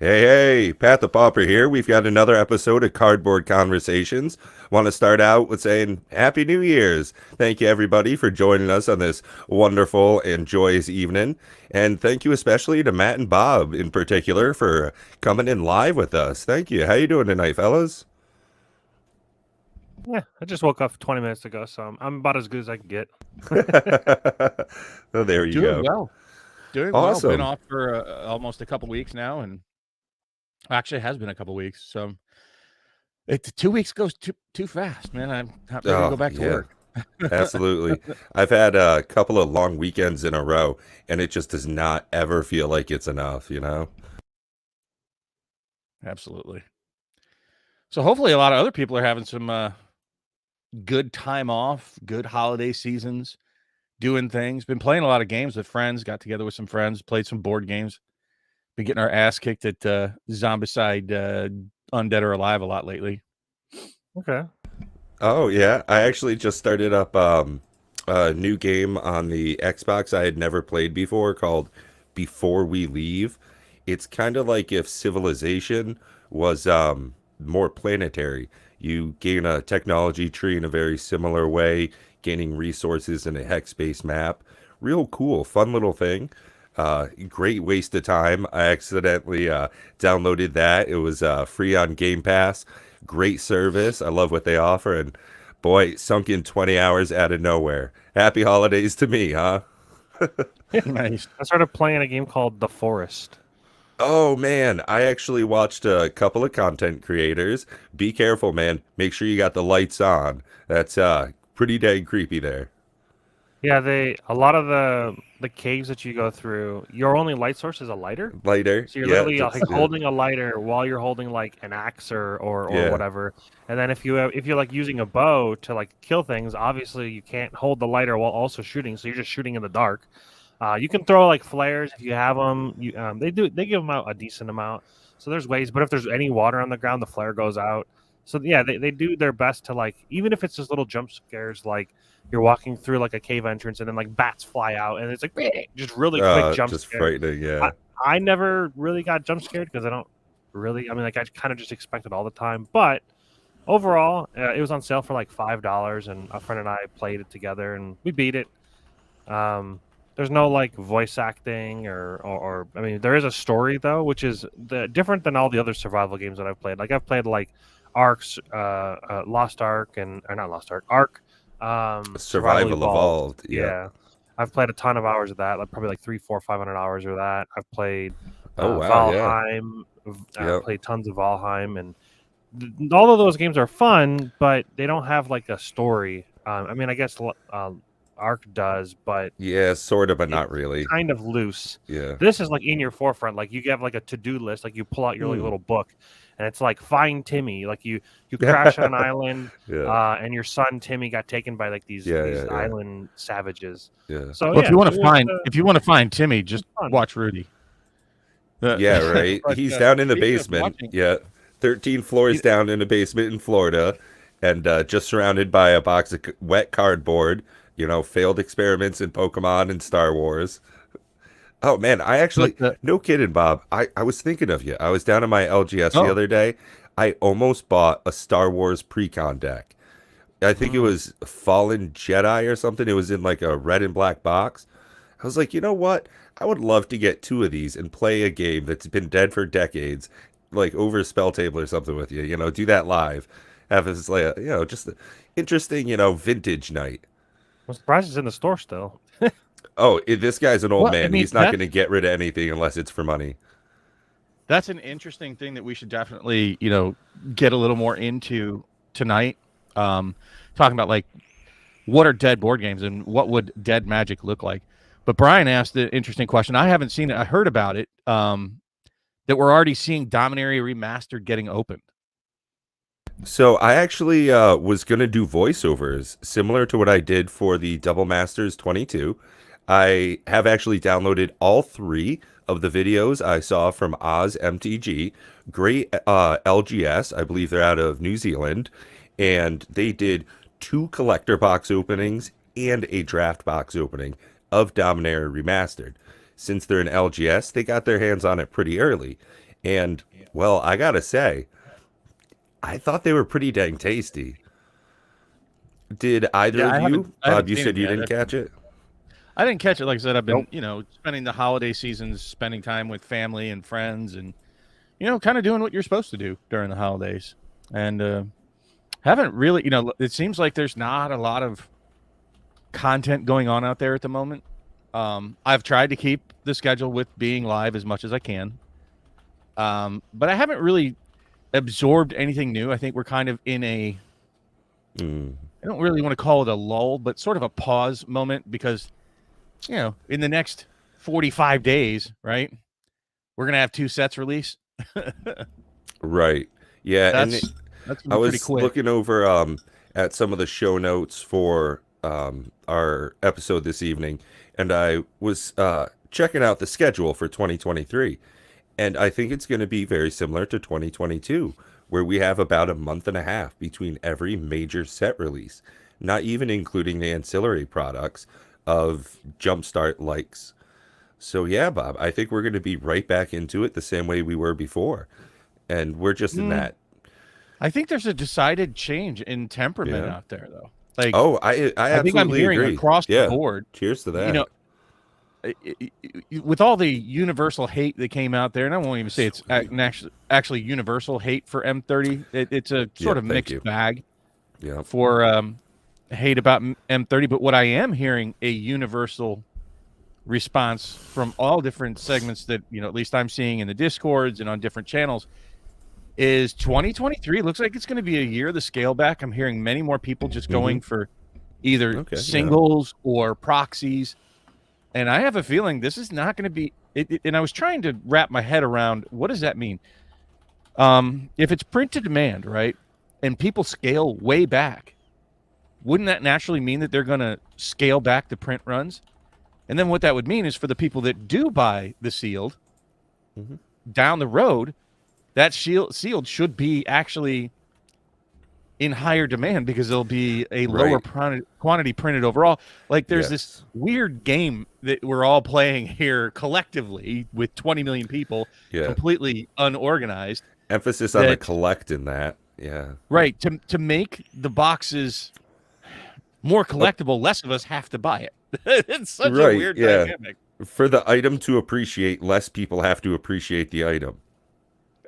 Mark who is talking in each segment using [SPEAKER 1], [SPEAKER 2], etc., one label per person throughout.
[SPEAKER 1] Hey, Pat the Pauper here. We've got another episode of Cardboard Conversations. Want to start out with saying Happy New Year's. Thank you, everybody, for joining us on this wonderful and joyous evening. And thank you especially to Matt and Bob in particular for coming in live with us. Thank you. How you doing tonight, fellas?
[SPEAKER 2] Yeah, I just woke up 20 minutes ago, so I'm about as good as I can get.
[SPEAKER 1] Oh, there you
[SPEAKER 3] Doing
[SPEAKER 1] go.
[SPEAKER 3] well. Doing well. Been
[SPEAKER 1] Awesome.
[SPEAKER 3] off for almost a couple weeks now, and actually it has been a couple weeks. So 2 weeks goes too fast, man. I'm not ready to go back to work.
[SPEAKER 1] Absolutely. I've had a couple of long weekends in a row, and it just does not ever feel like it's enough, you know?
[SPEAKER 3] Absolutely. So hopefully a lot of other people are having some good time off, good holiday seasons, doing things. Been playing a lot of games with friends, got together with some friends, played some board games. Been getting our ass kicked at Zombicide Undead or Alive a lot lately.
[SPEAKER 2] Okay.
[SPEAKER 1] Oh yeah, I actually just started up a new game on the Xbox I had never played before called Before We Leave. It's kind of like if Civilization was more planetary. You gain a technology tree in a very similar way, gaining resources in a hex-based map. Real cool, fun little thing. Great waste of time. I accidentally downloaded that. It was free on Game Pass. Great service. I love what they offer. And boy, sunk in 20 hours out of nowhere. Happy holidays to me, huh?
[SPEAKER 3] Nice.
[SPEAKER 2] I started playing a game called The Forest.
[SPEAKER 1] Oh man, I actually watched a couple of content creators. Be careful, man. Make sure you got the lights on. That's pretty dang creepy there.
[SPEAKER 2] Yeah, a lot of the caves that you go through, your only light source is a lighter.
[SPEAKER 1] Lighter.
[SPEAKER 2] So you're
[SPEAKER 1] Yeah,
[SPEAKER 2] literally
[SPEAKER 1] that's
[SPEAKER 2] like
[SPEAKER 1] it.
[SPEAKER 2] holding a lighter while you're holding like an axe or
[SPEAKER 1] Yeah.
[SPEAKER 2] whatever. And then if you're like using a bow to like kill things, obviously you can't hold the lighter while also shooting, so you're just shooting in the dark. You can throw like flares if you have them. They give them out a decent amount. So there's ways, but if there's any water on the ground, the flare goes out. So yeah, they do their best to like, even if it's just little jump scares, like you're walking through like a cave entrance and then like bats fly out and it's like just really quick jump
[SPEAKER 1] Just
[SPEAKER 2] scare.
[SPEAKER 1] frightening, yeah.
[SPEAKER 2] I never really got jump scared because I don't really. I mean, like I kind of just expect it all the time. But overall, it was on sale for like $5, and a friend and I played it together and we beat it. There's no like voice acting or I mean, there is a story though, which is different than all the other survival games that I've played. Like I've played like Ark's, Lost Ark or not Lost Ark, Ark,
[SPEAKER 1] Survival Evolved.
[SPEAKER 2] Yeah. I've played a ton of hours of that, like probably like 300, 400, 500 hours of that. I've played
[SPEAKER 1] Oh wow, yeah.
[SPEAKER 2] Valheim. I've
[SPEAKER 1] Yep.
[SPEAKER 2] played tons of Valheim, and all of those games are fun, but they don't have like a story. I mean, I guess Ark does, but
[SPEAKER 1] Yeah, sort of, but not
[SPEAKER 2] it's
[SPEAKER 1] really.
[SPEAKER 2] kind of loose.
[SPEAKER 1] Yeah.
[SPEAKER 2] This is like in your forefront. Like you have like a to-do list. Like you pull out your like, little book, and it's like find Timmy. Like you crash on an island,
[SPEAKER 1] Yeah.
[SPEAKER 2] and your son Timmy got taken by like these
[SPEAKER 1] Yeah.
[SPEAKER 2] island savages.
[SPEAKER 1] Yeah.
[SPEAKER 2] So
[SPEAKER 3] Well,
[SPEAKER 2] yeah,
[SPEAKER 3] if you want to find Timmy, just
[SPEAKER 2] fun.
[SPEAKER 3] watch Rudy.
[SPEAKER 1] Yeah, right.
[SPEAKER 3] But,
[SPEAKER 1] He's down in the
[SPEAKER 3] speaking of
[SPEAKER 1] basement.
[SPEAKER 3] watching-
[SPEAKER 1] Yeah. 13 floors down in a basement in Florida and just surrounded by a box of wet cardboard, you know, failed experiments in Pokemon and Star Wars. Oh man, I actually, no kidding, Bob. I was thinking of you. I was down in my LGS the
[SPEAKER 3] Oh.
[SPEAKER 1] other day. I almost bought a Star Wars pre-con deck. I think it was Fallen Jedi or something. It was in like a red and black box. I was like, you know what? I would love to get two of these and play a game that's been dead for decades, like over a spell table or something with you. You know, do that live. Have this like, you know, just interesting, you know, vintage night.
[SPEAKER 2] I'm surprised it's in the store still.
[SPEAKER 1] Oh, this guy's an old
[SPEAKER 3] Well, I
[SPEAKER 1] man.
[SPEAKER 3] mean,
[SPEAKER 1] He's not going to get rid of anything unless it's for money.
[SPEAKER 3] That's an interesting thing that we should definitely, get a little more into tonight. Talking about like what are dead board games and what would dead Magic look like. But Brian asked an interesting question. I haven't seen it. I heard about it. That we're already seeing Dominaria Remastered getting opened.
[SPEAKER 1] So I actually was going to do voiceovers similar to what I did for the Double Masters 22. I have actually downloaded all three of the videos I saw from Oz MTG. Great LGS. I believe they're out of New Zealand. And they did 2 collector box openings and a draft box opening of Dominaria Remastered. Since they're an LGS, they got their hands on it pretty early. And, well, I gotta say, I thought they were pretty dang tasty. Did either
[SPEAKER 3] Yeah,
[SPEAKER 1] of you?
[SPEAKER 3] I haven't
[SPEAKER 1] Bob, you
[SPEAKER 3] seen
[SPEAKER 1] said
[SPEAKER 3] them
[SPEAKER 1] you
[SPEAKER 3] yet.
[SPEAKER 1] didn't catch it?
[SPEAKER 3] I didn't catch it. Like I said, I've been,
[SPEAKER 2] Nope.
[SPEAKER 3] spending the holiday seasons, spending time with family and friends, and kind of doing what you're supposed to do during the holidays. And haven't really, it seems like there's not a lot of content going on out there at the moment. I've tried to keep the schedule with being live as much as I can, but I haven't really absorbed anything new. I think we're kind of in a,
[SPEAKER 1] Mm,
[SPEAKER 3] I don't really want to call it a lull, but sort of a pause moment because, in the next 45 days, right, we're going to have 2 sets release.
[SPEAKER 1] right. Yeah, and
[SPEAKER 3] That's going to
[SPEAKER 1] I
[SPEAKER 3] be pretty
[SPEAKER 1] was
[SPEAKER 3] quick.
[SPEAKER 1] looking over at some of the show notes for our episode this evening, and I was checking out the schedule for 2023, and I think it's going to be very similar to 2022, where we have about a month and a half between every major set release, not even including the ancillary products of Jumpstart likes. So yeah, Bob, I think we're going to be right back into it the same way we were before, and we're just in
[SPEAKER 3] Mm,
[SPEAKER 1] that.
[SPEAKER 3] I think there's a decided change in temperament
[SPEAKER 1] Yeah.
[SPEAKER 3] out there, though. Like,
[SPEAKER 1] Oh, I
[SPEAKER 3] I think I'm
[SPEAKER 1] absolutely
[SPEAKER 3] hearing
[SPEAKER 1] agree.
[SPEAKER 3] across the
[SPEAKER 1] Yeah.
[SPEAKER 3] board,
[SPEAKER 1] Cheers to
[SPEAKER 3] you know,
[SPEAKER 1] that.
[SPEAKER 3] with all the universal hate that came out there, and I won't even say it's
[SPEAKER 1] Sweet.
[SPEAKER 3] actually universal hate for M30. It's a sort
[SPEAKER 1] Yep,
[SPEAKER 3] of
[SPEAKER 1] thank
[SPEAKER 3] mixed
[SPEAKER 1] you.
[SPEAKER 3] bag
[SPEAKER 1] Yep.
[SPEAKER 3] for hate about M30. But what I am hearing a universal response from all different segments that at least I'm seeing in the discords and on different channels is 2023 looks like it's going to be a year of the scale back. I'm hearing many more people just
[SPEAKER 1] Mm-hmm.
[SPEAKER 3] going for either
[SPEAKER 1] Okay, yeah.
[SPEAKER 3] singles or proxies. And I have a feeling this is not going to be and I was trying to wrap my head around what does that mean? If it's print to demand, right? And people scale way back, wouldn't that naturally mean that they're going to scale back the print runs? And then what that would mean is for the people that do buy the sealed
[SPEAKER 1] Mm-hmm.
[SPEAKER 3] down the road, that sealed should be actually in higher demand because there'll be a lower
[SPEAKER 1] Right.
[SPEAKER 3] quantity printed overall. Like there's this
[SPEAKER 1] Yes.
[SPEAKER 3] weird game that we're all playing here collectively with 20 million people,
[SPEAKER 1] Yeah.
[SPEAKER 3] completely unorganized.
[SPEAKER 1] Emphasis on the
[SPEAKER 3] That
[SPEAKER 1] collect in that. Yeah.
[SPEAKER 3] right to make the boxes more
[SPEAKER 1] Oh,
[SPEAKER 3] collectible, less of us have to buy it. It's such a
[SPEAKER 1] right.
[SPEAKER 3] weird
[SPEAKER 1] Yeah.
[SPEAKER 3] dynamic.
[SPEAKER 1] For the item to appreciate, less people have to appreciate the item.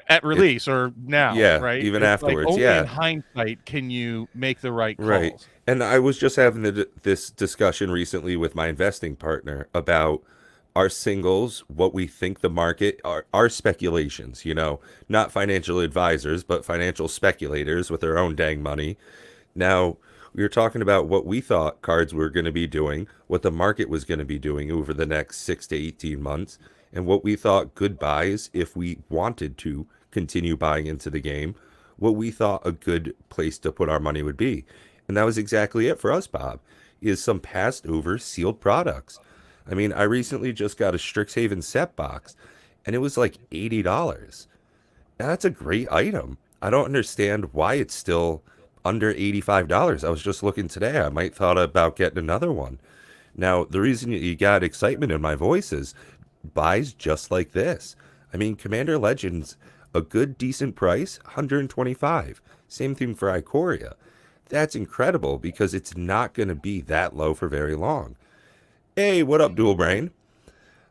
[SPEAKER 3] At
[SPEAKER 1] It.
[SPEAKER 3] release or now,
[SPEAKER 1] Yeah.
[SPEAKER 3] right?
[SPEAKER 1] Even
[SPEAKER 3] It's like
[SPEAKER 1] afterwards.
[SPEAKER 3] only in
[SPEAKER 1] Yeah.
[SPEAKER 3] hindsight can you make the right
[SPEAKER 1] Right.
[SPEAKER 3] calls.
[SPEAKER 1] And I was just having this discussion recently with my investing partner about our singles, what we think the market, our speculations, not financial advisors, but financial speculators with their own dang money. Now, we were talking about what we thought cards were going to be doing, what the market was going to be doing over the next 6 to 18 months, and what we thought good buys if we wanted to continue buying into the game, what we thought a good place to put our money would be. And that was exactly it for us, Bob, is some passed over sealed products. I mean, I recently just got a Strixhaven set box, and it was like $80. Now, that's a great item. I don't understand why it's still under $85. I was just looking today. I might thought about getting another one. Now, the reason you got excitement in my voice is buys just like this. I mean, Commander Legends, a good decent price, 125. Same thing for Ikoria. That's incredible because it's not going to be that low for very long. Hey, what up, Dual Brain?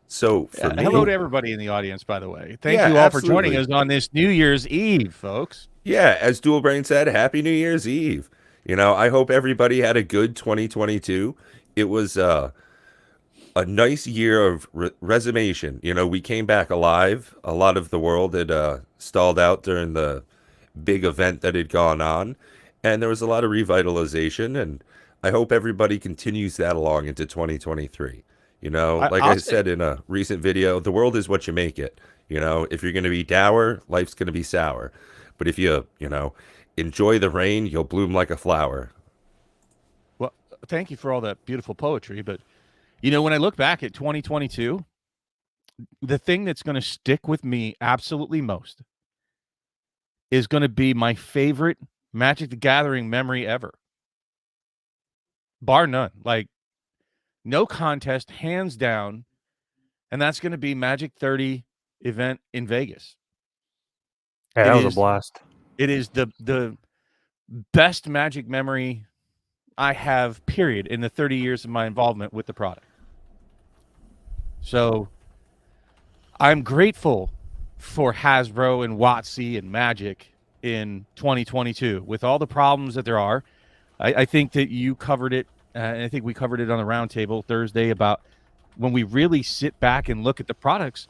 [SPEAKER 1] So for
[SPEAKER 3] Hello
[SPEAKER 1] me,
[SPEAKER 3] to everybody in the audience, by the way. Thank
[SPEAKER 1] yeah,
[SPEAKER 3] you all for joining
[SPEAKER 1] absolutely.
[SPEAKER 3] us on this New Year's Eve, folks.
[SPEAKER 1] Yeah, as Dual Brain said, Happy New Year's Eve. I hope everybody had a good 2022. It was a nice year of resumation. We came back alive. A lot of the world had stalled out during the big event that had gone on, and there was a lot of revitalization. And I hope everybody continues that along into 2023. Like
[SPEAKER 3] I'll
[SPEAKER 1] I
[SPEAKER 3] say,
[SPEAKER 1] said in a recent video, the world is what you make it. If you're going to be dour, life's going to be sour. But if you enjoy the rain, you'll bloom like a flower.
[SPEAKER 3] well, thank you for all that beautiful poetry. But, when I look back at 2022, the thing that's going to stick with me absolutely most is going to be my favorite Magic the Gathering memory ever, bar none. Like, no contest, hands down. And that's going to be Magic 30 event in Vegas.
[SPEAKER 2] Yeah,
[SPEAKER 3] It
[SPEAKER 2] that was a
[SPEAKER 3] is
[SPEAKER 2] blast.
[SPEAKER 3] it is the best Magic memory I have, period, in the 30 years of my involvement with the product. So I'm grateful for Hasbro and WotC and Magic in 2022 with all the problems that there are. I think that you covered it, and I think we covered it on the roundtable Thursday about when we really sit back and look at the products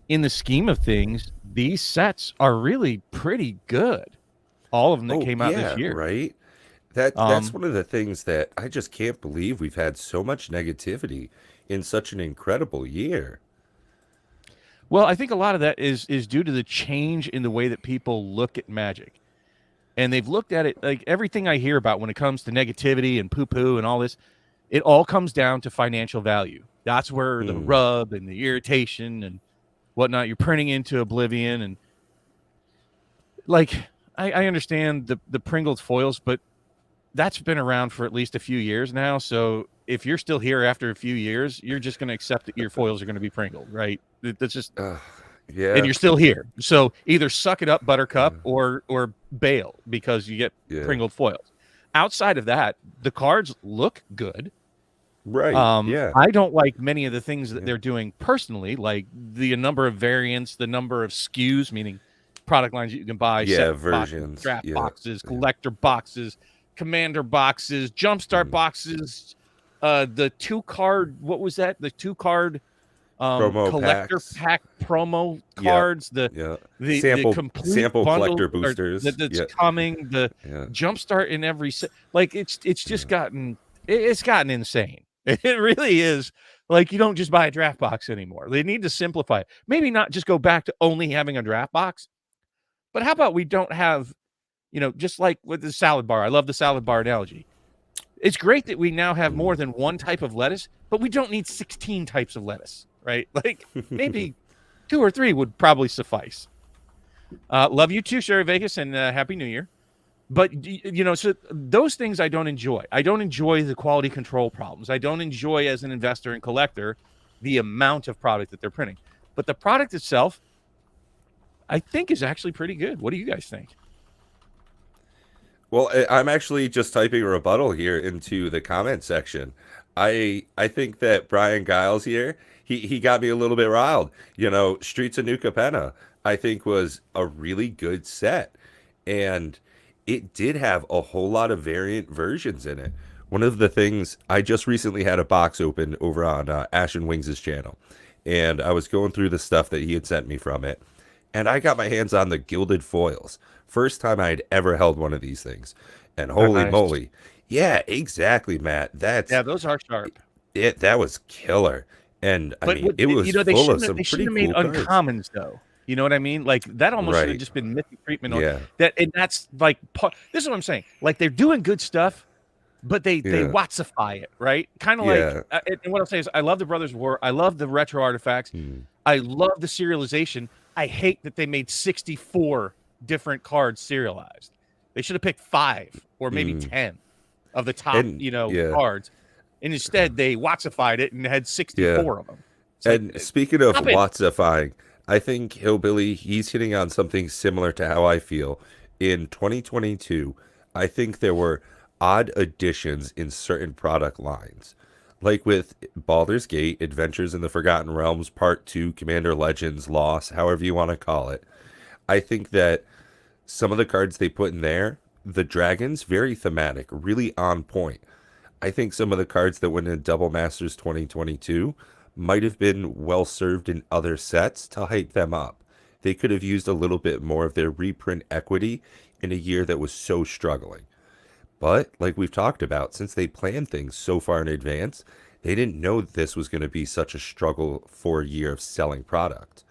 [SPEAKER 3] in the scheme of things, these sets are really pretty good. All of them that
[SPEAKER 1] Oh,
[SPEAKER 3] came out this
[SPEAKER 1] yeah,
[SPEAKER 3] year.
[SPEAKER 1] right? That's
[SPEAKER 3] Um,
[SPEAKER 1] one of the things that I just can't believe we've had so much negativity in such an incredible year.
[SPEAKER 3] well, I think a lot of that is due to the change in the way that people look at Magic. And they've looked at it like everything I hear about when it comes to negativity and poo-poo and all this, it all comes down to financial value. That's where the
[SPEAKER 1] Mm,
[SPEAKER 3] rub and the irritation and whatnot, you're printing into oblivion. And like I understand the Pringles foils, but that's been around for at least a few years now. So if you're still here after a few years, you're just going to accept that your foils are going to be Pringled, right? That's just,
[SPEAKER 1] uh,
[SPEAKER 3] and
[SPEAKER 1] yeah,
[SPEAKER 3] you're still here. So either suck it up, Buttercup,
[SPEAKER 1] uh,
[SPEAKER 3] or bail because you get
[SPEAKER 1] yeah,
[SPEAKER 3] Pringled foils. Outside of that, the cards look good.
[SPEAKER 1] right, yeah,
[SPEAKER 3] I don't like many of the things that
[SPEAKER 1] yeah,
[SPEAKER 3] they're doing personally, like the number of variants, the number of SKUs, meaning product lines that you can buy, set
[SPEAKER 1] yeah,
[SPEAKER 3] boxes,
[SPEAKER 1] versions,
[SPEAKER 3] draft
[SPEAKER 1] yeah,
[SPEAKER 3] boxes,
[SPEAKER 1] yeah,
[SPEAKER 3] collector boxes, commander boxes, jumpstart
[SPEAKER 1] mm.
[SPEAKER 3] boxes, the two card, what was that? The two card
[SPEAKER 1] Promo
[SPEAKER 3] collector
[SPEAKER 1] packs,
[SPEAKER 3] pack promo
[SPEAKER 1] yeah,
[SPEAKER 3] cards, the
[SPEAKER 1] yeah,
[SPEAKER 3] the complete
[SPEAKER 1] sample
[SPEAKER 3] bundle
[SPEAKER 1] collector
[SPEAKER 3] or
[SPEAKER 1] boosters,
[SPEAKER 3] that's
[SPEAKER 1] yeah,
[SPEAKER 3] coming, the
[SPEAKER 1] yeah,
[SPEAKER 3] jumpstart in every set. Like it's just
[SPEAKER 1] yeah,
[SPEAKER 3] gotten it's gotten insane. It really is. Like you don't just buy a draft box anymore. They need to simplify it. Maybe not just go back to only having a draft box, but how about we don't have, just like with the salad bar. I love the salad bar analogy. It's great that we now have more
[SPEAKER 1] mm.
[SPEAKER 3] than one type of lettuce, but we don't need 16 types of lettuce, right? Like maybe two or three would probably suffice. Love you too, Sherry Vegas, and Happy New Year. But so those things I don't enjoy. I don't enjoy the quality control problems. I don't enjoy, as an investor and collector, the amount of product that they're printing. But the product itself, I think, is actually pretty good. What do you guys think?
[SPEAKER 1] Well, I'm actually just typing a rebuttal here into the comment section. I think that Brian Giles here, he got me a little bit riled. Streets of New Capenna, I think was a really good set. And it did have a whole lot of variant versions in it. One of the things, I just recently had a box open over on Ashen Wings' channel. And I was going through the stuff that he had sent me from it. And I got my hands on the gilded foils. First time I'd ever held one of these things. And
[SPEAKER 2] They're
[SPEAKER 1] holy
[SPEAKER 2] nice.
[SPEAKER 1] moly. Yeah, exactly, Matt.
[SPEAKER 3] Yeah, those are sharp.
[SPEAKER 1] That was killer. And I
[SPEAKER 3] But
[SPEAKER 1] mean, it was
[SPEAKER 3] they
[SPEAKER 1] full of
[SPEAKER 3] shouldn't have,
[SPEAKER 1] some
[SPEAKER 3] they
[SPEAKER 1] pretty
[SPEAKER 3] shouldn't have made
[SPEAKER 1] cool cards.
[SPEAKER 3] uncommons though. You know what I mean? Like that almost should have
[SPEAKER 1] Right.
[SPEAKER 3] just been mythic treatment on
[SPEAKER 1] Yeah.
[SPEAKER 3] that. And that's like this is what I'm saying. Like they're doing good stuff, but they
[SPEAKER 1] Yeah.
[SPEAKER 3] Watsify it, right? Kind of like
[SPEAKER 1] Yeah.
[SPEAKER 3] and what I'm saying is I love the Brothers War. I love the retro artifacts.
[SPEAKER 1] Hmm.
[SPEAKER 3] I love the serialization. I hate that they made 64 different cards serialized. They should have picked 5 or maybe
[SPEAKER 1] Mm.
[SPEAKER 3] 10 of the top,
[SPEAKER 1] And yeah.
[SPEAKER 3] cards. And instead they Watsified it and had
[SPEAKER 1] Yeah.
[SPEAKER 3] 64 of them. It's like,
[SPEAKER 1] And speaking of
[SPEAKER 3] stop it.
[SPEAKER 1] Watsifying, I think Hillbilly, he's hitting on something similar to how I feel. In 2022, I think there were odd additions in certain product lines. Like with Baldur's Gate, Adventures in the Forgotten Realms, Part 2, Commander Legends, Lost, however you want to call it. I think that some of the cards they put in there, the dragons, very thematic, really on point. I think some of the cards that went in Double Masters 2022 might have been well served in other sets to hype them up. They could have used a little bit more of their reprint equity in a year that was so struggling. But, like we've talked about, since they planned things so far in advance, they didn't know this was going to be such a struggle for a year of selling product.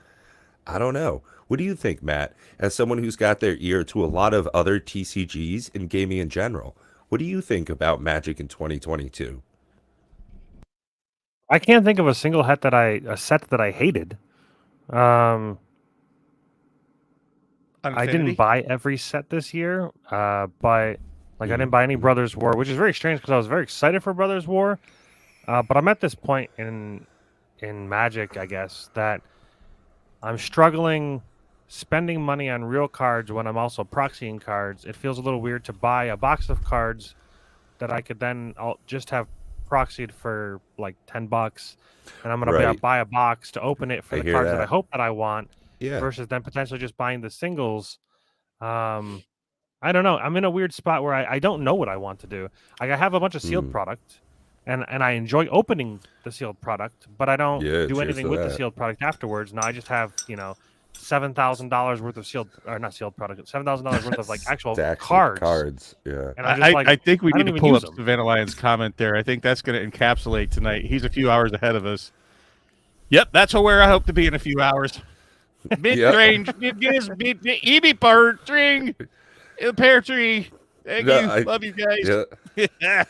[SPEAKER 1] I don't know. What do you think, Matt? As someone who's got their ear to a lot of other TCGs and gaming in general, what do you think about Magic in 2022?
[SPEAKER 2] I can't think of a single a set that I hated. I didn't
[SPEAKER 3] Infinity?
[SPEAKER 2] buy every set this year, but like I didn't
[SPEAKER 1] Mm,
[SPEAKER 2] buy any
[SPEAKER 1] mm,
[SPEAKER 2] Brothers War, which is very strange because I was very excited for Brothers War. But I'm at this point in Magic, I guess, that I'm struggling spending money on real cards when I'm also proxying cards. It feels a little weird to buy a box of cards that I could then just have proxied for like $10, and I'm gonna
[SPEAKER 1] Right.
[SPEAKER 2] buy a box to open it for
[SPEAKER 1] I
[SPEAKER 2] the
[SPEAKER 1] hear
[SPEAKER 2] cards that I
[SPEAKER 1] that.
[SPEAKER 2] hope that I want,
[SPEAKER 1] Yeah.
[SPEAKER 2] versus then potentially just buying the singles. I don't know. I'm in a weird spot where I don't know what I want to do. Like, I have a bunch of sealed product, and I enjoy opening the sealed product, but I don't
[SPEAKER 1] Yeah,
[SPEAKER 2] do
[SPEAKER 1] cheers
[SPEAKER 2] anything
[SPEAKER 1] to
[SPEAKER 2] with the
[SPEAKER 1] that.
[SPEAKER 2] sealed product afterwards. Now I just have $7,000 worth of sealed, or not sealed product, $7,000 worth of like actual
[SPEAKER 1] Stacks of
[SPEAKER 2] cards,
[SPEAKER 1] cards. Yeah.
[SPEAKER 2] and I'm just like,
[SPEAKER 3] I think we
[SPEAKER 2] I
[SPEAKER 3] need
[SPEAKER 2] don't
[SPEAKER 3] to
[SPEAKER 2] even
[SPEAKER 3] pull
[SPEAKER 2] use
[SPEAKER 3] up
[SPEAKER 2] them.
[SPEAKER 3] Savannah Lion's comment there. I think that's going to encapsulate tonight. He's a few hours ahead of us. Yep, that's where I hope to be in a few hours. Mid range, EB bird string, pear tree. Thank
[SPEAKER 1] No,
[SPEAKER 3] you, love you guys.
[SPEAKER 1] Yeah.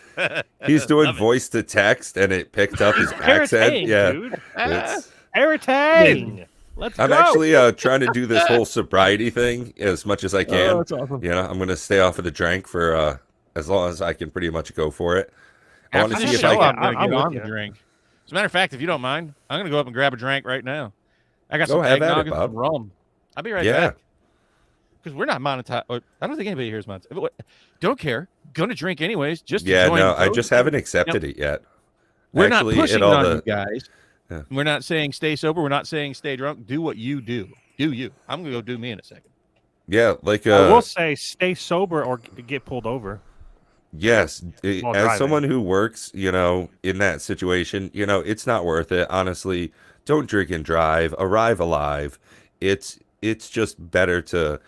[SPEAKER 1] He's doing
[SPEAKER 3] Love it.
[SPEAKER 1] voice to text, and it picked up his accent.
[SPEAKER 2] Irritating,
[SPEAKER 1] Yeah.
[SPEAKER 2] dude.
[SPEAKER 1] It's,
[SPEAKER 2] Irritating. Let's
[SPEAKER 1] I'm
[SPEAKER 2] go.
[SPEAKER 1] actually trying to do this whole sobriety thing as much as I can.
[SPEAKER 3] Oh, that's awesome.
[SPEAKER 1] You know, I'm going to stay off of the drink for as long as I can pretty much go for it. I want to
[SPEAKER 3] After
[SPEAKER 1] see
[SPEAKER 3] the
[SPEAKER 1] if I
[SPEAKER 3] show,
[SPEAKER 1] can.
[SPEAKER 3] I'm going to
[SPEAKER 2] I'm
[SPEAKER 3] get
[SPEAKER 2] with
[SPEAKER 3] on the
[SPEAKER 2] you.
[SPEAKER 3] drink. As a matter of fact, if you don't mind, I'm going to go up and grab a drink right now. I got
[SPEAKER 1] Go
[SPEAKER 3] some
[SPEAKER 1] have at
[SPEAKER 3] eggnog
[SPEAKER 1] it,
[SPEAKER 3] and some
[SPEAKER 1] Bob.
[SPEAKER 3] rum. I'll be right
[SPEAKER 1] Yeah.
[SPEAKER 3] back. Because we're not monetized. I don't think anybody here is monetized. Don't care. Going to drink anyways. Just to
[SPEAKER 1] Yeah,
[SPEAKER 3] join.
[SPEAKER 1] no, I
[SPEAKER 3] those
[SPEAKER 1] just
[SPEAKER 3] who-
[SPEAKER 1] haven't accepted it yet.
[SPEAKER 3] We're
[SPEAKER 1] Actually,
[SPEAKER 3] not pushing
[SPEAKER 1] all
[SPEAKER 3] on
[SPEAKER 1] the-
[SPEAKER 3] you guys.
[SPEAKER 1] Yeah.
[SPEAKER 3] We're not saying stay sober. We're not saying stay drunk. Do what you do. Do you. I'm going to go do me in a second.
[SPEAKER 1] Yeah, like
[SPEAKER 2] I will say, stay sober or get pulled over.
[SPEAKER 1] yes,
[SPEAKER 2] While
[SPEAKER 1] as
[SPEAKER 2] driving.
[SPEAKER 1] someone who works, in that situation, it's not worth it. Honestly, don't drink and drive. Arrive alive. It's just better to,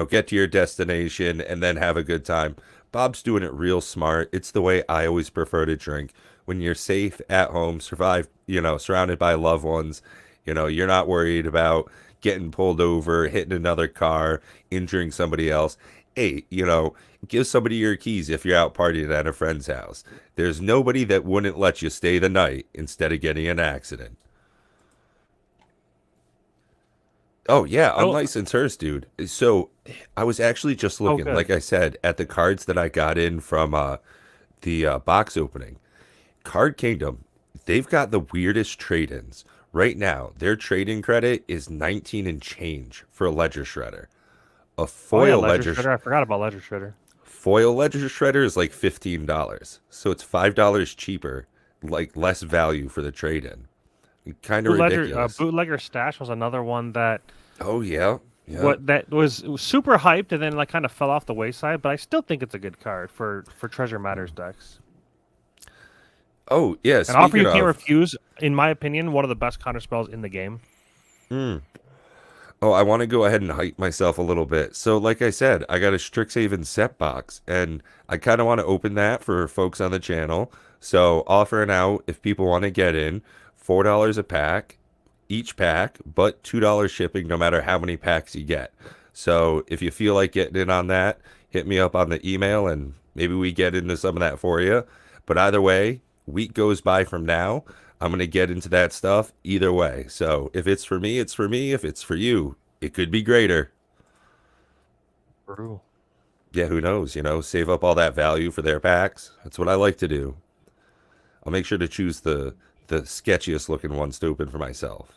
[SPEAKER 1] get to your destination and then have a good time. Bob's doing it real smart. It's the way I always prefer to drink. When you're safe at home, surrounded by loved ones, you're not worried about getting pulled over, hitting another car, injuring somebody else. Hey, give somebody your keys if you're out partying at a friend's house. There's nobody that wouldn't let you stay the night instead of getting an accident. Oh, yeah, unlicensed hearse, dude. So I was actually just looking,
[SPEAKER 2] good.
[SPEAKER 1] like I said, at the cards that I got in from the box opening. Card Kingdom, they've got the weirdest trade-ins. Right now, their trade-in credit is 19 and change for a Ledger Shredder. A foil
[SPEAKER 2] Ledger Shredder. I forgot about Ledger Shredder.
[SPEAKER 1] Foil Ledger Shredder is like $15. So it's $5 cheaper, like less value for the trade-in. Kind of ridiculous.
[SPEAKER 2] Bootlegger Stash was another one that
[SPEAKER 1] Oh, yeah. Yeah.
[SPEAKER 2] that was super hyped and then like kind of fell off the wayside, but I still think it's a good card for Treasure Matters decks.
[SPEAKER 1] Oh, yeah.
[SPEAKER 2] An offer you
[SPEAKER 1] Speaking
[SPEAKER 2] can't
[SPEAKER 1] of,
[SPEAKER 2] refuse, in my opinion, one of the best counter spells in the game.
[SPEAKER 1] Oh, I want to go ahead and hype myself a little bit. So, like I said, I got a Strixhaven set box, and I kind of want to open that for folks on the channel. So, offering out, if people want to get in, $4 a pack, each pack, but $2 shipping no matter how many packs you get. So, if you feel like getting in on that, hit me up on the email, and maybe we get into some of that for you. But either way, week goes by from now, I'm going to get into that stuff either way. So if it's for me, it's for me. If it's for you, it could be greater.
[SPEAKER 2] True.
[SPEAKER 1] Yeah, who knows? Save up all that value for their packs. That's what I like to do. I'll make sure to choose the sketchiest looking ones to open for myself.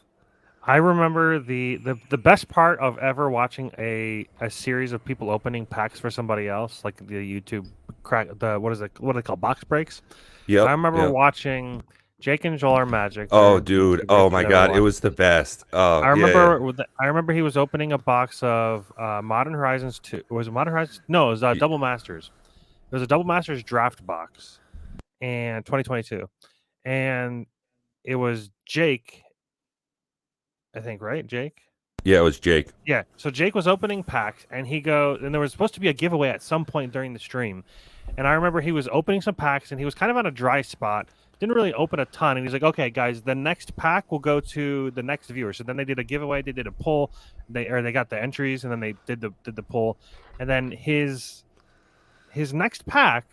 [SPEAKER 2] I remember the best part of ever watching a series of people opening packs for somebody else, like the YouTube what are they called, box breaks?
[SPEAKER 1] Yep.
[SPEAKER 2] I remember
[SPEAKER 1] yep.
[SPEAKER 2] watching Jake and Joel are Magic.
[SPEAKER 1] Oh,
[SPEAKER 2] They're
[SPEAKER 1] dude.
[SPEAKER 2] YouTubers
[SPEAKER 1] Oh,
[SPEAKER 2] if
[SPEAKER 1] my
[SPEAKER 2] you never
[SPEAKER 1] God. It
[SPEAKER 2] watched
[SPEAKER 1] was the best. Oh,
[SPEAKER 2] I remember I remember he was opening a box of Modern Horizons 2. Was it Modern Horizons? No, it was Double Masters. It was a Double Masters draft box and 2022. And it was Jake, I think, right? Jake?
[SPEAKER 1] Yeah, it was Jake.
[SPEAKER 2] Yeah. So Jake was opening packs and and there was supposed to be a giveaway at some point during the stream. And I remember he was opening some packs and he was kind of on a dry spot. Didn't really open a ton, and he's like, "Okay, guys, the next pack will go to the next viewer." So then they did a giveaway, they did a poll, they got the entries, and then they did the poll, and then his next pack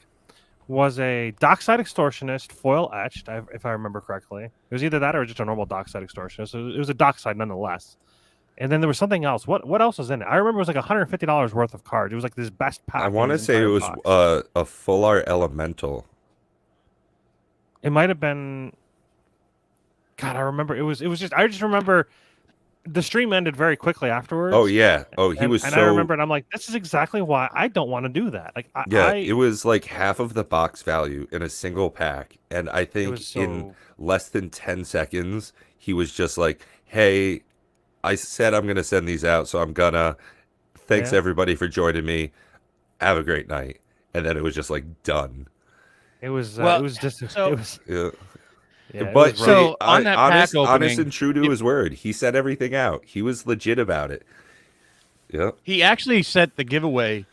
[SPEAKER 2] was a Dockside Extortionist foil etched, if I remember correctly. It was either that or just a normal Dockside Extortionist. So it was a Dockside nonetheless. And then there was something else. What else was in it? I remember it was like $150 worth of cards. It was like this best pack.
[SPEAKER 1] I want to say it was a full art elemental.
[SPEAKER 2] It might have been. God, I remember it was just. I just remember the stream ended very quickly afterwards.
[SPEAKER 1] Oh yeah. Oh, he was
[SPEAKER 2] and
[SPEAKER 1] so.
[SPEAKER 2] I remembered, I'm like, this is exactly why I don't want to do that. Like
[SPEAKER 1] Yeah, it was like half of the box value in a single pack, and I
[SPEAKER 2] it
[SPEAKER 1] think
[SPEAKER 2] was
[SPEAKER 1] in
[SPEAKER 2] so
[SPEAKER 1] less than 10 seconds, he was just like, "Hey, I said I'm gonna send these out, so I'm gonna. Thanks
[SPEAKER 2] yeah.
[SPEAKER 1] everybody for joining me. Have a great night." And then it was just like done.
[SPEAKER 2] It was
[SPEAKER 3] Well,
[SPEAKER 2] just
[SPEAKER 3] so-
[SPEAKER 2] it was
[SPEAKER 1] Yeah.
[SPEAKER 2] yeah. It
[SPEAKER 1] But
[SPEAKER 2] was rough.
[SPEAKER 3] So, on that pack
[SPEAKER 1] honest
[SPEAKER 3] opening,
[SPEAKER 1] and true to
[SPEAKER 3] it-
[SPEAKER 1] his word, he said everything out. He was legit about it. Yeah,
[SPEAKER 3] he actually set the giveaway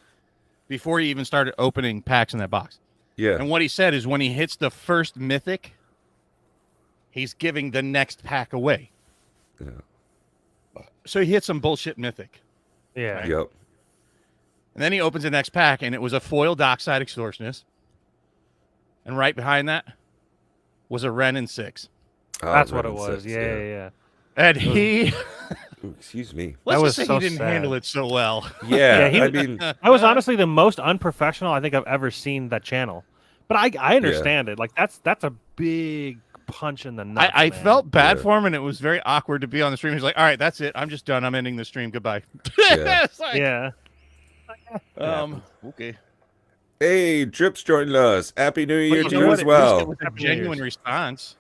[SPEAKER 3] before he even started opening packs in that box.
[SPEAKER 1] yeah,
[SPEAKER 3] And what he said is when he hits the first mythic, he's giving the next pack away.
[SPEAKER 1] yeah.
[SPEAKER 3] So he hit some bullshit mythic.
[SPEAKER 2] Yeah.
[SPEAKER 1] Yep.
[SPEAKER 3] And then he opens the next pack, and it was a foil Dockside Extortionist. And right behind that was a Ren and 6.
[SPEAKER 1] Oh,
[SPEAKER 2] That's what it
[SPEAKER 1] Ren
[SPEAKER 2] was.
[SPEAKER 1] 6,
[SPEAKER 2] Yeah.
[SPEAKER 3] And he,
[SPEAKER 1] Ooh, excuse me.
[SPEAKER 3] let's
[SPEAKER 2] was
[SPEAKER 3] just say
[SPEAKER 2] so
[SPEAKER 3] he didn't
[SPEAKER 2] sad.
[SPEAKER 3] handle it so well.
[SPEAKER 1] Yeah,
[SPEAKER 2] Yeah, he-
[SPEAKER 1] I mean,
[SPEAKER 2] That was honestly the most unprofessional I think I've ever seen that channel. But I understand it. Like that's a big punch in the nuts.
[SPEAKER 3] I
[SPEAKER 2] man.
[SPEAKER 3] felt bad
[SPEAKER 1] Yeah.
[SPEAKER 3] for him, and it was very awkward to be on the stream. He's like, all right, that's it. I'm just done. I'm ending the stream. Goodbye.
[SPEAKER 1] Yeah.
[SPEAKER 3] It's like,
[SPEAKER 2] Yeah.
[SPEAKER 3] okay.
[SPEAKER 1] hey, Drips joined us. Happy New Year
[SPEAKER 3] But
[SPEAKER 1] to
[SPEAKER 3] you know
[SPEAKER 1] you
[SPEAKER 3] what?
[SPEAKER 1] as
[SPEAKER 3] At least
[SPEAKER 1] well.
[SPEAKER 3] it was a
[SPEAKER 2] Happy New
[SPEAKER 3] genuine
[SPEAKER 2] Year's.
[SPEAKER 3] response.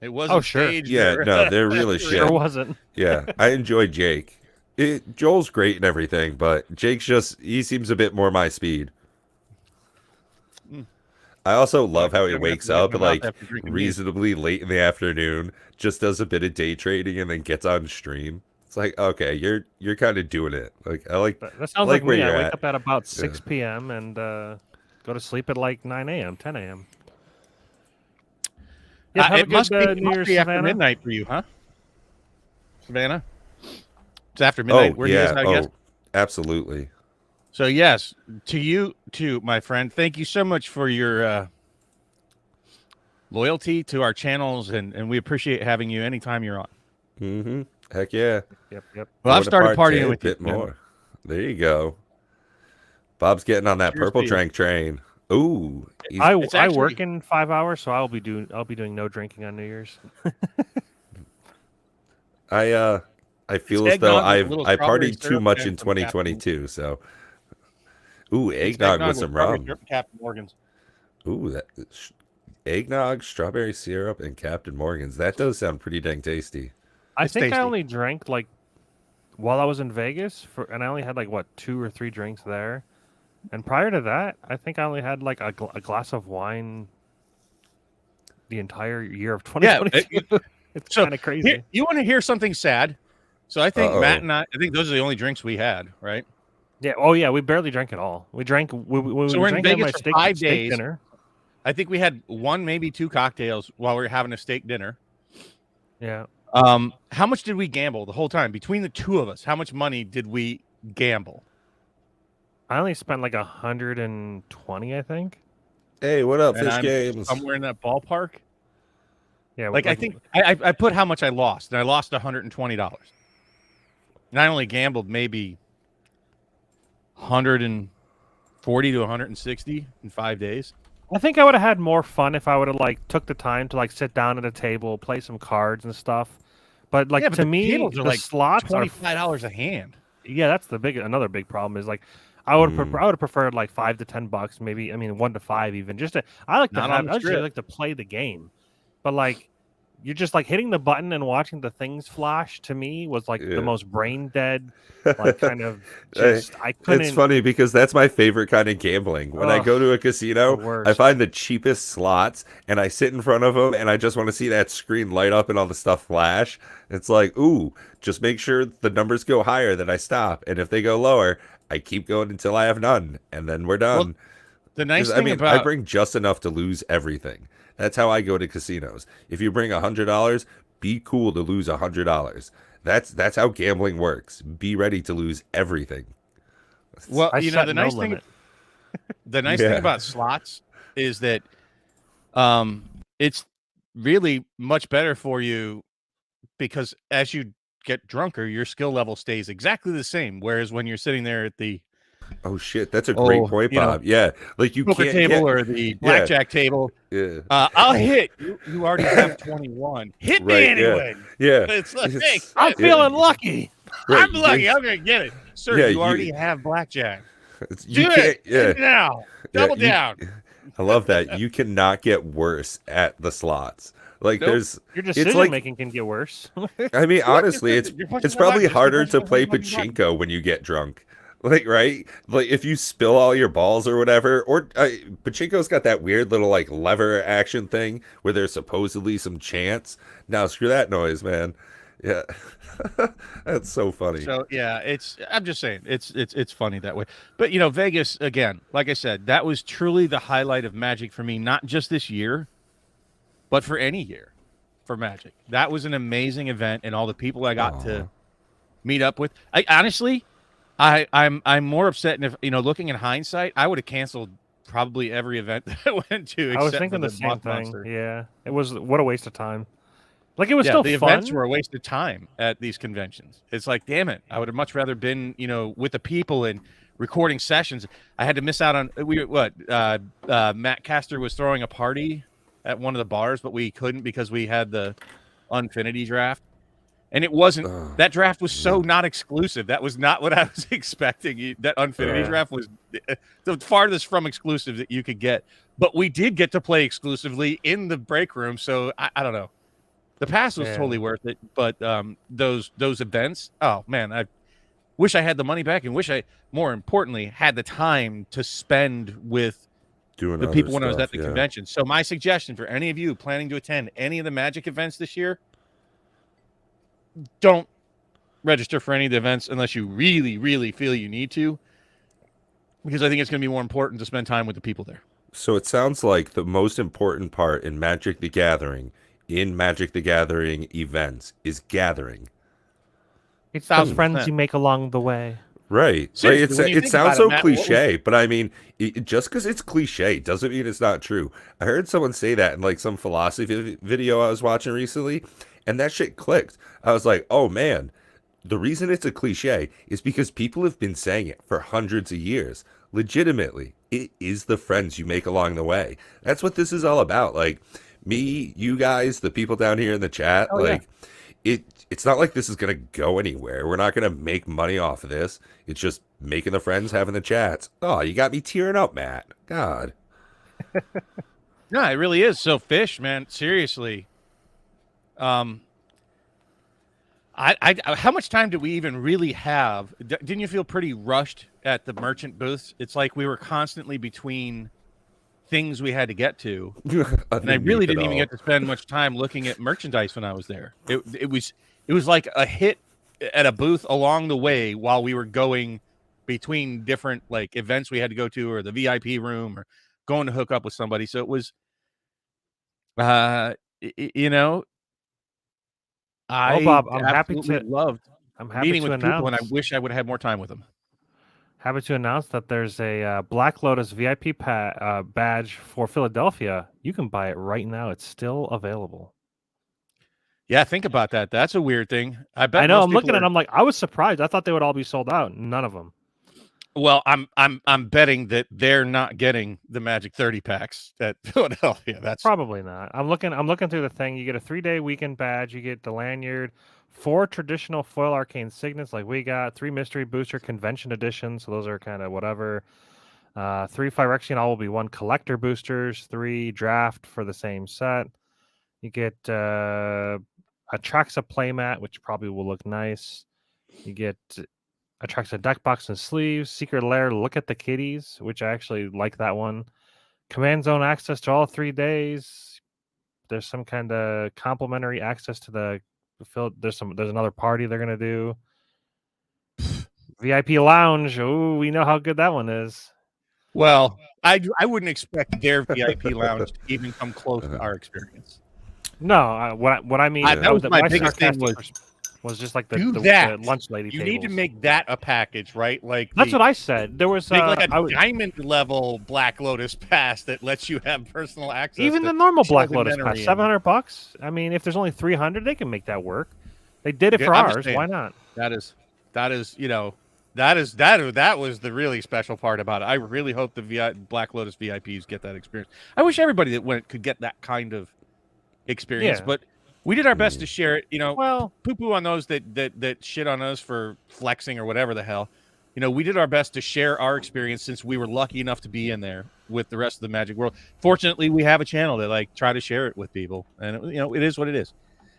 [SPEAKER 3] It wasn't
[SPEAKER 2] sure.
[SPEAKER 3] staged.
[SPEAKER 1] Yeah,
[SPEAKER 3] or-
[SPEAKER 1] no, they're real as shit.
[SPEAKER 2] Sure wasn't.
[SPEAKER 1] Yeah, I enjoy Jake. Joel's great and everything, but Jake's he seems a bit more my speed. I also love how he
[SPEAKER 3] I'm gonna have
[SPEAKER 1] wakes
[SPEAKER 3] to get
[SPEAKER 1] up
[SPEAKER 3] my mouth
[SPEAKER 1] like
[SPEAKER 3] after drinking
[SPEAKER 1] reasonably late in the afternoon, just does a bit of day trading and then gets on stream. It's like, okay, you're kind of doing it. Like I like
[SPEAKER 2] That sounds
[SPEAKER 1] like
[SPEAKER 2] like
[SPEAKER 1] where
[SPEAKER 2] me. I
[SPEAKER 1] you're
[SPEAKER 2] wake
[SPEAKER 1] at.
[SPEAKER 2] up at about 6 p.m. and go to sleep at like 9 a.m., 10 a.m. Yeah, have a
[SPEAKER 3] it must
[SPEAKER 2] good
[SPEAKER 3] be,
[SPEAKER 2] New Year's,
[SPEAKER 3] after
[SPEAKER 2] Savannah.
[SPEAKER 3] midnight for you, huh? Savannah? It's after midnight.
[SPEAKER 1] Oh
[SPEAKER 3] where he is,
[SPEAKER 1] yeah,
[SPEAKER 3] I guess.
[SPEAKER 1] absolutely.
[SPEAKER 3] So, yes, to you too, my friend. Thank you so much for your loyalty to our channels, and we appreciate having you anytime you're on.
[SPEAKER 1] Mm-hmm. Heck yeah.
[SPEAKER 2] Yep.
[SPEAKER 3] Well, I've
[SPEAKER 1] Wanna
[SPEAKER 3] started
[SPEAKER 1] partay
[SPEAKER 3] partying
[SPEAKER 1] a
[SPEAKER 3] with you.
[SPEAKER 1] bit more. There you go. Bob's getting on that
[SPEAKER 3] Cheers
[SPEAKER 1] purple
[SPEAKER 3] to you.
[SPEAKER 1] trank train. Ooh, he's-
[SPEAKER 3] It's
[SPEAKER 2] I
[SPEAKER 3] actually-
[SPEAKER 2] work in 5 hours, so I'll be doing no drinking on New Year's.
[SPEAKER 1] I feel
[SPEAKER 3] It's
[SPEAKER 1] as though
[SPEAKER 3] eggnog with a little
[SPEAKER 1] I
[SPEAKER 3] strawberry
[SPEAKER 1] partied too
[SPEAKER 3] syrup
[SPEAKER 1] much
[SPEAKER 3] and
[SPEAKER 1] in
[SPEAKER 3] some Captain-
[SPEAKER 1] 2022. So, ooh,
[SPEAKER 3] It's
[SPEAKER 1] eggnog with some
[SPEAKER 3] strawberry
[SPEAKER 1] rum.
[SPEAKER 3] syrup and Captain Morgan's.
[SPEAKER 1] Ooh, eggnog, strawberry syrup, and Captain Morgan's. That does sound pretty dang tasty.
[SPEAKER 2] I
[SPEAKER 3] It's
[SPEAKER 2] think
[SPEAKER 3] tasty.
[SPEAKER 2] I only drank like while I was in Vegas and I only had like what 2 or 3 drinks there. And prior to that, I think I only had like a glass of wine the entire year of 2022. It's
[SPEAKER 3] so
[SPEAKER 2] kind of crazy.
[SPEAKER 3] Here, you want to hear something sad? So I think
[SPEAKER 1] Uh-oh.
[SPEAKER 3] Matt and I think those are the only drinks we had, right?
[SPEAKER 2] Yeah. Oh yeah, we barely drank at all. We drank. We
[SPEAKER 3] So we're in
[SPEAKER 2] drank at
[SPEAKER 3] Vegas
[SPEAKER 2] my
[SPEAKER 3] for
[SPEAKER 2] steak,
[SPEAKER 3] 5
[SPEAKER 2] steak
[SPEAKER 3] days.
[SPEAKER 2] dinner.
[SPEAKER 3] I think we had 1, maybe 2 cocktails while we were having a steak dinner.
[SPEAKER 2] Yeah.
[SPEAKER 3] How much did we gamble the whole time between the two of us? How much money did we gamble?
[SPEAKER 2] I only spent like 120, I think.
[SPEAKER 1] Hey, what up,
[SPEAKER 3] And
[SPEAKER 1] Fish
[SPEAKER 3] I'm
[SPEAKER 1] Games?
[SPEAKER 3] Somewhere in that ballpark.
[SPEAKER 2] Yeah.
[SPEAKER 3] Like I think I put how much I lost, and I lost $120. And I only gambled maybe 140 to 160 in 5 days.
[SPEAKER 2] I think I would have had more fun if I would have like took the time to like sit down at a table, play some cards and stuff. But like
[SPEAKER 3] Yeah, but
[SPEAKER 2] to
[SPEAKER 3] the
[SPEAKER 2] me,
[SPEAKER 3] tables
[SPEAKER 2] the
[SPEAKER 3] are like
[SPEAKER 2] slots are
[SPEAKER 3] $25 a hand.
[SPEAKER 2] yeah, that's another big problem is like I would have preferred like $5 to $10, maybe. I mean, 1 to 5 even. Just to I like to
[SPEAKER 3] Not on the
[SPEAKER 2] I just
[SPEAKER 3] strip.
[SPEAKER 2] like to play the game, but like you're just like hitting the button and watching the things flash. To me, was like
[SPEAKER 1] Yeah.
[SPEAKER 2] the most brain dead, like kind of just I couldn't.
[SPEAKER 1] It's funny because that's my favorite kind of gambling. When I
[SPEAKER 2] Ugh,
[SPEAKER 1] go to a
[SPEAKER 2] the
[SPEAKER 1] casino,
[SPEAKER 2] worst.
[SPEAKER 1] I find the cheapest slots and I sit in front of them and I just want to see that screen light up and all the stuff flash. It's like, ooh, just make sure the numbers go higher, then I stop. And if they go lower, I keep going until I have none. And then we're done.
[SPEAKER 3] The nice
[SPEAKER 1] 'Cause,
[SPEAKER 3] thing
[SPEAKER 1] I
[SPEAKER 3] about
[SPEAKER 1] bring just enough to lose everything. That's how I go to casinos. If you bring $100, be cool to lose $100. That's how gambling works. Be ready to lose everything.
[SPEAKER 3] well,
[SPEAKER 2] I
[SPEAKER 3] you know,
[SPEAKER 2] set
[SPEAKER 3] the
[SPEAKER 2] no
[SPEAKER 3] nice thing
[SPEAKER 2] limit.
[SPEAKER 3] the nice
[SPEAKER 1] Yeah.
[SPEAKER 3] thing about slots is that it's really much better for you because as you get drunker, your skill level stays exactly the same. Whereas when you're sitting there at the
[SPEAKER 1] Oh shit, that's a great point, Bob. Yeah, like you
[SPEAKER 3] poker
[SPEAKER 1] can't
[SPEAKER 3] table
[SPEAKER 1] get,
[SPEAKER 3] or the blackjack table.
[SPEAKER 1] yeah,
[SPEAKER 3] I'll hit. You already have 21. Hit me
[SPEAKER 1] right,
[SPEAKER 3] anyway.
[SPEAKER 1] yeah.
[SPEAKER 3] It's like, hey,
[SPEAKER 1] It's-
[SPEAKER 2] I'm
[SPEAKER 3] quit.
[SPEAKER 2] feeling lucky.
[SPEAKER 1] right,
[SPEAKER 3] I'm lucky. I'm gonna get it, sir.
[SPEAKER 1] Yeah,
[SPEAKER 3] you already have blackjack.
[SPEAKER 1] you
[SPEAKER 3] Do
[SPEAKER 1] can't,
[SPEAKER 3] it
[SPEAKER 1] yeah.
[SPEAKER 3] now. Double
[SPEAKER 1] you-
[SPEAKER 3] down.
[SPEAKER 1] I love that. You cannot get worse at the slots. Like
[SPEAKER 3] Nope.
[SPEAKER 1] there's,
[SPEAKER 2] Your
[SPEAKER 1] it's
[SPEAKER 2] decision
[SPEAKER 1] like,
[SPEAKER 2] making can get worse.
[SPEAKER 1] I mean, honestly, it's
[SPEAKER 3] You're pushing the
[SPEAKER 1] probably
[SPEAKER 3] button,
[SPEAKER 1] harder
[SPEAKER 3] just keep
[SPEAKER 1] to
[SPEAKER 3] pushing
[SPEAKER 1] play
[SPEAKER 3] the fucking button.
[SPEAKER 1] pachinko when you get drunk. Like, right? Like if you spill all your balls or whatever, or pachinko's got that weird little like lever action thing where there's supposedly some chance. Now screw that noise, man. Yeah. That's so funny.
[SPEAKER 3] So yeah, I'm just saying it's funny that way. But Vegas again, like I said, that was truly the highlight of Magic for me, not just this year, but for any year for Magic. That was an amazing event, and all the people I got to meet up with. I honestly, I'm more upset, and if looking in hindsight, I would have canceled probably every event that I went to.
[SPEAKER 2] I was
[SPEAKER 3] except
[SPEAKER 2] thinking
[SPEAKER 3] for
[SPEAKER 2] the same
[SPEAKER 3] Moth
[SPEAKER 2] thing.
[SPEAKER 3] Monster.
[SPEAKER 2] Yeah, it was what a waste of time. Like it was
[SPEAKER 3] Yeah,
[SPEAKER 2] still
[SPEAKER 3] the
[SPEAKER 2] fun.
[SPEAKER 3] events were a waste of time at these conventions. It's like, damn it, I would have much rather been, with the people and recording sessions. I had to miss out on Matt Castor was throwing a party at one of the bars, but we couldn't because we had the Unfinity draft. And it wasn't that draft was so not exclusive. That was not what I was expecting. That Unfinity draft was the farthest from exclusive that you could get. But we did get to play exclusively in the break room. So I don't know. The pass was totally worth it, but those events, oh man, I wish I had the money back, and wish I, more importantly, had the time to spend with
[SPEAKER 1] Doing
[SPEAKER 3] the
[SPEAKER 1] other
[SPEAKER 3] people when I was
[SPEAKER 1] stuff,
[SPEAKER 3] at the convention. So my suggestion for any of you planning to attend any of the Magic events this year, don't register for any of the events unless you really, really feel you need to, because I think it's going to be more important to spend time with the people there.
[SPEAKER 1] So it sounds like the most important part in Magic the Gathering events is gathering.
[SPEAKER 2] It's those
[SPEAKER 3] 1000%.
[SPEAKER 2] friends you make along the way.
[SPEAKER 1] Right.
[SPEAKER 3] Seriously,
[SPEAKER 1] Like
[SPEAKER 3] when you
[SPEAKER 1] it
[SPEAKER 3] think
[SPEAKER 1] sounds
[SPEAKER 3] about
[SPEAKER 1] so
[SPEAKER 3] it, Matt, what was-
[SPEAKER 1] cliche, but I mean, just because it's cliche doesn't mean it's not true. I heard someone say that in like some philosophy video I was watching recently, and that shit clicked. I was like, oh man, the reason it's a cliche is because people have been saying it for hundreds of years. Legitimately, it is the friends you make along the way. That's what this is all about. Like me, you guys, the people down here in the chat, it's not like this is going to go anywhere. We're not going to make money off of this. It's just making the friends, having the chats. Oh, you got me tearing up, Matt. God.
[SPEAKER 3] No, it really is. So Fish, man, seriously. How much time do we even really have? Didn't you feel pretty rushed at the merchant booths? It's like we were constantly between things we had to get to, and I really didn't even get to spend much time looking at merchandise when I was there. It was like a hit at a booth along the way while we were going between different like events we had to go to, or the VIP room, or going to hook up with somebody. So it was, I
[SPEAKER 2] Bob, I'm happy
[SPEAKER 3] absolutely loved meeting with people, and I wish I would have had more time with them.
[SPEAKER 2] Happy to announce that there's a Black Lotus VIP badge for Philadelphia. You can buy it right now. It's still available.
[SPEAKER 3] Yeah, think about that. That's a weird thing. I bet.
[SPEAKER 2] I know. I'm looking at it. I'm like, I was surprised. I thought they would all be sold out. None of them.
[SPEAKER 3] Well, I'm betting that they're not getting the Magic 30 packs at Philadelphia. That's
[SPEAKER 2] probably not. I'm looking through the thing. You get a 3-day weekend badge. You get the lanyard, 4 traditional foil arcane signets like we got, 3 mystery booster convention editions. So those are kind of whatever. 3 Phyrexian all will be 1 collector boosters, 3 draft for the same set. You get a Traxa playmat, which probably will look nice. You get Traxa deck box and sleeves, Secret Lair, Look at the Kitties, which I actually like that one. Command Zone access to all 3 days. There's some kind of complimentary access to the field. There's another party they're gonna do. VIP lounge. Oh, we know how good that one is.
[SPEAKER 3] Well, I wouldn't expect their VIP lounge to even come close to our experience.
[SPEAKER 2] No, what I mean,
[SPEAKER 3] that was my biggest thing
[SPEAKER 2] was just like the lunch lady.
[SPEAKER 3] You need to make that a package, right? Like
[SPEAKER 2] that's what I said. There was
[SPEAKER 3] like a diamond level Black Lotus pass that lets you have personal access.
[SPEAKER 2] Even the normal Black Lotus pass, $700. I mean, if there's only 300, they can make that work. They did it for ours. Why not?
[SPEAKER 3] That is That was the really special part about it. I really hope the Black Lotus VIPs get that experience. I wish everybody that went could get that kind of experience,
[SPEAKER 2] Yeah.
[SPEAKER 3] but we did our best to share it.
[SPEAKER 2] Well,
[SPEAKER 3] poo on those that shit on us for flexing or whatever the hell. We did our best to share our experience since we were lucky enough to be in there with the rest of the Magic world. Fortunately, we have a channel that try to share it with people, and it is what it is.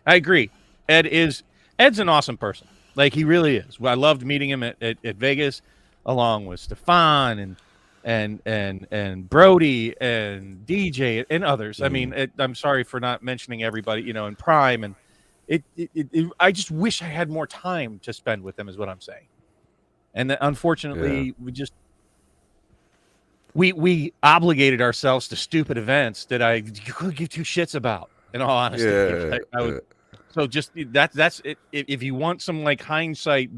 [SPEAKER 3] I agree. Ed's an awesome person. He really is. I loved meeting him at Vegas, along with Stefan and Brody and DJ and others. I mean, I'm sorry for not mentioning everybody. And Prime, and I just wish I had more time to spend with them, is what I'm saying. And unfortunately, we obligated ourselves to stupid events that I couldn't give two shits about. In all honesty, I would. So just that's it. If you want some hindsight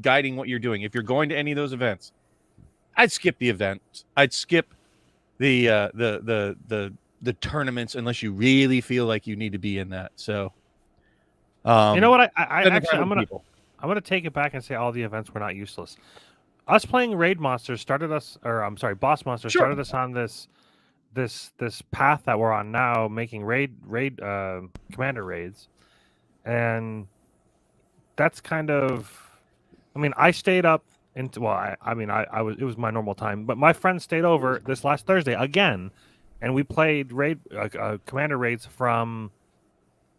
[SPEAKER 3] guiding what you're doing, if you're going to any of those events, I'd skip the events. I'd skip the tournaments unless you really feel like you need to be in that. So,
[SPEAKER 2] you know what? I actually I'm gonna take it back and say all the events were not useless. Us playing Raid Monsters started us, or I'm sorry, Boss Monsters started us on this path that we're on now, making raid commander raids. And that's kind of, I mean, I stayed up into, well, I was, it was my normal time, but my friend stayed over this last Thursday again, and we played commander raids from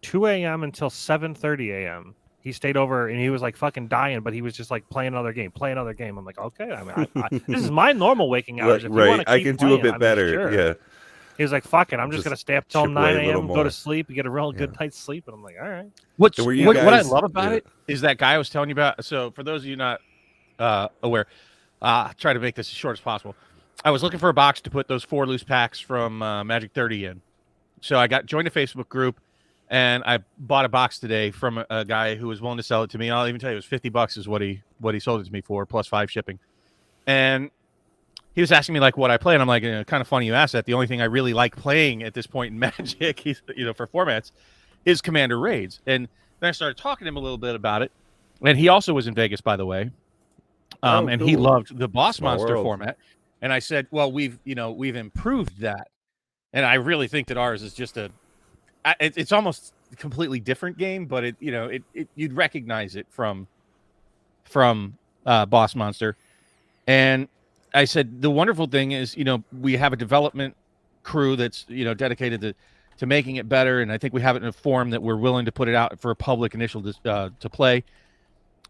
[SPEAKER 2] 2 a.m. until 7:30 a.m. He stayed over and he was fucking dying, but he was just playing another game. I'm like, okay, I mean, this is my normal waking hours. If
[SPEAKER 1] right, I can do a bit better.
[SPEAKER 2] Sure.
[SPEAKER 1] Yeah.
[SPEAKER 2] He was like, fuck it, I'm just going to stay up till 9 a.m., go
[SPEAKER 1] more.
[SPEAKER 2] to sleep, get a real good night's sleep. And I'm like, all right.
[SPEAKER 3] What I love about it is that guy I was telling you about. So for those of you not aware, try to make this as short as possible. I was looking for a box to put those 4 loose packs from Magic 30 in. So I joined a Facebook group, and I bought a box today from a guy who was willing to sell it to me. I'll even tell you, it was $50 is what he sold it to me for, plus 5 shipping. And he was asking me what I play, and I'm like, kind of funny you asked that. The only thing I really like playing at this point in Magic, for formats, is Commander Raids. And then I started talking to him a little bit about it, and he also was in Vegas, by the way, and cool. He loved the Boss Monster format. And I said, well, we've improved that, and I really think that ours is just it's almost a completely different game, but you'd recognize it from Boss Monster. And I said, the wonderful thing is, we have a development crew that's, dedicated to making it better. And I think we have it in a form that we're willing to put it out for a public initial to play.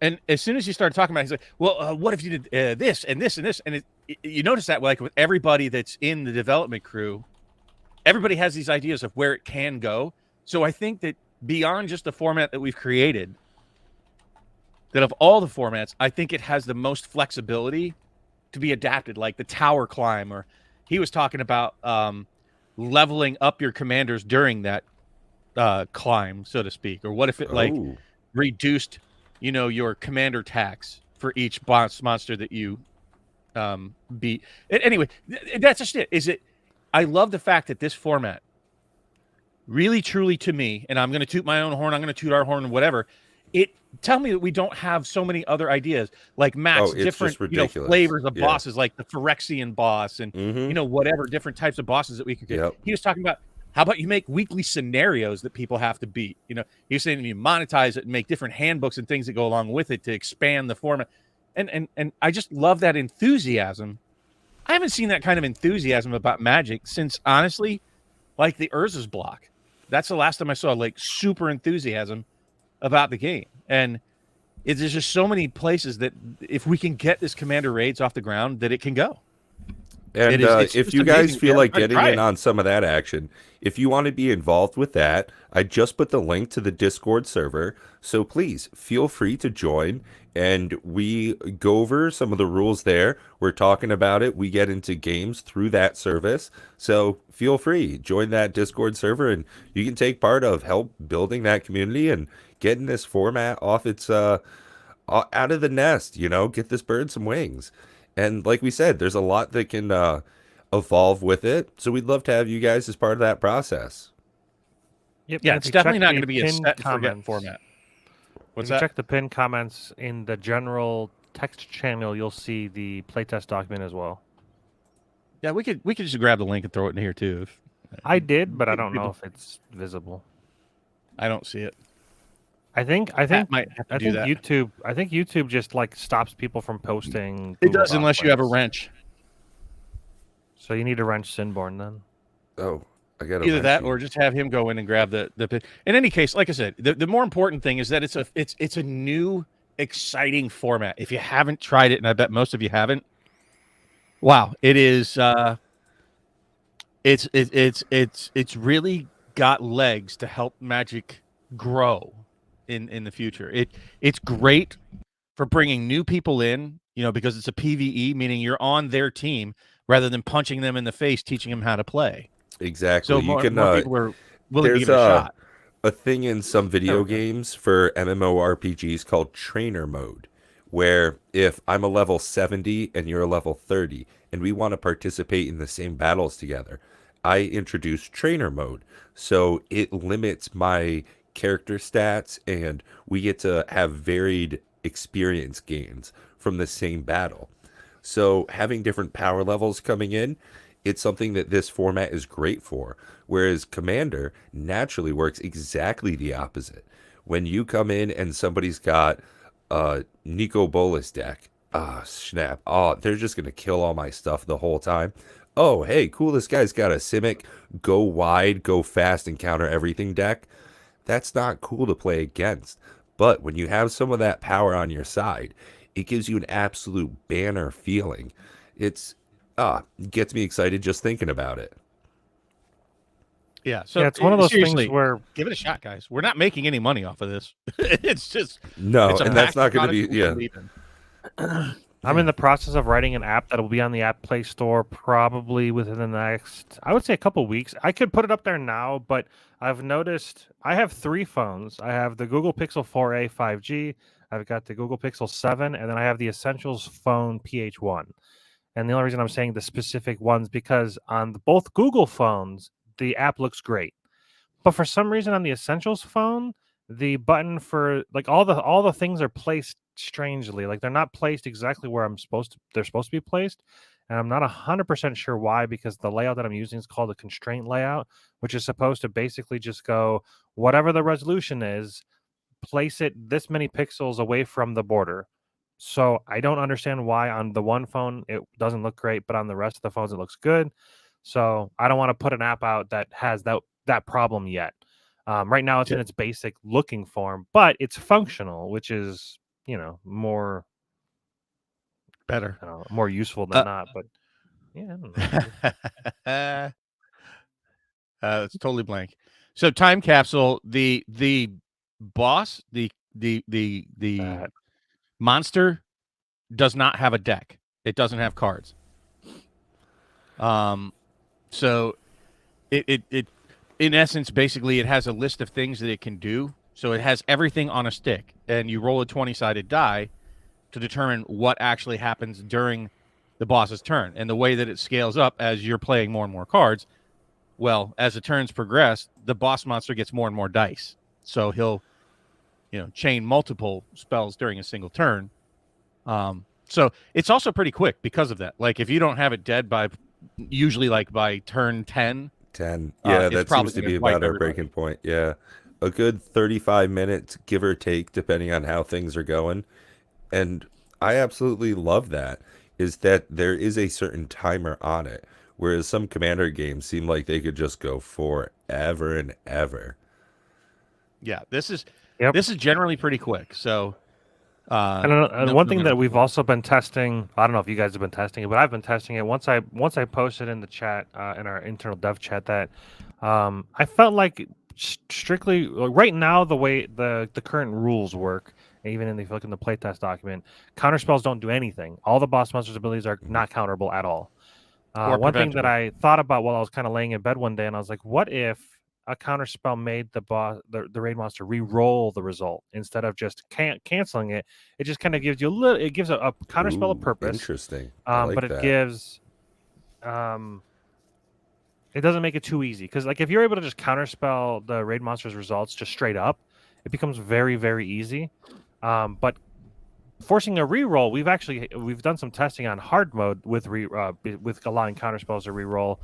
[SPEAKER 3] And as soon as you started talking about it, he's like, well, what if you did this and this and this? And you notice that with everybody that's in the development crew, everybody has these ideas of where it can go. So I think that beyond just the format that we've created, that of all the formats, I think it has the most flexibility to be adapted, like the tower climb, or he was talking about leveling up your commanders during that climb, so to speak, or what if it reduced, your commander tax for each boss monster that you beat. Anyway, that's just it. I love the fact that this format really, truly, to me, and I'm going to toot my own horn, I'm going to toot our horn, whatever. Tell me that we don't have so many other ideas, like Max, different flavors of bosses, like the Phyrexian boss, and whatever different types of bosses that we can get. Yep. He was talking about, how about you make weekly scenarios that people have to beat? He was saying you monetize it and make different handbooks and things that go along with it to expand the format. And I just love that enthusiasm. I haven't seen that kind of enthusiasm about Magic since, honestly, the Urza's block. That's the last time I saw super enthusiasm about the game. And there's just so many places that if we can get this Commander Raids off the ground, that it can go.
[SPEAKER 1] And if you guys feel like getting in on some of that action, if you want to be involved with that, I just put the link to the Discord server. So please feel free to join, and we go over some of the rules there. We're talking about it. We get into games through that service. So feel free, join that Discord server, and you can take part of help building that community and getting this format off its out of the nest, get this bird some wings. And like we said, there's a lot that can evolve with it. So we'd love to have you guys as part of that process.
[SPEAKER 2] Yep.
[SPEAKER 3] Yeah, it's definitely not going to be a set and forget format.
[SPEAKER 2] What's that? Check the pinned comments in the general text channel, you'll see the playtest document as well.
[SPEAKER 3] Yeah, we could just grab the link and throw it in here too.
[SPEAKER 2] I did, but I don't know if it's visible.
[SPEAKER 3] I don't see it.
[SPEAKER 2] I think
[SPEAKER 3] might have to do that.
[SPEAKER 2] YouTube just like stops people from posting.
[SPEAKER 3] It
[SPEAKER 2] Google
[SPEAKER 3] does unless
[SPEAKER 2] Doc
[SPEAKER 3] you have a
[SPEAKER 2] links.
[SPEAKER 3] wrench.
[SPEAKER 2] So you need to wrench Sinborn then.
[SPEAKER 1] Oh, I got
[SPEAKER 3] Either that or just have him go in and grab the. In any case, like I said, the more important thing is that it's a new, exciting format. If you haven't tried it, and I bet most of you haven't, wow, it is. It's really got legs to help Magic grow in the future. It's great for bringing new people in, because it's a PvE, meaning you're on their team rather than punching them in the face, teaching them how to play.
[SPEAKER 1] Exactly.
[SPEAKER 3] So
[SPEAKER 1] You
[SPEAKER 3] more
[SPEAKER 1] can.
[SPEAKER 3] people are willing to
[SPEAKER 1] There's
[SPEAKER 3] give it a shot.
[SPEAKER 1] a thing in some video games for MMORPGs called trainer mode, where if I'm a level 70 and you're a level 30 and we want to participate in the same battles together, I introduce trainer mode. So it limits my character stats and we get to have varied experience gains from the same battle. So having different power levels coming in, it's something that this format is great for. Whereas Commander naturally works exactly the opposite. When you come in and somebody's got a Nico Bolas deck, snap. Oh, they're just going to kill all my stuff the whole time. Oh, hey, cool, this guy's got a Simic, go wide, go fast, and counter everything deck. That's not cool to play against. But when you have some of that power on your side, it gives you an absolute banner feeling. It gets me excited just thinking about it.
[SPEAKER 3] Yeah, so
[SPEAKER 2] it's one of those
[SPEAKER 3] seriously,
[SPEAKER 2] things where
[SPEAKER 3] give it a shot, guys. We're not making any money off of this. It's just
[SPEAKER 1] No,
[SPEAKER 3] it's a
[SPEAKER 1] and that's not
[SPEAKER 3] passion
[SPEAKER 1] going to be,
[SPEAKER 3] product we
[SPEAKER 1] yeah.
[SPEAKER 3] believe in.
[SPEAKER 2] I'm in the process of writing an app that will be on the App Play Store probably within the next, I would say, a couple weeks. I could put it up there now, but I've noticed I have 3 phones. I have the Google Pixel 4a 5G, I've got the Google Pixel 7, and then I have the Essentials phone PH1. And the only reason I'm saying the specific ones because on both Google phones, the app looks great. But for some reason on the Essentials phone, the button for like all the things are placed strangely. Like they're not placed exactly where they're supposed to be placed. And I'm not 100% sure why, because the layout that I'm using is called a constraint layout, which is supposed to basically just go whatever the resolution is, place it this many pixels away from the border. So I don't understand why on the one phone it doesn't look great, but on the rest of the phones it looks good. So I don't want to put an app out that has that problem yet. Right now it's in its basic looking form, but it's functional, which is more
[SPEAKER 3] Better,
[SPEAKER 2] more useful than not. But yeah, I don't know.
[SPEAKER 3] it's totally blank. So time capsule, the boss, the monster does not have a deck. It doesn't have cards. So it in essence, basically, it has a list of things that it can do. So it has everything on a stick, and you roll a 20-sided die to determine what actually happens during the boss's turn. And the way that it scales up as you're playing more and more cards, well, as the turns progress, the boss monster gets more and more dice. So he'll, chain multiple spells during a single turn. So it's also pretty quick because of that. Like if you don't have it dead by turn 10.
[SPEAKER 1] 10. Yeah, that seems to be about our
[SPEAKER 3] everybody.
[SPEAKER 1] breaking point. Yeah. A good 35 minutes, give or take, depending on how things are going. And I absolutely love that, is that there is a certain timer on it. Whereas some Commander games seem like they could just go forever and ever.
[SPEAKER 3] Yeah, this is generally pretty quick. So
[SPEAKER 2] and one thing that we've also been testing, I don't know if you guys have been testing it, but I've been testing it. Once I posted in the chat, in our internal dev chat, that I felt like strictly right now the way the current rules work, even if you look in the playtest document, counter spells don't do anything. All the boss monsters' abilities are not counterable at all. One thing that I thought about while I was kind of laying in bed one day, and I was like, what if a counter spell made the raid monster re-roll the result instead of just canceling it? It just kind of gives you it gives a counter spell a purpose.
[SPEAKER 1] Interesting.
[SPEAKER 2] But it gives it doesn't make it too easy, because like if you're able to just counter spell the raid monster's results just straight up, it becomes very, very easy. But forcing a reroll, we've done some testing on hard mode with with allowing counterspells to reroll,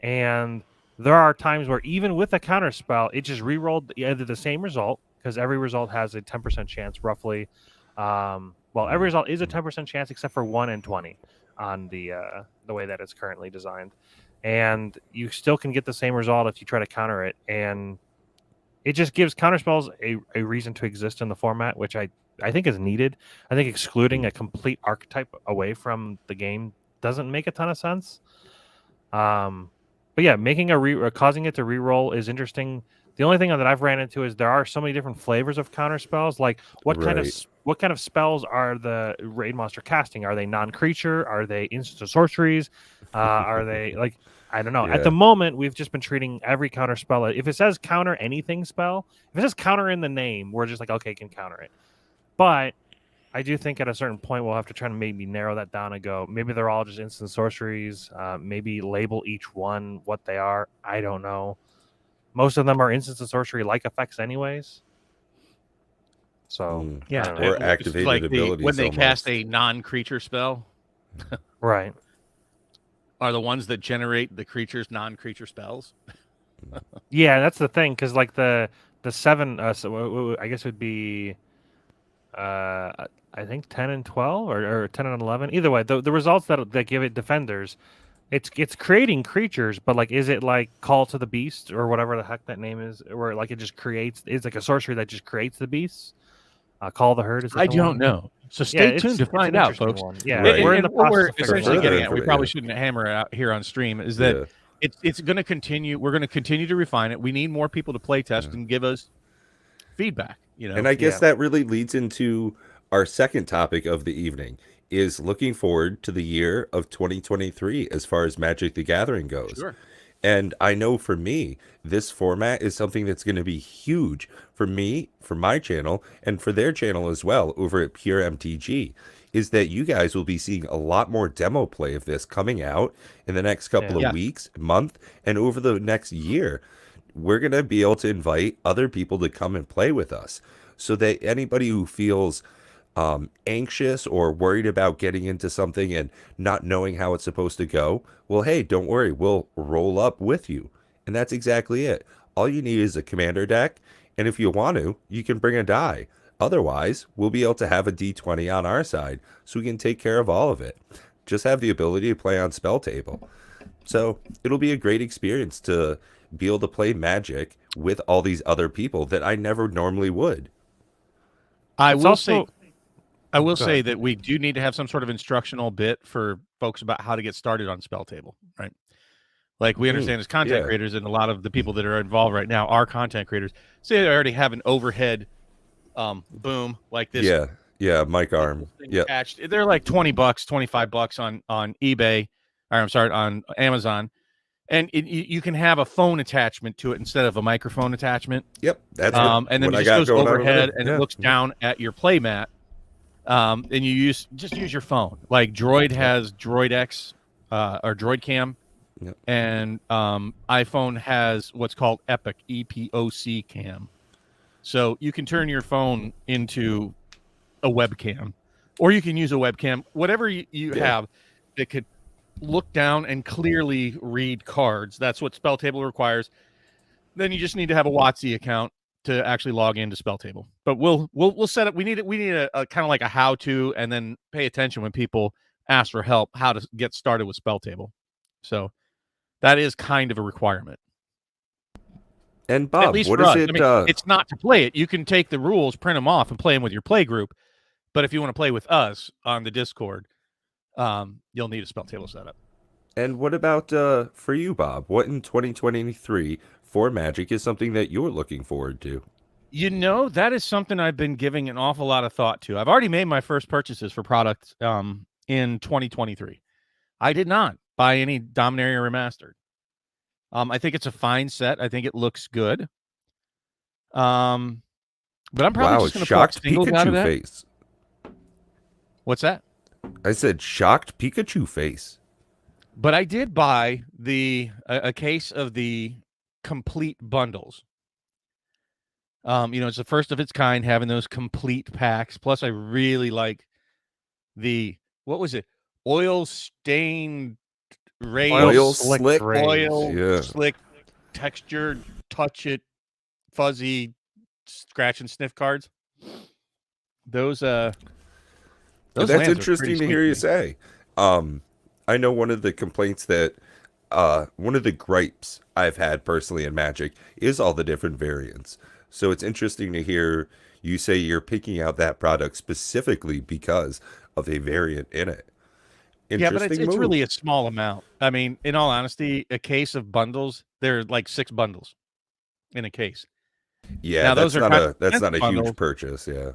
[SPEAKER 2] and there are times where even with a counterspell, it just rerolled either the same result, because every result has a 10% chance roughly. Well, every result is a 10% chance except for 1 in 20 on the way that it's currently designed, and you still can get the same result if you try to counter it, and it just gives counterspells a reason to exist in the format, which I think is needed. I think excluding a complete archetype away from the game doesn't make a ton of sense. But yeah, making causing it to reroll is interesting. The only thing that I've ran into is there are so many different flavors of counter spells. Like what kind of spells are the raid monster casting? Are they non-creature? Are they instant sorceries? Are they like, I don't know.
[SPEAKER 1] Yeah.
[SPEAKER 2] At the moment, we've just been treating every counter spell. If it says counter anything spell, if it says counter in the name, we're just like, okay, can counter it. But I do think at a certain point we'll have to try to maybe narrow that down and go, maybe they're all just instant sorceries. Maybe label each one what they are. I don't know. Most of them are instant sorcery like effects anyways. So
[SPEAKER 3] yeah,
[SPEAKER 1] or activated
[SPEAKER 3] like
[SPEAKER 1] abilities
[SPEAKER 3] when they
[SPEAKER 1] almost.
[SPEAKER 3] cast a non-creature spell.
[SPEAKER 2] right.
[SPEAKER 3] Are the ones that generate the creature's non-creature spells.
[SPEAKER 2] Yeah, that's the thing, because like the 7, I guess it would be, I think 10 and 12 or 10 and 11. Either way, the results that give it defenders, it's creating creatures, but like, is it like Call to the Beast or whatever the heck that name is, where like it just creates? It's like a sorcery that just creates the beasts. Call the Herd is.
[SPEAKER 3] I don't know. So stay tuned to find out, folks.
[SPEAKER 2] Yeah,
[SPEAKER 1] Right.
[SPEAKER 2] we're in the
[SPEAKER 3] what we're
[SPEAKER 2] process of
[SPEAKER 3] essentially
[SPEAKER 2] figuring
[SPEAKER 3] getting
[SPEAKER 2] out.
[SPEAKER 3] at. We probably shouldn't hammer it out here on stream. Is that it's going to continue. We're going to continue to refine it. We need more people to play test and give us feedback. You know,
[SPEAKER 1] and I guess that really leads into our second topic of the evening, is looking forward to the year of 2023 as far as Magic the Gathering goes.
[SPEAKER 3] Sure.
[SPEAKER 1] And I know for me, this format is something that's going to be huge for me, for my channel, and for their channel as well over at PureMTG, is that you guys will be seeing a lot more demo play of this coming out in the next couple of weeks, month, and over the next year. We're going to be able to invite other people to come and play with us, so that anybody who feels anxious or worried about getting into something and not knowing how it's supposed to go, well, hey, don't worry, we'll roll up with you. And that's exactly it. All you need is a commander deck, and if you want to, you can bring a die. Otherwise, we'll be able to have a D20 on our side, so we can take care of all of it. Just have the ability to play on spell table. So it'll be a great experience to be able to play Magic with all these other people that I never normally would.
[SPEAKER 3] I will say that we do need to have some sort of instructional bit for folks about how to get started on spell table, right? Like we understand as content creators, and a lot of the people that are involved right now are content creators. Say they already have an overhead boom like this.
[SPEAKER 1] Yeah, mic arm. Yeah.
[SPEAKER 3] They're like $20, $25 on eBay, or I'm sorry, on Amazon. And you can have a phone attachment to it instead of a microphone attachment.
[SPEAKER 1] Yep. That's
[SPEAKER 3] and then it just goes overhead and it looks down at your play mat. And you just use your phone. Like Droid has Droid X or Droid Cam.
[SPEAKER 1] Yep.
[SPEAKER 3] And iPhone has what's called Epic, EPOC cam. So you can turn your phone into a webcam, or you can use a webcam, whatever you have that could look down and clearly read cards. That's what Spell Table requires. Then you just need to have a WotC account to actually log into Spell Table. But we'll set up. We need a kind of like a how to, and then pay attention when people ask for help how to get started with Spell Table. So that is kind of a requirement.
[SPEAKER 1] And Bob,
[SPEAKER 3] at least
[SPEAKER 1] what
[SPEAKER 3] for
[SPEAKER 1] is
[SPEAKER 3] us.
[SPEAKER 1] it?
[SPEAKER 3] I mean, it's not to play it. You can take the rules, print them off, and play them with your play group. But if you want to play with us on the Discord, you'll need a Spell Table setup.
[SPEAKER 1] And what about for you, Bob? What in 2023 for Magic is something that you're looking forward to?
[SPEAKER 3] You know, that is something I've been giving an awful lot of thought to. I've already made my first purchases for products in 2023. I did not buy any Dominaria Remastered. I think it's a fine set. I think it looks good. But I'm probably just going to
[SPEAKER 1] shocked
[SPEAKER 3] singles out of
[SPEAKER 1] Pikachu
[SPEAKER 3] that.
[SPEAKER 1] face.
[SPEAKER 3] What's that?
[SPEAKER 1] I said shocked Pikachu face.
[SPEAKER 3] But I did buy a case of the complete bundles. It's the first of its kind, having those complete packs. Plus, I really like the what was it? Oil stained rays,
[SPEAKER 1] Oil
[SPEAKER 2] slick
[SPEAKER 1] slick.
[SPEAKER 2] rays.
[SPEAKER 3] oil
[SPEAKER 1] Yeah.
[SPEAKER 3] slick, textured, touch it, fuzzy, scratch and sniff cards. Those
[SPEAKER 1] That's
[SPEAKER 3] lands are pretty
[SPEAKER 1] interesting to
[SPEAKER 3] sweet
[SPEAKER 1] hear you
[SPEAKER 3] me.
[SPEAKER 1] say. I know one of the complaints that one of the gripes I've had personally in Magic is all the different variants. So it's interesting to hear you say you're picking out that product specifically because of a variant in it.
[SPEAKER 3] Yeah, but
[SPEAKER 1] Interesting
[SPEAKER 3] it's
[SPEAKER 1] move.
[SPEAKER 3] really a small amount. I mean, in all honesty, a case of bundles, there are like 6 bundles in a case.
[SPEAKER 1] Yeah,
[SPEAKER 3] Now those are kind of
[SPEAKER 1] that's not a
[SPEAKER 3] expensive
[SPEAKER 1] huge purchase. Yeah.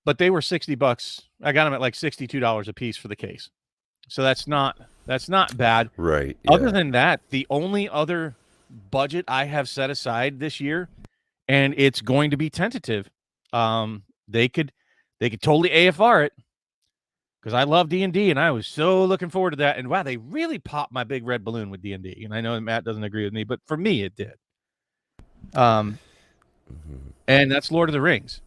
[SPEAKER 3] but they were $60. I got them at like $62 a piece for the case. So that's not bad.
[SPEAKER 1] Right.
[SPEAKER 3] Other
[SPEAKER 1] Yeah.
[SPEAKER 3] than that, the only other budget I have set aside this year, and it's going to be tentative. They could totally AFR it because I love D&D and I was so looking forward to that. And wow, they really popped my big red balloon with D&D. And I know that Matt doesn't agree with me, but for me, it did. And that's Lord of the Rings.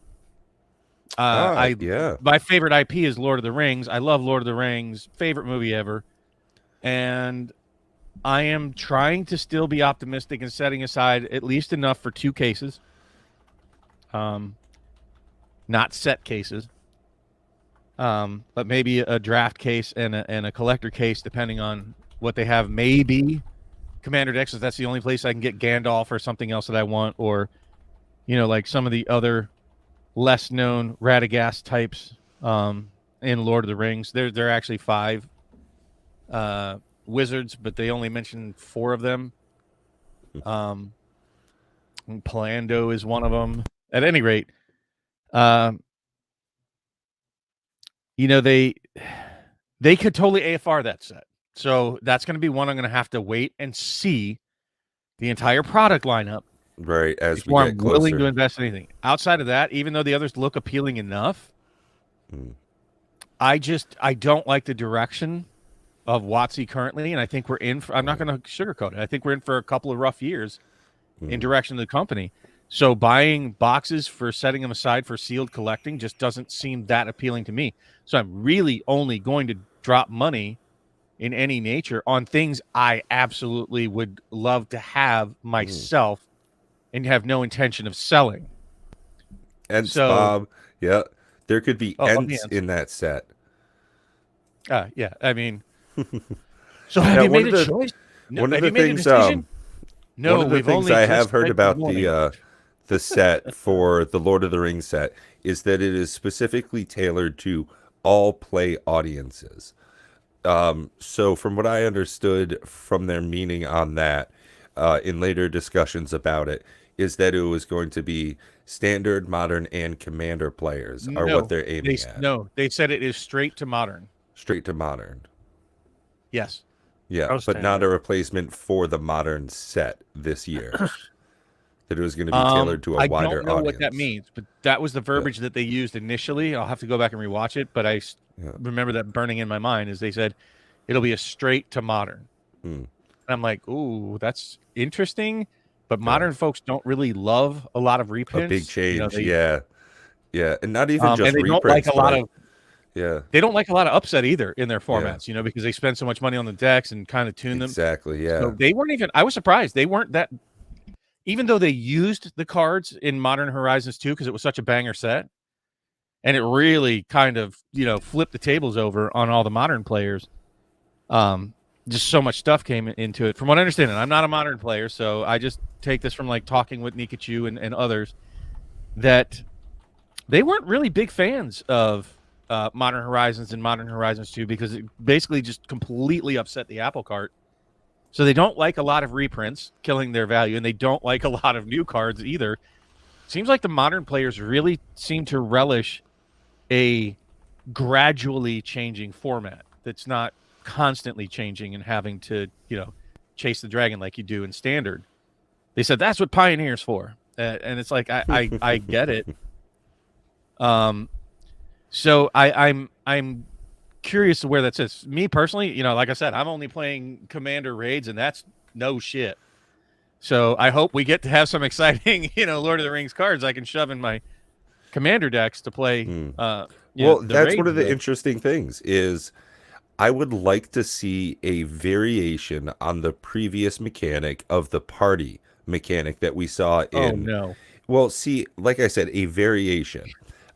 [SPEAKER 1] Yeah.
[SPEAKER 3] My favorite IP is Lord of the Rings. I love Lord of the Rings, favorite movie ever. And I am trying to still be optimistic and setting aside at least enough for 2 cases. Not set cases. But maybe a draft case and a collector case, depending on what they have. Maybe Commander decks, if that's the only place I can get Gandalf or something else that I want, or like some of the other less known Radagast types in Lord of the Rings. There are actually 5 wizards, but they only mentioned 4 of them. Palando is one of them. At any rate, they could totally AFR that set. So that's going to be one I'm going to have to wait and see the entire product lineup
[SPEAKER 1] Right. As we
[SPEAKER 3] before
[SPEAKER 1] get
[SPEAKER 3] I'm
[SPEAKER 1] closer.
[SPEAKER 3] willing to invest in anything. Outside of that, even though the others look appealing enough, I don't like the direction of WotC currently, and I think we're in for, I'm not going to sugarcoat it. I think we're in for a couple of rough years in direction of the company. So buying boxes for setting them aside for sealed collecting just doesn't seem that appealing to me. So I'm really only going to drop money in any nature on things I absolutely would love to have myself and have no intention of selling.
[SPEAKER 1] Ents,
[SPEAKER 3] So-
[SPEAKER 1] Bob. Yeah. There could be
[SPEAKER 3] Oh,
[SPEAKER 1] Ents
[SPEAKER 3] Ents.
[SPEAKER 1] in that set.
[SPEAKER 3] Yeah, I mean, so have
[SPEAKER 1] Now,
[SPEAKER 3] you
[SPEAKER 1] one
[SPEAKER 3] made
[SPEAKER 1] of
[SPEAKER 3] a
[SPEAKER 1] the-
[SPEAKER 3] choice? No,
[SPEAKER 1] one of
[SPEAKER 3] have
[SPEAKER 1] the
[SPEAKER 3] you made a
[SPEAKER 1] things,
[SPEAKER 3] decision? No,
[SPEAKER 1] one of the
[SPEAKER 3] we've
[SPEAKER 1] things
[SPEAKER 3] only
[SPEAKER 1] I
[SPEAKER 3] just
[SPEAKER 1] have heard
[SPEAKER 3] read
[SPEAKER 1] about
[SPEAKER 3] morning.
[SPEAKER 1] the set for the Lord of the Rings set is that it is specifically tailored to all play audiences. So from what I understood from their meaning on that, in later discussions about it, is that it was going to be standard, modern, and commander players are
[SPEAKER 3] No,
[SPEAKER 1] what they're aiming at.
[SPEAKER 3] No, they said it is straight to modern.
[SPEAKER 1] Straight to modern.
[SPEAKER 3] Yes.
[SPEAKER 1] Yeah,
[SPEAKER 2] Oh,
[SPEAKER 1] but not a
[SPEAKER 2] standard.
[SPEAKER 1] replacement for the modern set this year. That it was going to be tailored to a wider
[SPEAKER 3] I don't know
[SPEAKER 1] audience.
[SPEAKER 3] what that means, but that was the verbiage that they used initially. I'll have to go back and rewatch it, but I remember that burning in my mind as they said it'll be a straight to modern. And I'm like, ooh, that's interesting. But modern folks don't really love a lot of reprints.
[SPEAKER 1] A big change,
[SPEAKER 3] they,
[SPEAKER 1] yeah, and not even just
[SPEAKER 3] and they
[SPEAKER 1] reprints.
[SPEAKER 3] don't like a lot of
[SPEAKER 1] yeah,
[SPEAKER 3] they don't like a lot of upset either in their formats, because they spend so much money on the decks and kind of tune them.
[SPEAKER 1] exactly, yeah.
[SPEAKER 3] So they weren't even. I was surprised they weren't that. Even though they used the cards in Modern Horizons 2 because it was such a banger set, and it really kind of flipped the tables over on all the modern players. Just so much stuff came into it. From what I understand, and I'm not a modern player, so I just take this from like talking with Nikachu and others, that they weren't really big fans of Modern Horizons and Modern Horizons 2 because it basically just completely upset the apple cart. So they don't like a lot of reprints, killing their value, and they don't like a lot of new cards either. Seems like the modern players really seem to relish a gradually changing format that's not constantly changing and having to, chase the dragon like you do in standard. They said that's what Pioneer's for, and it's like I get it. So I'm curious to where that sits. Me personally, like I said, I'm only playing Commander raids, and that's no shit. So I hope we get to have some exciting, Lord of the Rings cards I can shove in my Commander decks to play.
[SPEAKER 1] Well,
[SPEAKER 3] the
[SPEAKER 1] that's
[SPEAKER 3] raids,
[SPEAKER 1] one of the
[SPEAKER 3] though.
[SPEAKER 1] interesting things is I would like to see a variation on the previous mechanic of the party mechanic that we saw
[SPEAKER 3] Oh
[SPEAKER 1] in.
[SPEAKER 3] no.
[SPEAKER 1] Well, see, like I said, a variation.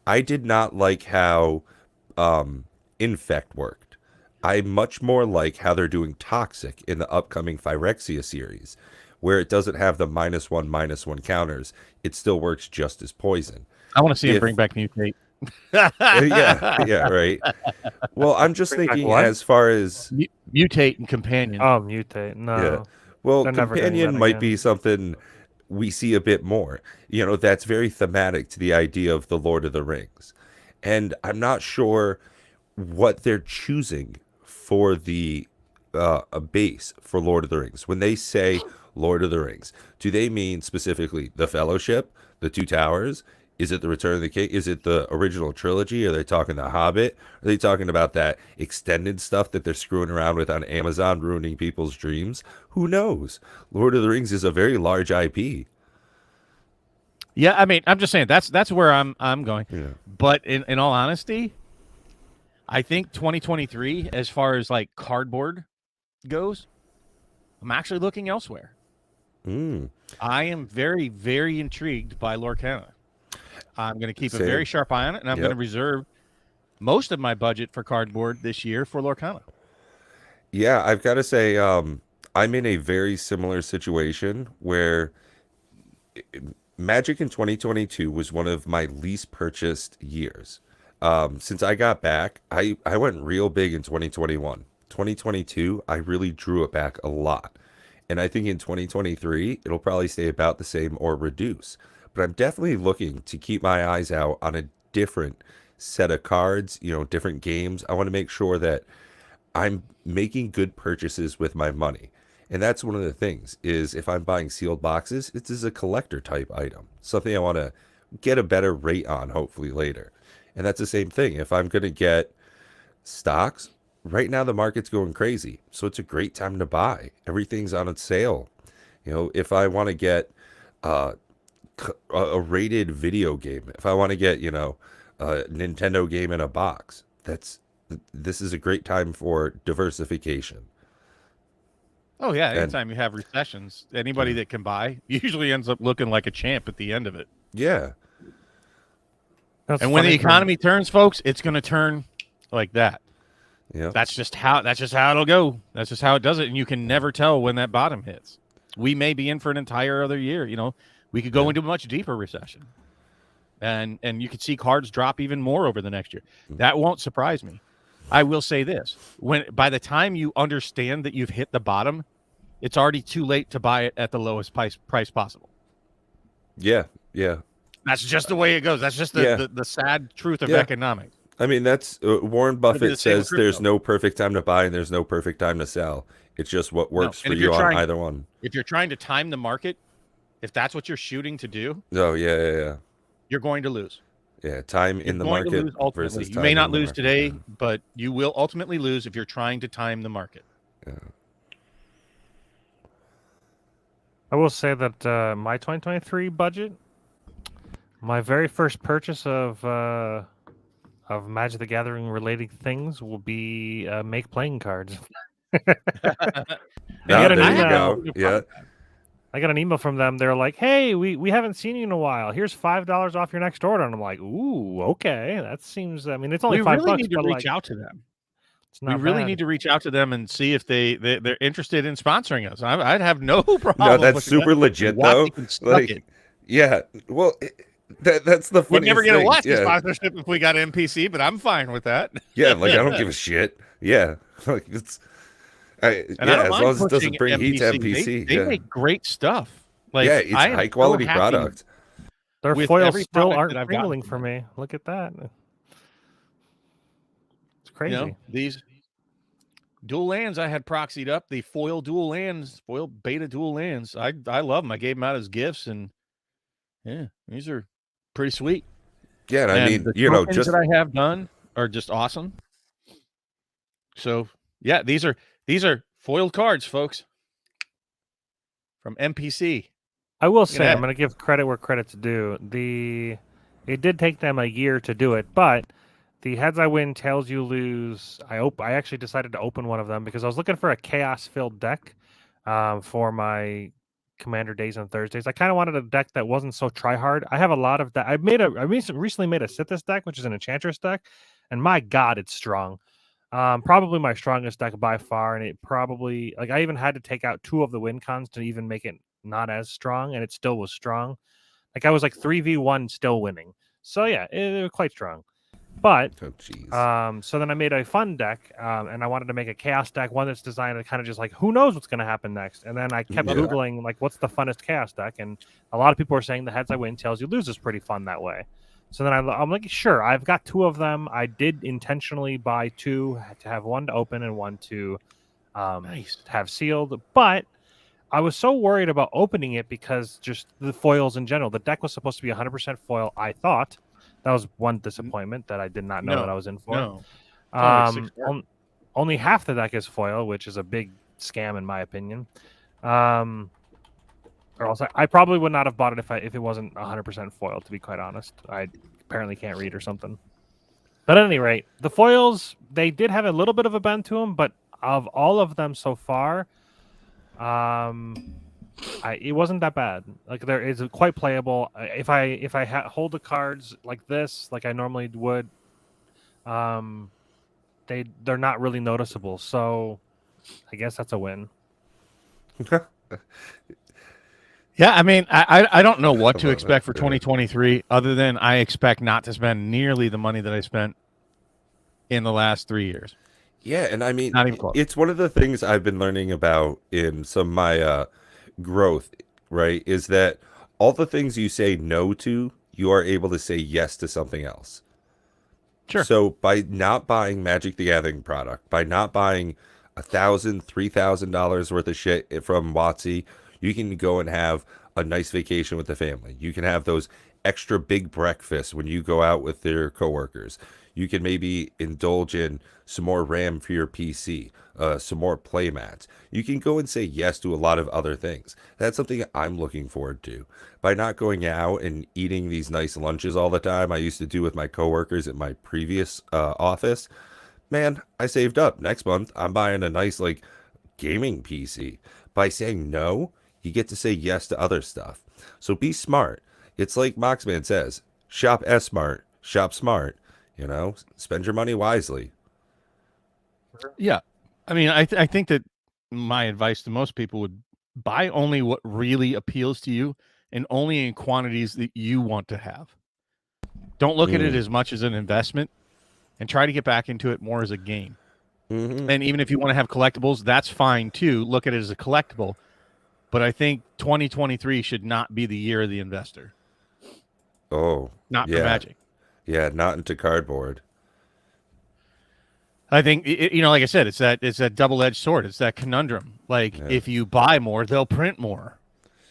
[SPEAKER 1] I did not like how Infect worked. I much more like how they're doing Toxic in the upcoming Phyrexia series, where it doesn't have the -1/-1 counters. It still works just as poison.
[SPEAKER 3] I want to see him
[SPEAKER 1] If
[SPEAKER 3] bring back mutate.
[SPEAKER 1] yeah, yeah, right. Well, I'm just
[SPEAKER 2] Bring back
[SPEAKER 1] thinking
[SPEAKER 2] what?
[SPEAKER 1] as far as
[SPEAKER 3] Mutate and companion.
[SPEAKER 2] Oh, mutate.
[SPEAKER 1] yeah.
[SPEAKER 2] No,
[SPEAKER 1] Well,
[SPEAKER 2] they're never doing
[SPEAKER 1] companion
[SPEAKER 2] that
[SPEAKER 1] might
[SPEAKER 2] again.
[SPEAKER 1] be something we see a bit more. That's very thematic to the idea of the Lord of the Rings. And I'm not sure what they're choosing for the a base for Lord of the Rings. When they say Lord of the Rings, do they mean specifically the Fellowship, the Two Towers? Is it the Return of the King? Is it the original trilogy? Are they talking the Hobbit? Are they talking about that extended stuff that they're screwing around with on Amazon, ruining people's dreams? Who knows? Lord of the Rings is a very large IP.
[SPEAKER 3] Yeah, I mean, I'm just saying that's where I'm going.
[SPEAKER 1] Yeah.
[SPEAKER 3] But in all honesty, I think 2023, as far as like cardboard goes, I'm actually looking elsewhere.
[SPEAKER 1] Mm,
[SPEAKER 3] I am very, very intrigued by Lorcana. I'm going to keep a
[SPEAKER 1] Same.
[SPEAKER 3] very sharp eye on it, and I'm
[SPEAKER 1] Yep.
[SPEAKER 3] going to reserve most of my budget for cardboard this year for Lorcana.
[SPEAKER 1] Yeah, I've got to say, I'm in a very similar situation where Magic in 2022 was one of my least purchased years. Since I got back, I went real big in 2021. 2022, I really drew it back a lot. And I think in 2023, it'll probably stay about the same or reduce. But I'm definitely looking to keep my eyes out on a different set of cards, different games. I want to make sure that I'm making good purchases with my money. And that's one of the things is if I'm buying sealed boxes, it is a collector type item, something I want to get a better rate on hopefully later. And that's the same thing. If I'm going to get stocks, right now the market's going crazy. So it's a great time to buy. Everything's on a sale. If I want to get uh, a rated video game, if I want to get, a Nintendo game in a box, this is a great time for diversification.
[SPEAKER 3] Oh yeah,
[SPEAKER 1] And
[SPEAKER 3] anytime you have recessions, anybody that can buy usually ends up looking like a champ at the end of it.
[SPEAKER 1] yeah,
[SPEAKER 2] That's
[SPEAKER 3] And when the
[SPEAKER 2] funny from-
[SPEAKER 3] economy turns, folks, it's going to turn like that.
[SPEAKER 1] yeah,
[SPEAKER 3] That's just how it'll go. That's just how it does it, and you can never tell when that bottom hits. We may be in for an entire other year. We could go into a much deeper recession, and you could see cards drop even more over the next year. That won't surprise me. I will say this: by the time you understand that you've hit the bottom, it's already too late to buy it at the lowest price possible.
[SPEAKER 1] yeah, yeah.
[SPEAKER 3] That's just the way it goes. That's just the sad truth of
[SPEAKER 1] Yeah.
[SPEAKER 3] economics.
[SPEAKER 1] I mean, that's Warren
[SPEAKER 3] the
[SPEAKER 1] Buffett
[SPEAKER 3] same with
[SPEAKER 1] says there's
[SPEAKER 3] crypto.
[SPEAKER 1] no perfect time to buy and there's no perfect time to sell. It's just what works
[SPEAKER 3] and
[SPEAKER 1] for
[SPEAKER 3] if
[SPEAKER 1] you
[SPEAKER 3] you're
[SPEAKER 1] on
[SPEAKER 3] trying-
[SPEAKER 1] either one.
[SPEAKER 3] If you're trying to time the market, if that's what you're shooting to do,
[SPEAKER 1] Oh, yeah, yeah, yeah.
[SPEAKER 3] you're going to lose.
[SPEAKER 1] Yeah, time in the
[SPEAKER 3] You're going to
[SPEAKER 1] market
[SPEAKER 3] lose ultimately.
[SPEAKER 1] versus
[SPEAKER 3] You
[SPEAKER 1] time
[SPEAKER 3] may
[SPEAKER 1] in
[SPEAKER 3] not
[SPEAKER 1] the
[SPEAKER 3] lose
[SPEAKER 1] market.
[SPEAKER 3] today, but you will ultimately lose if you're trying to time the market.
[SPEAKER 2] I will say that my 2023 budget, my very first purchase of Magic the Gathering related things will be make playing cards.
[SPEAKER 1] No,
[SPEAKER 2] get an
[SPEAKER 1] there you
[SPEAKER 2] email.
[SPEAKER 1] go. Yeah,
[SPEAKER 2] I got an email from them. They're like, "Hey, we haven't seen you in a while. Here's $5 off your next order." And I'm like, "Ooh, okay. That seems. I mean, it's only
[SPEAKER 3] We
[SPEAKER 2] $5,
[SPEAKER 3] really need to
[SPEAKER 2] but
[SPEAKER 3] reach
[SPEAKER 2] like,
[SPEAKER 3] out to them.
[SPEAKER 2] it's not
[SPEAKER 3] We really
[SPEAKER 2] bad.
[SPEAKER 3] need to reach out to them and see if they're interested in sponsoring us. I'd have no problem.
[SPEAKER 1] no, that's
[SPEAKER 3] pushing
[SPEAKER 1] super
[SPEAKER 3] that.
[SPEAKER 1] legit
[SPEAKER 3] Watch
[SPEAKER 1] though.
[SPEAKER 3] it and suck
[SPEAKER 1] Like,
[SPEAKER 3] it.
[SPEAKER 1] yeah, well, that's the
[SPEAKER 3] We'd
[SPEAKER 1] funniest
[SPEAKER 3] never get a
[SPEAKER 1] thing.
[SPEAKER 3] watch
[SPEAKER 1] Yeah,
[SPEAKER 3] sponsorship if we got NPC, but I'm fine with that.
[SPEAKER 1] yeah, like I don't give a shit. Yeah, like it's.
[SPEAKER 3] And I
[SPEAKER 1] Yeah,
[SPEAKER 3] don't
[SPEAKER 1] as
[SPEAKER 3] mind
[SPEAKER 1] long as it doesn't
[SPEAKER 3] pushing
[SPEAKER 1] bring heat to
[SPEAKER 3] NPC.
[SPEAKER 1] NPC.
[SPEAKER 3] They
[SPEAKER 1] Yeah,
[SPEAKER 3] make great stuff. Like,
[SPEAKER 1] yeah, it's
[SPEAKER 3] I am
[SPEAKER 1] high
[SPEAKER 3] so
[SPEAKER 1] quality
[SPEAKER 3] happy
[SPEAKER 1] product.
[SPEAKER 2] Their
[SPEAKER 3] with
[SPEAKER 2] foils
[SPEAKER 3] every
[SPEAKER 2] still
[SPEAKER 3] product
[SPEAKER 2] aren't
[SPEAKER 3] that I've gotten
[SPEAKER 2] cringling
[SPEAKER 3] from
[SPEAKER 2] for
[SPEAKER 3] them.
[SPEAKER 2] me. Look at that. It's crazy.
[SPEAKER 3] These dual lands I had proxied up, the foil dual lands, foil beta dual lands. I love them. I gave them out as gifts, and yeah, these are pretty sweet.
[SPEAKER 1] Yeah, and I mean,
[SPEAKER 3] the
[SPEAKER 1] you know,
[SPEAKER 3] tokens
[SPEAKER 1] just
[SPEAKER 3] that I have done are just awesome. So yeah, these are foiled cards, folks, from NPC.
[SPEAKER 2] I will
[SPEAKER 3] at
[SPEAKER 2] say,
[SPEAKER 3] that.
[SPEAKER 2] I'm going to give credit where credit's due. It did take them a year to do it, but The heads I win, tails you lose. I actually decided to open one of them because I was looking for a chaos-filled deck for my Commander days and Thursdays. I kind of wanted a deck that wasn't so try-hard. I have a lot of that. I recently made a Sithis deck, which is an Enchantress deck, and my God, it's strong. Probably my strongest deck by far, and it probably I even had to take out 2 of the win cons to even make it not as strong, and it still was strong. Like I was like 3v1 still winning. So yeah, it was quite strong. But
[SPEAKER 1] Oh, jeez.
[SPEAKER 2] so then I made a fun deck, and I wanted to make a chaos deck, one that's designed to kind of just like who knows what's going to happen next. And then I kept
[SPEAKER 1] Yeah.
[SPEAKER 2] googling like what's the funnest chaos deck, and a lot of people are saying the heads I win, tails you lose is pretty fun that way. So then I'm like, sure, I've got 2 of them. I did intentionally buy 2 to have one to open and one to have sealed, but I was so worried about opening it because just the foils in general. The deck was supposed to be 100% foil, I thought. That was one disappointment that I did not know that I was in for.
[SPEAKER 3] No. It's only like 6 cards.
[SPEAKER 2] Only half the deck is foil, which is a big scam in my opinion. Or else I probably would not have bought it if it wasn't 100% foil, to be quite honest. I apparently can't read or something. But at any rate, the foils, they did have a little bit of a bend to them, but of all of them so far, it wasn't that bad. Like there is quite playable. If I hold the cards like this, like I normally would, they're not really noticeable. So I guess that's a win.
[SPEAKER 3] Yeah, I mean, I don't know what
[SPEAKER 1] I
[SPEAKER 3] to
[SPEAKER 1] love
[SPEAKER 3] expect
[SPEAKER 1] it,
[SPEAKER 3] for
[SPEAKER 1] yeah.
[SPEAKER 3] 2023 other than I expect not to spend nearly the money that I spent in the last 3 years.
[SPEAKER 1] Yeah, and I mean,
[SPEAKER 3] Not even close.
[SPEAKER 1] it's one of the things I've been learning about in some of my growth, right? Is that all the things you say no to, you are able to say yes to something else.
[SPEAKER 3] Sure.
[SPEAKER 1] So by not buying Magic the Gathering product, by not buying $1,000, $3,000 worth of shit from WotC, you can go and have a nice vacation with the family. You can have those extra big breakfasts when you go out with your coworkers. You can maybe indulge in some more RAM for your PC, some more play mats. You can go and say yes to a lot of other things. That's something I'm looking forward to. By not going out and eating these nice lunches all the time I used to do with my coworkers at my previous office, man, I saved up. Next month, I'm buying a nice gaming PC. By saying no, you get to say yes to other stuff. So be smart. It's like Moxman says, shop S-Smart, shop smart. You know, spend your money wisely.
[SPEAKER 3] Yeah. I mean, I think that my advice to most people would buy only what really appeals to you and only in quantities that you want to have. Don't look at it as much as an investment and try to get back into it more as a game.
[SPEAKER 1] Mm-hmm.
[SPEAKER 3] And even if you want to have collectibles, that's fine too. Look at it as a collectible. But I think 2023 should not be the year of the investor.
[SPEAKER 1] Oh,
[SPEAKER 3] Not
[SPEAKER 1] yeah.
[SPEAKER 3] for Magic.
[SPEAKER 1] Yeah, not into cardboard.
[SPEAKER 3] I think like I said, it's that double-edged sword. It's that conundrum. Like if you buy more, they'll print more,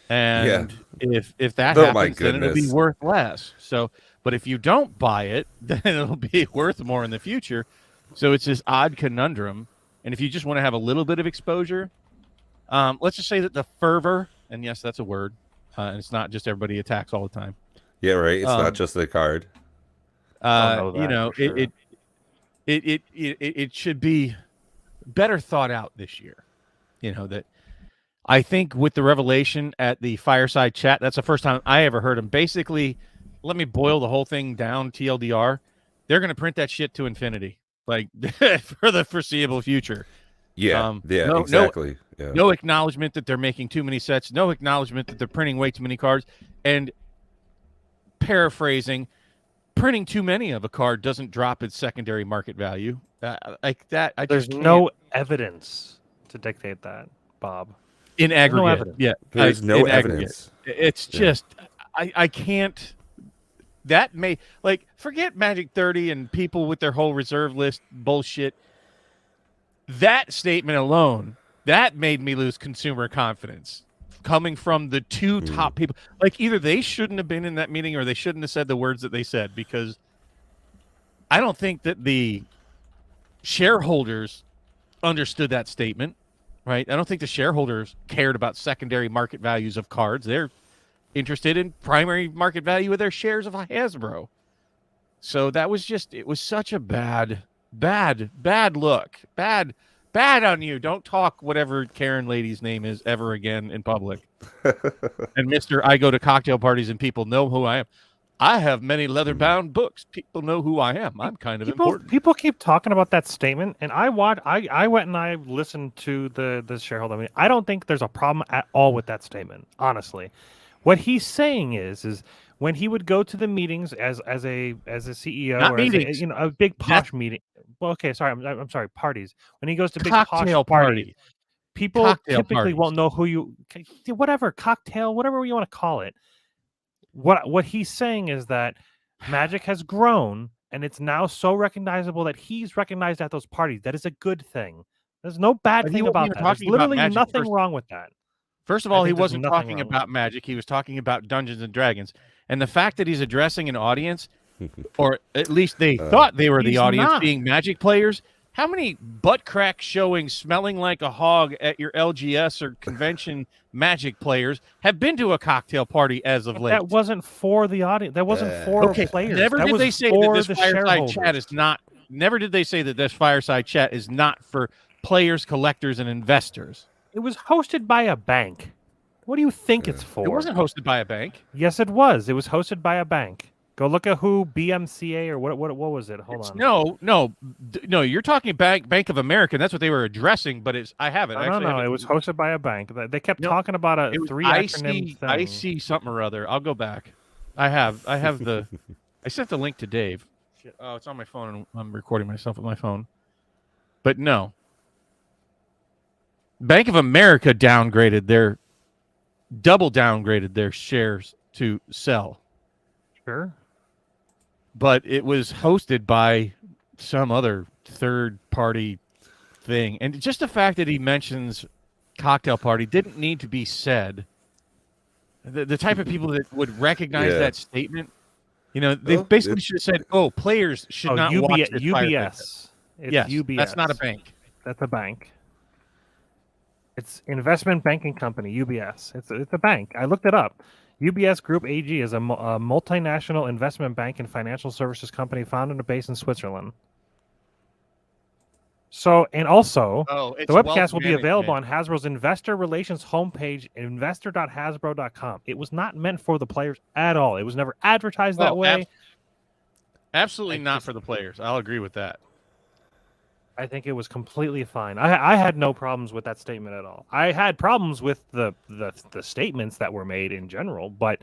[SPEAKER 3] and if that
[SPEAKER 1] Oh, my
[SPEAKER 3] happens, then it'll be
[SPEAKER 1] goodness.
[SPEAKER 3] worth less. So, but if you don't buy it, then it'll be worth more in the future. So it's this odd conundrum. And if you just want to have a little bit of exposure, let's just say that the fervor, and yes, that's a word, and it's not just everybody attacks all the time.
[SPEAKER 1] Yeah, right. It's not just the card.
[SPEAKER 3] It should be better thought out this year. That I think with the revelation at the fireside chat, that's the first time I ever heard him. Basically, let me boil the whole thing down. TLDR, they're going to print that shit to infinity, like for the foreseeable future.
[SPEAKER 1] Yeah, exactly.
[SPEAKER 3] No acknowledgement that they're making too many sets. No acknowledgement that they're printing way too many cards. And paraphrasing, printing too many of a card doesn't drop its secondary market value. Like that,
[SPEAKER 2] There's no evidence to dictate that, Bob.
[SPEAKER 3] In aggregate,
[SPEAKER 2] no evidence.
[SPEAKER 3] Yeah,
[SPEAKER 1] There's no
[SPEAKER 3] in
[SPEAKER 1] evidence.
[SPEAKER 3] Aggregate. It's just I can't. That may forget Magic 30 and people with their whole reserve list bullshit. That statement alone, that made me lose consumer confidence. Coming from the two top people, either they shouldn't have been in that meeting or they shouldn't have said the words that they said, because I don't think that the shareholders understood that statement, right? I don't think the shareholders cared about secondary market values of cards. They're interested in primary market value of their shares of Hasbro. So that was it was such a bad look. Bad on you. Don't talk whatever Karen lady's name is ever again in public. And Mr. I go to cocktail parties and people know who I am. I have many leather-bound books. People know who I am. I'm kind of important.
[SPEAKER 2] People keep talking about that statement, and I went and I listened to the shareholder meeting. I don't think there's a problem at all with that statement, honestly. What he's saying is when he would go to the meetings as a CEO
[SPEAKER 3] Not
[SPEAKER 2] or
[SPEAKER 3] meetings.
[SPEAKER 2] as a big posh meeting. Well, okay, sorry, I'm sorry, parties. When he goes to big
[SPEAKER 3] Cocktail
[SPEAKER 2] posh parties, people
[SPEAKER 3] Cocktail
[SPEAKER 2] typically
[SPEAKER 3] parties.
[SPEAKER 2] won't know who you, whatever, cocktail, whatever you want to call it. What he's saying is that Magic has grown and it's now so recognizable that he's recognized at those parties. That is a good thing. There's no bad thing about that. There's literally nothing wrong with that.
[SPEAKER 3] First of all, he wasn't talking about Magic. He was talking about Dungeons and Dragons. And the fact that he's addressing an audience, or at least they thought they were the audience being Magic players. How many butt crack showings smelling like a hog at your LGS or convention Magic players have been to a cocktail party as of late?
[SPEAKER 2] That wasn't for the audience. That wasn't for players.
[SPEAKER 3] Never
[SPEAKER 2] did
[SPEAKER 3] they say that this fireside chat is not. Never did they say that this fireside chat is not for players, collectors, and investors.
[SPEAKER 2] It was hosted by a bank. What do you think it's for?
[SPEAKER 3] It wasn't hosted by a bank.
[SPEAKER 2] Yes, it was. It was hosted by a bank. Go look at who BMCA or what was it? Hold on.
[SPEAKER 3] No. You're talking Bank of America. That's what they were addressing. But I haven't.
[SPEAKER 2] No. It was hosted by a bank. They kept talking about a three acronym thing.
[SPEAKER 3] I see something or other. I'll go back. I have the. I sent the link to Dave. Shit. Oh, it's on my phone, and I'm recording myself with my phone. But no. Bank of America double downgraded their shares to sell.
[SPEAKER 2] Sure.
[SPEAKER 3] But it was hosted by some other third-party thing. And just the fact that he mentions cocktail party didn't need to be said. The type of people that would recognize that statement, they basically should have said, players should not watch this
[SPEAKER 2] UBS.
[SPEAKER 3] Yes,
[SPEAKER 2] UBS.
[SPEAKER 3] That's not a bank.
[SPEAKER 2] That's a bank. It's investment banking company, UBS. It's a bank. I looked it up. UBS Group AG is a multinational investment bank and financial services company founded and based in Switzerland. So, and also, the webcast will be available on Hasbro's investor relations homepage, investor.hasbro.com. It was not meant for the players at all. It was never advertised that way.
[SPEAKER 3] Absolutely not for the players. I'll agree with that.
[SPEAKER 2] I think it was completely fine. I had no problems with that statement at all. I had problems with the statements that were made in general, but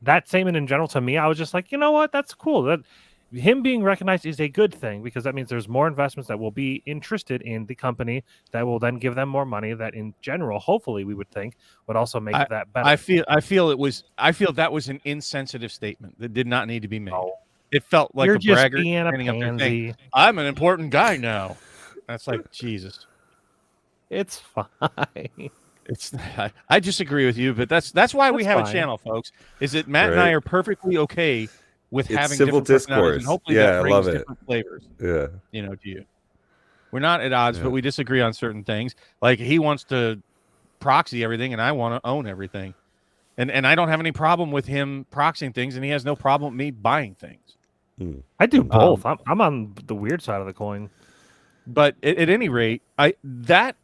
[SPEAKER 2] that statement in general, to me, I was just like, you know what? That's cool. That him being recognized is a good thing because that means there's more investments that will be interested in the company that will then give them more money. That in general, hopefully, we would think would also make that better.
[SPEAKER 3] I feel that was an insensitive statement that did not need to be made.
[SPEAKER 2] Oh.
[SPEAKER 3] It felt like
[SPEAKER 2] You're
[SPEAKER 3] a
[SPEAKER 2] just
[SPEAKER 3] braggart
[SPEAKER 2] being a
[SPEAKER 3] standing up there
[SPEAKER 2] pansy.
[SPEAKER 3] saying, I'm an important guy now. That's like Jesus.
[SPEAKER 2] It's fine.
[SPEAKER 3] I disagree with you, but that's why we have a channel, folks. Is that Matt and I are perfectly okay with having
[SPEAKER 1] civil
[SPEAKER 3] different
[SPEAKER 1] discourse,
[SPEAKER 3] and hopefully that brings
[SPEAKER 1] I love
[SPEAKER 3] different flavors.
[SPEAKER 1] Yeah,
[SPEAKER 3] to you. We're not at odds, but we disagree on certain things. Like he wants to proxy everything, and I want to own everything. And I don't have any problem with him proxying things, and he has no problem with me buying things.
[SPEAKER 2] I do both. I'm on the weird side of the coin.
[SPEAKER 3] But at any rate, that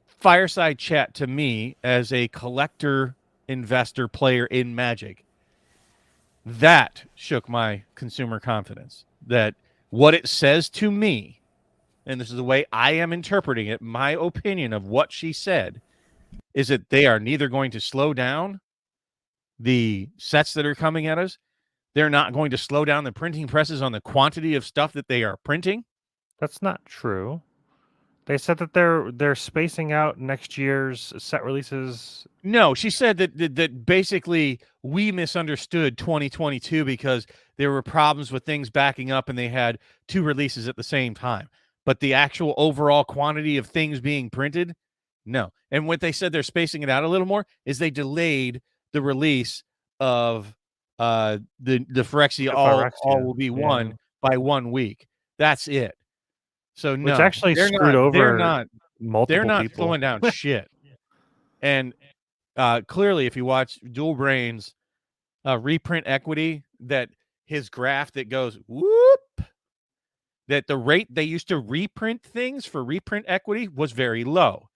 [SPEAKER 3] fireside chat to me as a collector, investor, player in Magic, that shook my consumer confidence. That what it says to me, and this is the way I am interpreting it, my opinion of what she said, is that they are neither going to slow down the sets that are coming at us. They're not going to slow down the printing presses on the quantity of stuff that they are printing.
[SPEAKER 2] That's not true. They said that they're spacing out next year's set releases.
[SPEAKER 3] No, she said that basically we misunderstood 2022 because there were problems with things backing up and they had two releases at the same time. But the actual overall quantity of things being printed, no. And what they said they're spacing it out a little more is they delayed the release of the Phyrexia all will be one by 1 week. That's it. So no,
[SPEAKER 2] which actually screwed over multiple
[SPEAKER 3] They're not
[SPEAKER 2] people.
[SPEAKER 3] slowing down shit. And clearly, if you watch Dual Brains reprint equity, that his graph that goes whoop, that the rate they used to reprint things for reprint equity was very low.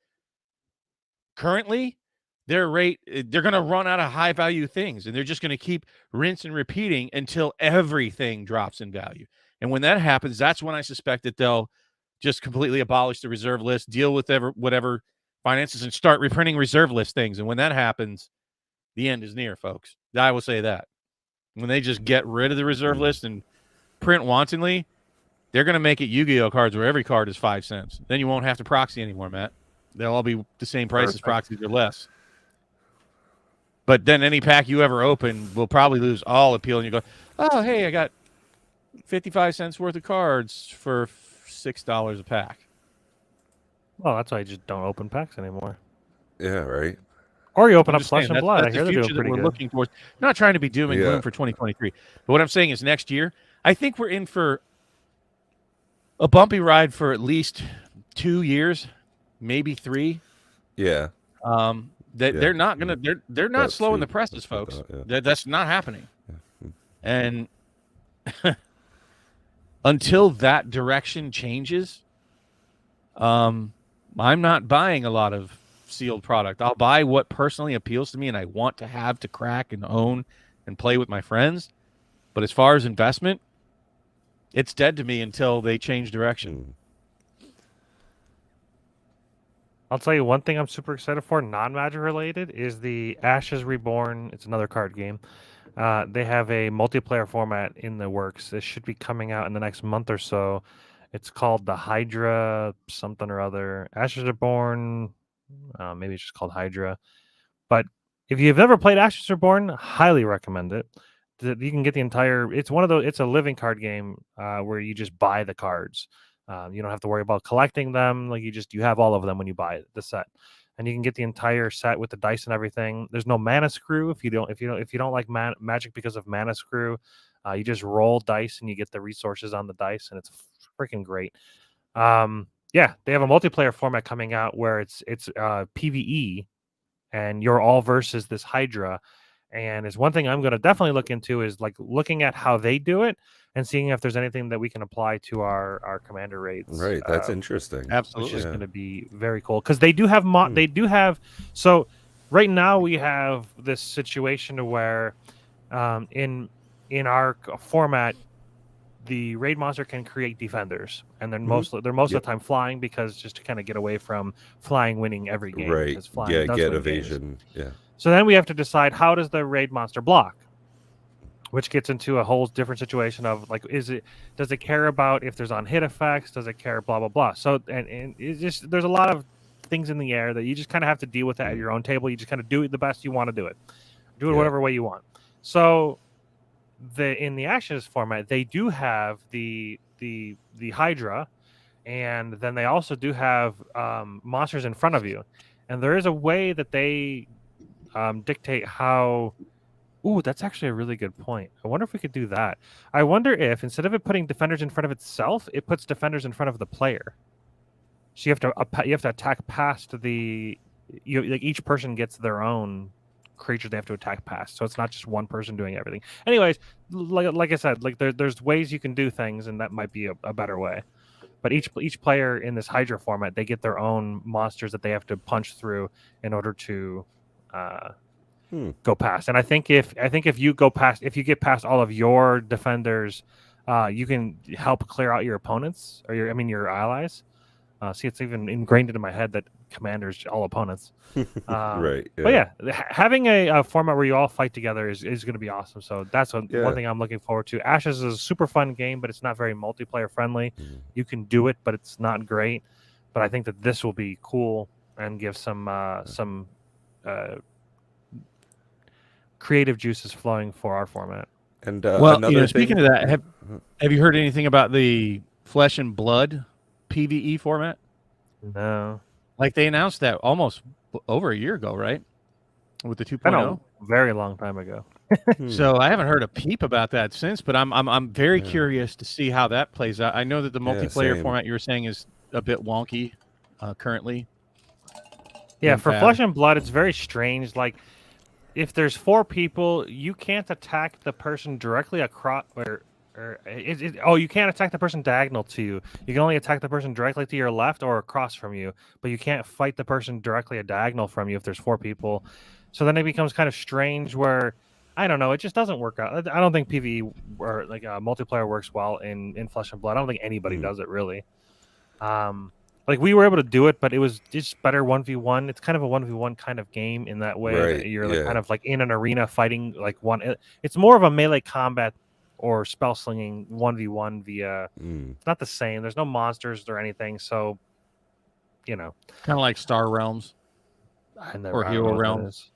[SPEAKER 3] Currently, their rate, they're going to run out of high value things, and they're just going to keep rinse and repeating until everything drops in value. And when that happens, that's when I suspect that they'll just completely abolish the reserve list, deal with whatever finances, and start reprinting reserve list things. And when that happens, the end is near, folks. I will say that. When they just get rid of the reserve list and print wantonly, they're going to make it Yu-Gi-Oh cards where every card is 5 cents. Then you won't have to proxy anymore, Matt. They'll all be the same price as proxies or less. But then any pack you ever open will probably lose all appeal, and you go, oh, hey, I got 55 cents worth of cards for $6 a pack.
[SPEAKER 2] Well, that's why I just don't open packs anymore.
[SPEAKER 1] Yeah, right.
[SPEAKER 2] Or you open
[SPEAKER 3] I'm
[SPEAKER 2] up Flesh and Blood. I hear they're doing pretty
[SPEAKER 3] we're
[SPEAKER 2] good.
[SPEAKER 3] looking towards. Not trying to be doom and gloom for 2023. But what I'm saying is next year, I think we're in for a bumpy ride for at least 2 years, maybe 3.
[SPEAKER 1] Yeah.
[SPEAKER 3] They're not gonna they're not slowing the presses, folks. That's not happening. And until that direction changes, I'm not buying a lot of sealed product. I'll buy what personally appeals to me and I want to have to crack and own and play with my friends. But as far as investment, it's dead to me until they change direction.
[SPEAKER 2] I'll tell you one thing I'm super excited for, non-Magic related, is the Ashes Reborn. It's another card game. They have a multiplayer format in the works. This should be coming out in the next month or so. It's called the Hydra something or other. Ashes Reborn, maybe it's just called Hydra. But if you've never played Ashes Reborn, highly recommend it. You can get the entire. It's one of those. It's a living card game where you just buy the cards. You don't have to worry about collecting them. Like you have all of them when you buy the set, and you can get the entire set with the dice and everything. There's no mana screw if you don't like Magic because of mana screw. You just roll dice and you get the resources on the dice, and it's freaking great. Yeah, they have a multiplayer format coming out where it's PvE, and you're all versus this Hydra. And it's one thing I'm going to definitely look into is like looking at how they do it and seeing if there's anything that we can apply to our commander raids.
[SPEAKER 1] Right, that's interesting.
[SPEAKER 3] Absolutely,
[SPEAKER 2] which is going to be very cool because they do have they do have. So right now we have this situation where in our format, the raid monster can create defenders, and then most of the time flying because just to kind of get away from flying winning every game.
[SPEAKER 1] Right.
[SPEAKER 2] Flying
[SPEAKER 1] Get evasion.
[SPEAKER 2] Games. Yeah. So then we have to decide how does the raid monster block, which gets into a whole different situation of like, does it care about if there's on hit effects? Does it care blah, blah, blah. So, and it's just, there's a lot of things in the air that you just kind of have to deal with at your own table. You just kind of do it the best you want to do it. Do it whatever way you want. So in the Ashes format, they do have the Hydra, and then they also do have monsters in front of you. And there is a way that they dictate how. Ooh, that's actually a really good point. I wonder if we could do that. I wonder if instead of it putting defenders in front of itself, it puts defenders in front of the player. So you have to attack past like each person gets their own creature they have to attack past. So it's not just one person doing everything. Anyways, like I said, like there's ways you can do things, and that might be a better way. But each player in this Hydra format, they get their own monsters that they have to punch through in order to go past. And I think if you get past all of your defenders, you can help clear out your opponents or your allies. See, it's even ingrained into my head that commanders all opponents.
[SPEAKER 1] Right. Yeah.
[SPEAKER 2] But yeah, having a format where you all fight together is going to be awesome. So that's one thing I'm looking forward to. Ashes is a super fun game, but it's not very multiplayer friendly. You can do it, but it's not great. But I think that this will be cool and give some creative juices flowing for our format.
[SPEAKER 1] And
[SPEAKER 3] speaking of that, have you heard anything about the Flesh and Blood PvE format?
[SPEAKER 2] No.
[SPEAKER 3] Like they announced that almost over a year ago, right? With the 2.0.
[SPEAKER 2] I know, very long time ago.
[SPEAKER 3] So I haven't heard a peep about that since, but I'm very curious to see how that plays out. I know that the multiplayer format you were saying is a bit wonky currently.
[SPEAKER 2] Yeah, for Flesh and Blood, it's very strange. Like if there's 4 people, you can't attack the person directly across, you can't attack the person diagonal to you. You can only attack the person directly to your left or across from you, but you can't fight the person directly a diagonal from you if there's 4 people. So then it becomes kind of strange where, I don't know, it just doesn't work out. I don't think PvE or like multiplayer works well in Flesh and Blood. I don't think anybody does it really. Like we were able to do it, but it was just better 1v1. It's kind of a 1v1 kind of game in that way that you're like kind of like in an arena fighting like one. It's more of a melee combat or spell slinging 1v1 via. It's not the same. There's no monsters or anything, so kind
[SPEAKER 3] of like Star Realms or Hero Realms.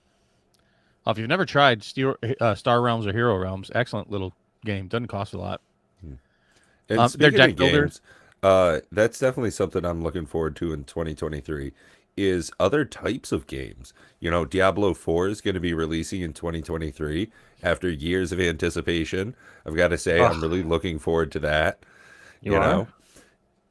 [SPEAKER 3] If you've never tried Star Realms or Hero Realms, excellent little game. Doesn't cost a lot.
[SPEAKER 1] And
[SPEAKER 3] they're deck builders.
[SPEAKER 1] That's definitely something I'm looking forward to in 2023 is other types of games. Diablo 4 is going to be releasing in 2023 after years of anticipation. I've got to say, I'm really looking forward to that. You know?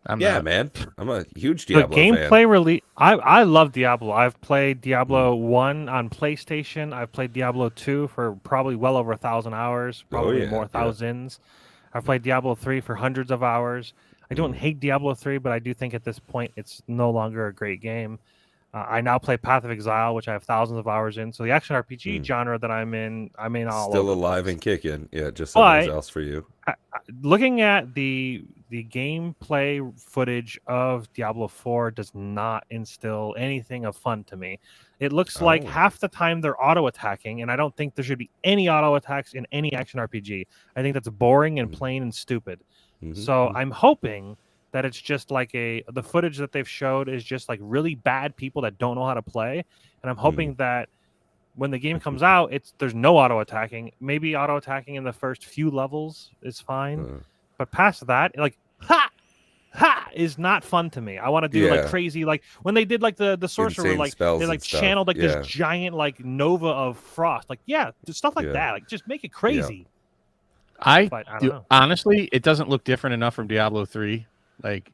[SPEAKER 1] Man. I'm a huge Diablo fan.
[SPEAKER 2] Gameplay release. I love Diablo. I've played Diablo 1 on PlayStation. I've played Diablo 2 for probably well over 1,000 hours, probably more thousands. I've played Diablo 3 for hundreds of hours. I don't hate Diablo 3, but I do think at this point it's no longer a great game. I now play Path of Exile, which I have thousands of hours in. So the action RPG genre that I'm in all
[SPEAKER 1] still
[SPEAKER 2] over
[SPEAKER 1] alive and kicking. Yeah, just something else for you.
[SPEAKER 2] Looking at the gameplay footage of Diablo 4 does not instill anything of fun to me. It looks like half the time they're auto-attacking, and I don't think there should be any auto-attacks in any action RPG. I think that's boring and plain and stupid. So I'm hoping that it's just like the footage that they've showed is just like really bad people that don't know how to play. And I'm hoping that when the game comes out, there's no auto-attacking. Maybe auto-attacking in the first few levels is fine. But past that, like, ha! Is not fun to me. I want to do like crazy, like when they did like the sorcerer, like they like channeled like this giant like nova of frost. Like, stuff like that. Like just make it crazy.
[SPEAKER 3] I don't know. Honestly, it doesn't look different enough from Diablo 3. Like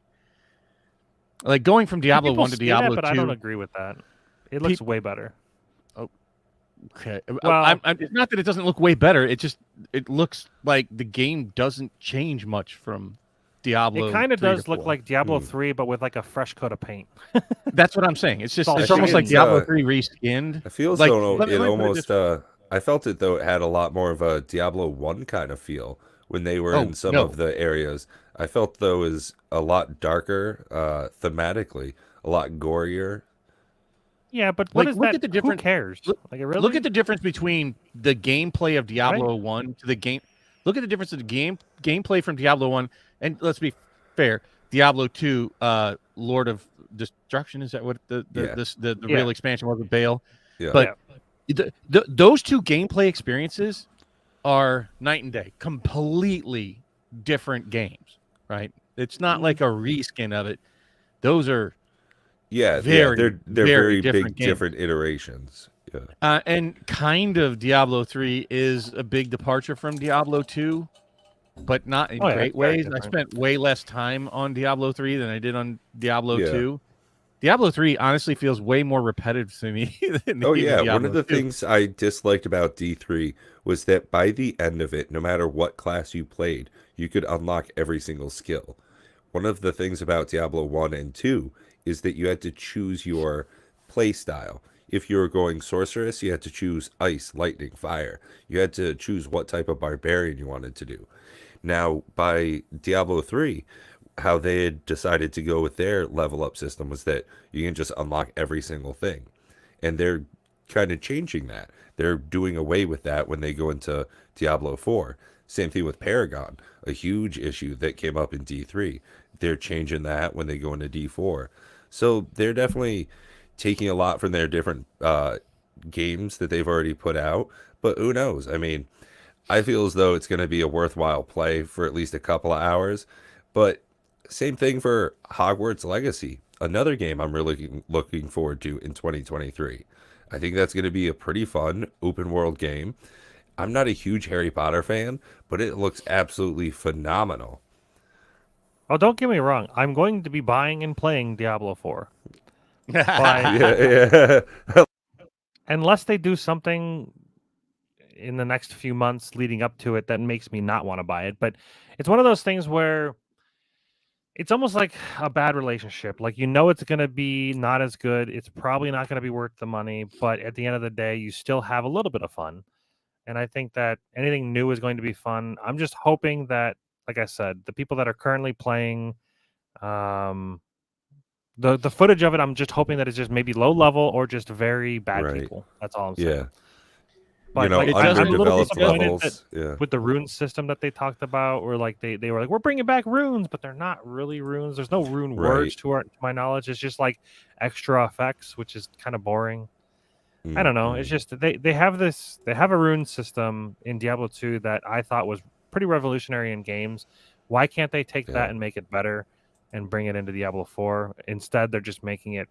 [SPEAKER 3] going from Diablo 1 to Diablo 2.
[SPEAKER 2] But I don't agree with that. It looks way better.
[SPEAKER 3] Oh, okay. Well, it's not that it doesn't look way better. It looks like the game doesn't change much from Diablo.
[SPEAKER 2] It kind of does look like Diablo 3, but with like a fresh coat of paint.
[SPEAKER 3] That's what I'm saying. It's almost like Diablo 3 reskinned.
[SPEAKER 1] I feel like it almost. I felt it though. It had a lot more of a Diablo 1 kind of feel when they were in some of the areas. I felt though is a lot darker, thematically, a lot gorier.
[SPEAKER 2] Yeah, but what is that? Who cares? Really?
[SPEAKER 3] Look at the difference between the gameplay of Diablo 1 to the game. Look at the difference of the gameplay from Diablo 1, and let's be fair, Diablo 2, Lord of Destruction, is that what the real expansion was with Baal?
[SPEAKER 1] Yeah.
[SPEAKER 3] But those two gameplay experiences are night and day, completely different games, right? It's not like a reskin of it. Those are they're very big different iterations. Yeah. And kind of Diablo 3 is a big departure from Diablo 2, but not in great ways. I spent way less time on Diablo 3 than I did on Diablo 2. Diablo 3 honestly feels way more repetitive to me than Diablo
[SPEAKER 1] one of the
[SPEAKER 3] 2.
[SPEAKER 1] things I disliked about D3 was that by the end of it, no matter what class you played, you could unlock every single skill. One of the things about Diablo 1 and 2 is that you had to choose your play style. If you were going sorceress, you had to choose ice, lightning, fire. You had to choose what type of barbarian you wanted to do. Now, by Diablo 3, how they had decided to go with their level up system was that you can just unlock every single thing. And they're kind of changing that. They're doing away with that when they go into Diablo 4. Same thing with Paragon, a huge issue that came up in D3. They're changing that when they go into D4. So they're definitely taking a lot from their different games that they've already put out. But who knows? I mean, I feel as though it's going to be a worthwhile play for at least a couple of hours. But same thing for Hogwarts Legacy, another game I'm really looking forward to in 2023. I think that's going to be a pretty fun open world game. I'm not a huge Harry Potter fan, but it looks absolutely phenomenal.
[SPEAKER 2] Oh, don't get me wrong. I'm going to be buying and playing Diablo 4.
[SPEAKER 1] Yeah.
[SPEAKER 2] Unless they do something in the next few months leading up to it that makes me not want to buy it. But it's one of those things where it's almost like a bad relationship. Like, it's going to be not as good. It's probably not going to be worth the money, but at the end of the day, you still have a little bit of fun. And I think that anything new is going to be fun. I'm just hoping that, like I said, the people that are currently playing, the footage of it, I'm just hoping that it's just maybe low level or just very bad
[SPEAKER 1] Right.
[SPEAKER 2] people. That's all I'm saying.
[SPEAKER 1] Yeah.
[SPEAKER 2] But
[SPEAKER 3] it
[SPEAKER 2] I'm a little
[SPEAKER 1] underdeveloped
[SPEAKER 2] disappointed
[SPEAKER 1] levels. Yeah.
[SPEAKER 2] with the rune system that they talked about, where like they were like, we're bringing back runes, but they're not really runes. There's no rune words to my knowledge. It's just like extra effects, which is kind of boring. I don't know. It's just they have a rune system in Diablo 2 that I thought was pretty revolutionary in games. Why can't they take that and make it better and bring it into Diablo 4? Instead, they're just making it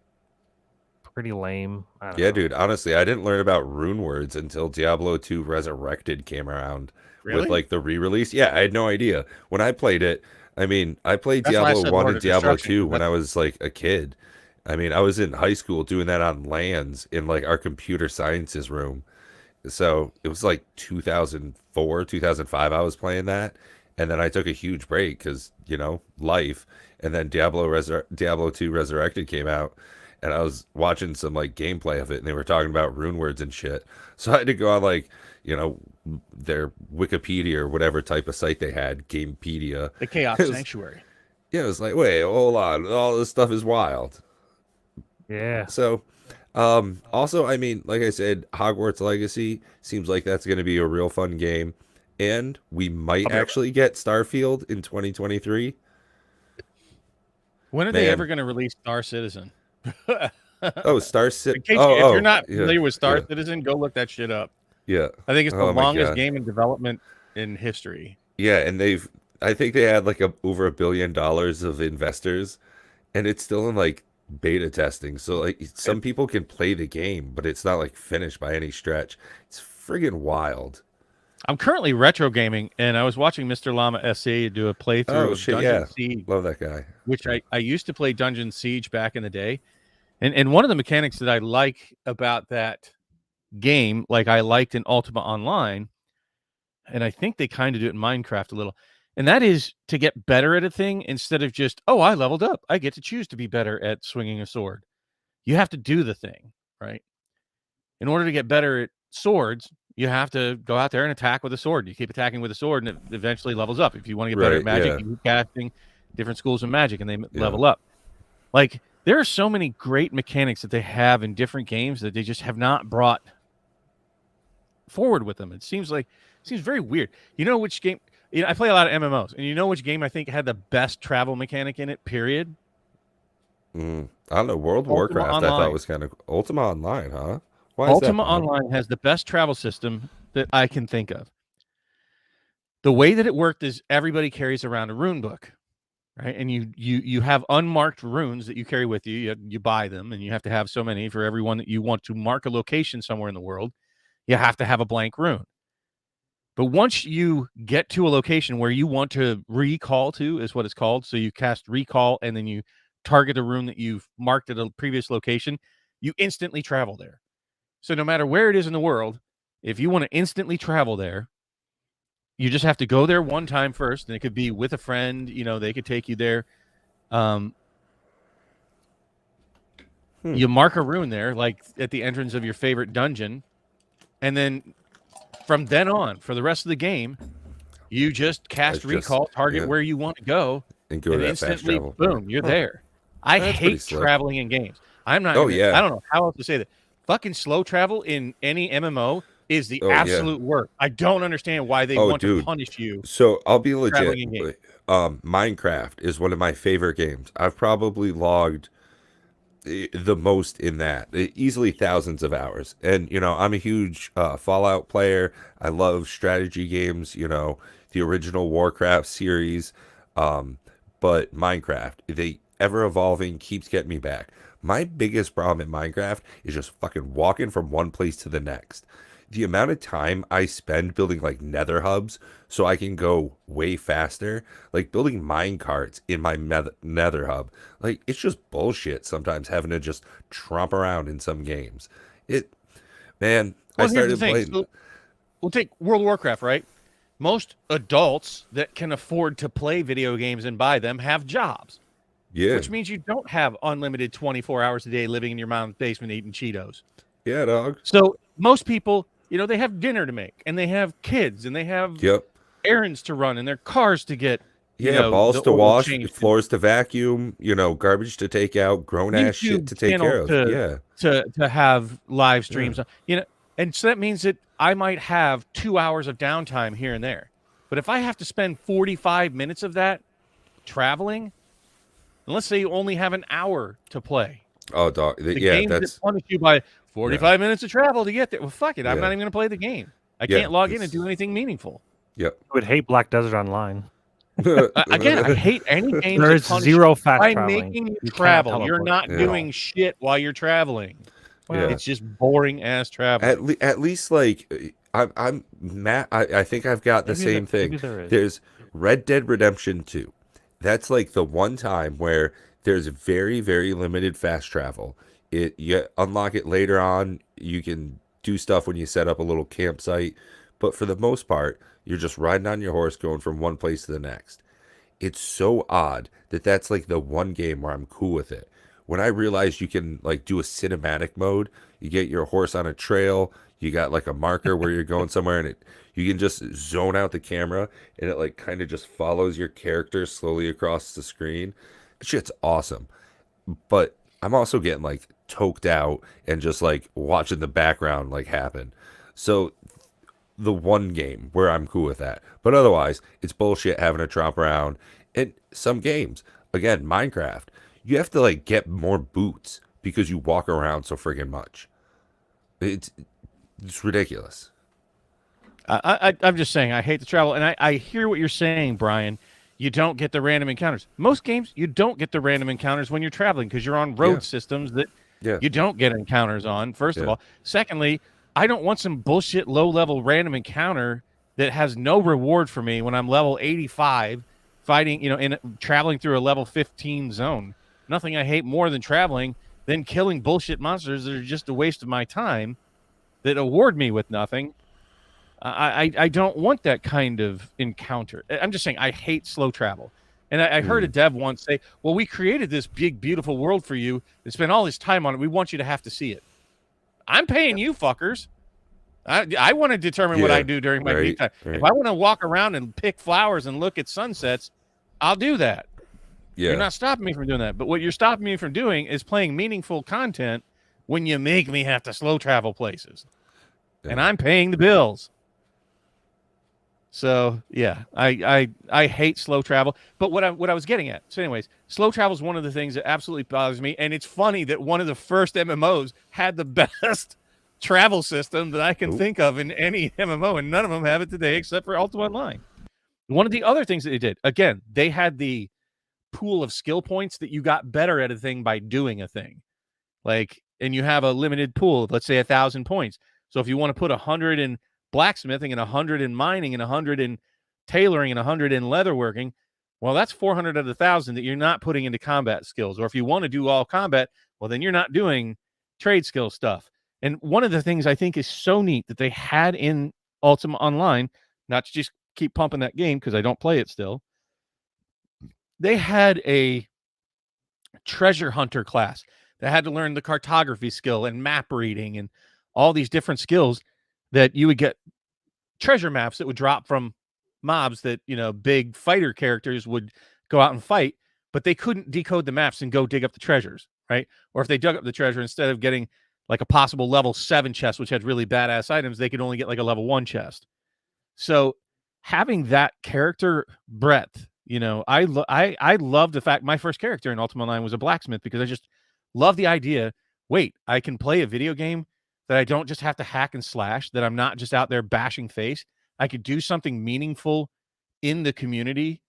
[SPEAKER 2] pretty lame. I don't know.
[SPEAKER 1] Dude, honestly, I didn't learn about rune words until Diablo 2 Resurrected came around with like the re-release. Yeah, I had no idea. When I played it, I mean, I played Diablo 1 and Diablo 2 when I was like a kid. I mean, I was in high school doing that on LANs in like our computer sciences room. So it was like 2004, 2005 I was playing that. And then I took a huge break because, life. And then Diablo 2 Resurrected came out. And I was watching some like gameplay of it, and they were talking about rune words and shit. So I had to go on like, their Wikipedia or whatever type of site they had, Gamepedia.
[SPEAKER 3] The Chaos Sanctuary.
[SPEAKER 1] Yeah, it was like, wait, hold on, all this stuff is wild.
[SPEAKER 2] Yeah.
[SPEAKER 1] So, also, I mean, like I said, Hogwarts Legacy seems like that's going to be a real fun game, and we might actually get Starfield in 2023.
[SPEAKER 3] When are they ever going to release Star Citizen?
[SPEAKER 1] Star Citizen.
[SPEAKER 3] If you're not familiar with Star Citizen, go look that shit up.
[SPEAKER 1] Yeah.
[SPEAKER 3] I think it's the longest game in development in history.
[SPEAKER 1] Yeah, and I think they had like over $1 billion of investors, and it's still in like beta testing. So like some people can play the game, but it's not like finished by any stretch. It's friggin' wild.
[SPEAKER 3] I'm currently retro gaming, and I was watching Mr. Llama SC do a playthrough of Dungeon Siege.
[SPEAKER 1] Love that guy.
[SPEAKER 3] Which I used to play Dungeon Siege back in the day. And one of the mechanics that I like about that game, like I liked in Ultima Online, and I think they kind of do it in Minecraft a little, and that is to get better at a thing instead of just, I leveled up. I get to choose to be better at swinging a sword. You have to do the thing, right? In order to get better at swords, you have to go out there and attack with a sword. You keep attacking with a sword, and it eventually levels up. If you want to get better at magic, you keep casting different schools of magic, and they level up. Like, there are so many great mechanics that they have in different games that they just have not brought forward with them. It seems very weird. You know which game? I play a lot of MMOs, and you know which game I think had the best travel mechanic in it, period?
[SPEAKER 1] I don't know. World of Warcraft, I thought was kind of Ultima Online, huh? Why
[SPEAKER 3] Ultima Online has the best travel system that I can think of. The way that it worked is everybody carries around a rune book, right? And you have unmarked runes that you carry with you. You buy them, and you have to have so many for everyone that you want to mark a location somewhere in the world. You have to have a blank rune. But once you get to a location where you want to recall to, is what it's called. So you cast recall, and then you target a rune that you've marked at a previous location. You instantly travel there. So no matter where it is in the world, if you want to instantly travel there, you just have to go there one time first, and it could be with a friend. They could take you there. You mark a rune there, like at the entrance of your favorite dungeon, and then from then on, for the rest of the game, you just cast recall, target where you want to go,
[SPEAKER 1] and go to that
[SPEAKER 3] instantly,
[SPEAKER 1] fast travel.
[SPEAKER 3] boom, you're there. I hate traveling in games. I'm not. I don't know how else to say that. Fucking slow travel in any MMO is the absolute worst. I don't understand why they want to punish you.
[SPEAKER 1] So I'll be legit. Minecraft is one of my favorite games. I've probably logged the most in that, easily thousands of hours. And I'm a huge Fallout player. I love strategy games. The original Warcraft series. But Minecraft, the ever evolving, keeps getting me back. My biggest problem in Minecraft is just fucking walking from one place to the next. The amount of time I spend building like nether hubs so I can go way faster, like building mine carts in my nether hub, like it's just bullshit sometimes having to just tromp around in some games. I started playing.
[SPEAKER 3] we'll take World of Warcraft, right? Most adults that can afford to play video games and buy them have jobs,
[SPEAKER 1] Yeah.
[SPEAKER 3] which means you don't have unlimited 24 hours a day living in your mom's basement eating Cheetos.
[SPEAKER 1] Yeah, dog.
[SPEAKER 3] So most people, they have dinner to make, and they have kids, and they have
[SPEAKER 1] Yep.
[SPEAKER 3] errands to run, and their cars to get,
[SPEAKER 1] Yeah, balls
[SPEAKER 3] the
[SPEAKER 1] to
[SPEAKER 3] oil
[SPEAKER 1] wash,
[SPEAKER 3] changed,
[SPEAKER 1] floors to vacuum, garbage to take out, grown ass shit
[SPEAKER 3] YouTube
[SPEAKER 1] to take care
[SPEAKER 3] channels
[SPEAKER 1] of. Yeah.
[SPEAKER 3] to have live streams. And so that means that I might have 2 hours of downtime here and there. But if I have to spend 45 minutes of that traveling, and let's say you only have an hour to play,
[SPEAKER 1] Oh, dog.
[SPEAKER 3] the
[SPEAKER 1] Yeah,
[SPEAKER 3] games
[SPEAKER 1] that's
[SPEAKER 3] that punish you by 45 minutes of travel to get there. Well, fuck it. I'm
[SPEAKER 1] Yeah.
[SPEAKER 3] not even going to play the game. I
[SPEAKER 1] Yeah,
[SPEAKER 3] can't log in
[SPEAKER 1] it's-
[SPEAKER 3] and do anything meaningful.
[SPEAKER 1] Yep.
[SPEAKER 2] I would hate Black Desert Online.
[SPEAKER 3] Again, I hate any games
[SPEAKER 2] There
[SPEAKER 3] that
[SPEAKER 2] is
[SPEAKER 3] punish
[SPEAKER 2] zero
[SPEAKER 3] you
[SPEAKER 2] fast
[SPEAKER 3] by
[SPEAKER 2] traveling.
[SPEAKER 3] making you
[SPEAKER 2] You cannot
[SPEAKER 3] travel. You're
[SPEAKER 2] teleport.
[SPEAKER 3] not
[SPEAKER 1] Yeah.
[SPEAKER 3] doing shit while you're traveling.
[SPEAKER 1] Yeah.
[SPEAKER 3] It's just boring ass traveling.
[SPEAKER 1] At least like I'm Matt. I think I've got the
[SPEAKER 2] Maybe
[SPEAKER 1] same thing.
[SPEAKER 2] maybe there is.
[SPEAKER 1] There's Red Dead Redemption 2. That's like the one time where there's very, very limited fast travel. You unlock it later on. You can do stuff when you set up a little campsite, but for the most part, you're just riding on your horse going from one place to the next. It's so odd that that's like the one game where I'm cool with it. When I realized you can like do a cinematic mode, you get your horse on a trail, you got like a marker where you're going somewhere, and you can just zone out the camera, and it like kind of just follows your character slowly across the screen. Shit's awesome. But I'm also getting like toked out and just like watching the background like happen. So the one game where I'm cool with that. But otherwise, it's bullshit having to tromp around. And some games, again, Minecraft, you have to like get more boots because you walk around so friggin' much. It's ridiculous.
[SPEAKER 3] I'm just saying, I hate the travel, and I hear what you're saying, Brian. You don't get the random encounters. Most games, you don't get the random encounters when you're traveling because you're on road systems that you don't get encounters on, first of all. Secondly, I don't want some bullshit low-level random encounter that has no reward for me when I'm level 85 fighting, traveling through a level 15 zone. Nothing I hate more than traveling than killing bullshit monsters that are just a waste of my time that award me with nothing. I don't want that kind of encounter. I'm just saying I hate slow travel. And I heard a dev once say, well, we created this big, beautiful world for you and spent all this time on it. We want you to have to see it. I'm paying you fuckers. I want to determine what I do during my free time.
[SPEAKER 1] Right.
[SPEAKER 3] If I want to walk around and pick flowers and look at sunsets, I'll do that.
[SPEAKER 1] Yeah.
[SPEAKER 3] You're not stopping me from doing that. But what you're stopping me from doing is playing meaningful content when you make me have to slow travel places.
[SPEAKER 1] Yeah.
[SPEAKER 3] And I'm paying the bills. So yeah, I hate slow travel. But what I was getting at. So anyways, slow travel is one of the things that absolutely bothers me. And it's funny that one of the first MMOs had the best travel system that I can think of in any MMO, and none of them have it today except for Ultima Online. One of the other things that they did, again, they had the pool of skill points that you got better at a thing by doing a thing. Like, and you have a limited pool of, let's say, 1,000 points. So if you want to put 100 in blacksmithing and 100 in mining and 100 in tailoring and 100 in leatherworking, well, that's 400 of the 1,000 that you're not putting into combat skills. Or if you want to do all combat, well, then you're not doing trade skill stuff. And one of the things I think is so neat that they had in Ultima Online, not to just keep pumping that game because I don't play it still, they had a treasure hunter class that had to learn the cartography skill and map reading and all these different skills that you would get treasure maps that would drop from mobs that, big fighter characters would go out and fight, but they couldn't decode the maps and go dig up the treasures, right? Or if they dug up the treasure, instead of getting like a possible level 7 chest, which had really badass items, they could only get like a level 1 chest. So having that character breadth, I love the fact my first character in Ultima Online was a blacksmith because I just love the idea. Wait, I can play a video game that I don't just have to hack and slash, that I'm not just out there bashing face. I could do something meaningful in the community,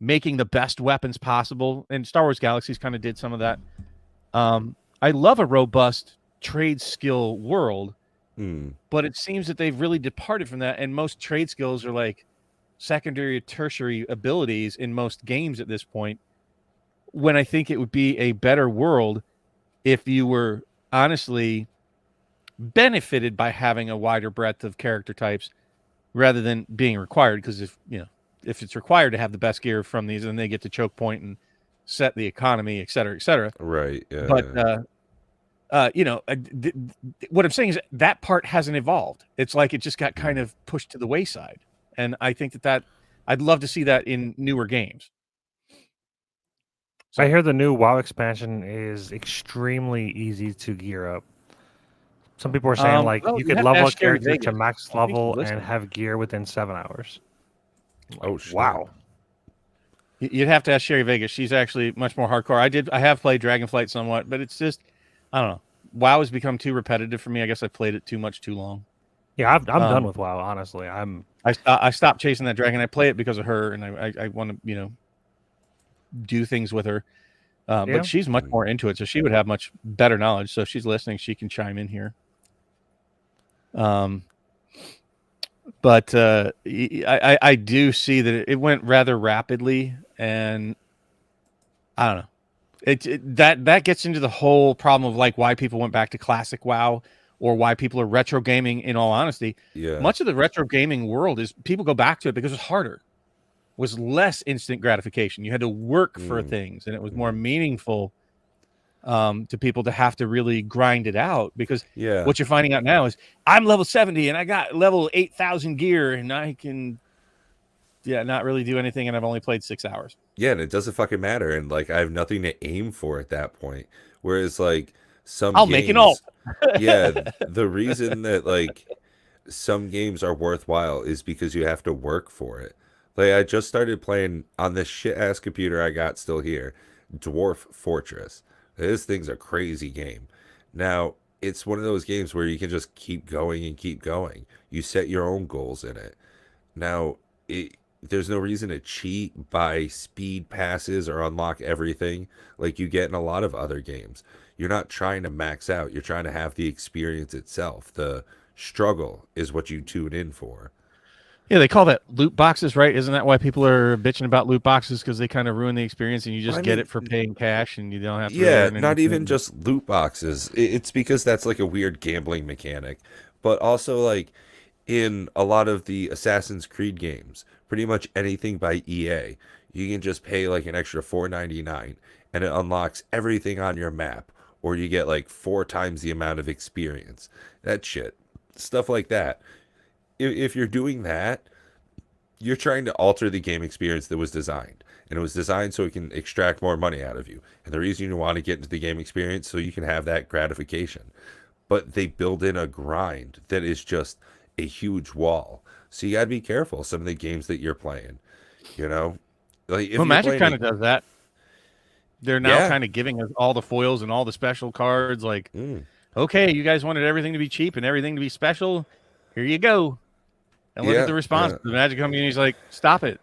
[SPEAKER 3] making the best weapons possible. And Star Wars Galaxies kind of did some of that. I love a robust trade skill world, but it seems that they've really departed from that. And most trade skills are like secondary or tertiary abilities in most games at this point, when I think it would be a better world if you were honestly benefited by having a wider breadth of character types rather than being required. Because if it's required to have the best gear from these, then they get to choke point and set the economy, et cetera, et cetera.
[SPEAKER 1] Right. Yeah.
[SPEAKER 3] But what I'm saying is that part hasn't evolved. It's like it just got kind of pushed to the wayside, and I think that I'd love to see that in newer games.
[SPEAKER 2] I hear the new WoW expansion is extremely easy to gear up. Some people are saying you could level a character to max level and have gear within 7 hours.
[SPEAKER 1] Shit.
[SPEAKER 2] Wow.
[SPEAKER 3] You'd have to ask Sherry Vegas. She's actually much more hardcore. I have played Dragonflight somewhat, but it's just, I don't know. WoW has become too repetitive for me. I guess I played it too long.
[SPEAKER 2] Yeah, I'm done with WoW. Honestly,
[SPEAKER 3] I stopped chasing that dragon. I play it because of her, and I want to do things with her. But she's much more into it, so she would have much better knowledge. So if she's listening, she can chime in here. But I do see that it went rather rapidly, and I don't know. That gets into the whole problem of like why people went back to classic WoW or why people are retro gaming. In all honesty, much of the retro gaming world is people go back to it because it's harder, was less instant gratification. You had to work for things, and it was more meaningful to people to have to really grind it out. Because what you're finding out now is I'm level 70 and I got level 8,000 gear, and I can not really do anything, and I've only played 6 hours.
[SPEAKER 1] Yeah, and it doesn't fucking matter, and like I have nothing to aim for at that point. Whereas like
[SPEAKER 3] I'll make an alt.
[SPEAKER 1] The reason that like some games are worthwhile is because you have to work for it. Like I just started playing on this shit ass computer I got still here, Dwarf Fortress. This thing's a crazy game. Now, it's one of those games where you can just keep going and keep going. You set your own goals in it. Now, there's no reason to cheat, buy speed passes, or unlock everything like you get in a lot of other games. You're not trying to max out. You're trying to have the experience itself. The struggle is what you tune in for.
[SPEAKER 3] Yeah, they call that loot boxes, right? Isn't that why people are bitching about loot boxes? Because they kind of ruin the experience, and you just get it for paying cash, and you don't have to.
[SPEAKER 1] Yeah, not even just loot boxes. It's because that's like a weird gambling mechanic, but also like in a lot of the Assassin's Creed games, pretty much anything by EA, you can just pay like an extra $4.99, and it unlocks everything on your map, or you get like 4 times the amount of experience. That shit, stuff like that. If you're doing that, you're trying to alter the game experience that was designed. And it was designed so it can extract more money out of you. And the reason you want to get into the game experience so you can have that gratification. But they build in a grind that is just a huge wall. So you got to be careful some of the games that you're playing. Like if
[SPEAKER 3] Magic kind of does that. They're now kind of giving us all the foils and all the special cards. Like, okay, you guys wanted everything to be cheap and everything to be special. Here you go. And look at the response. The Magic community is like, stop it.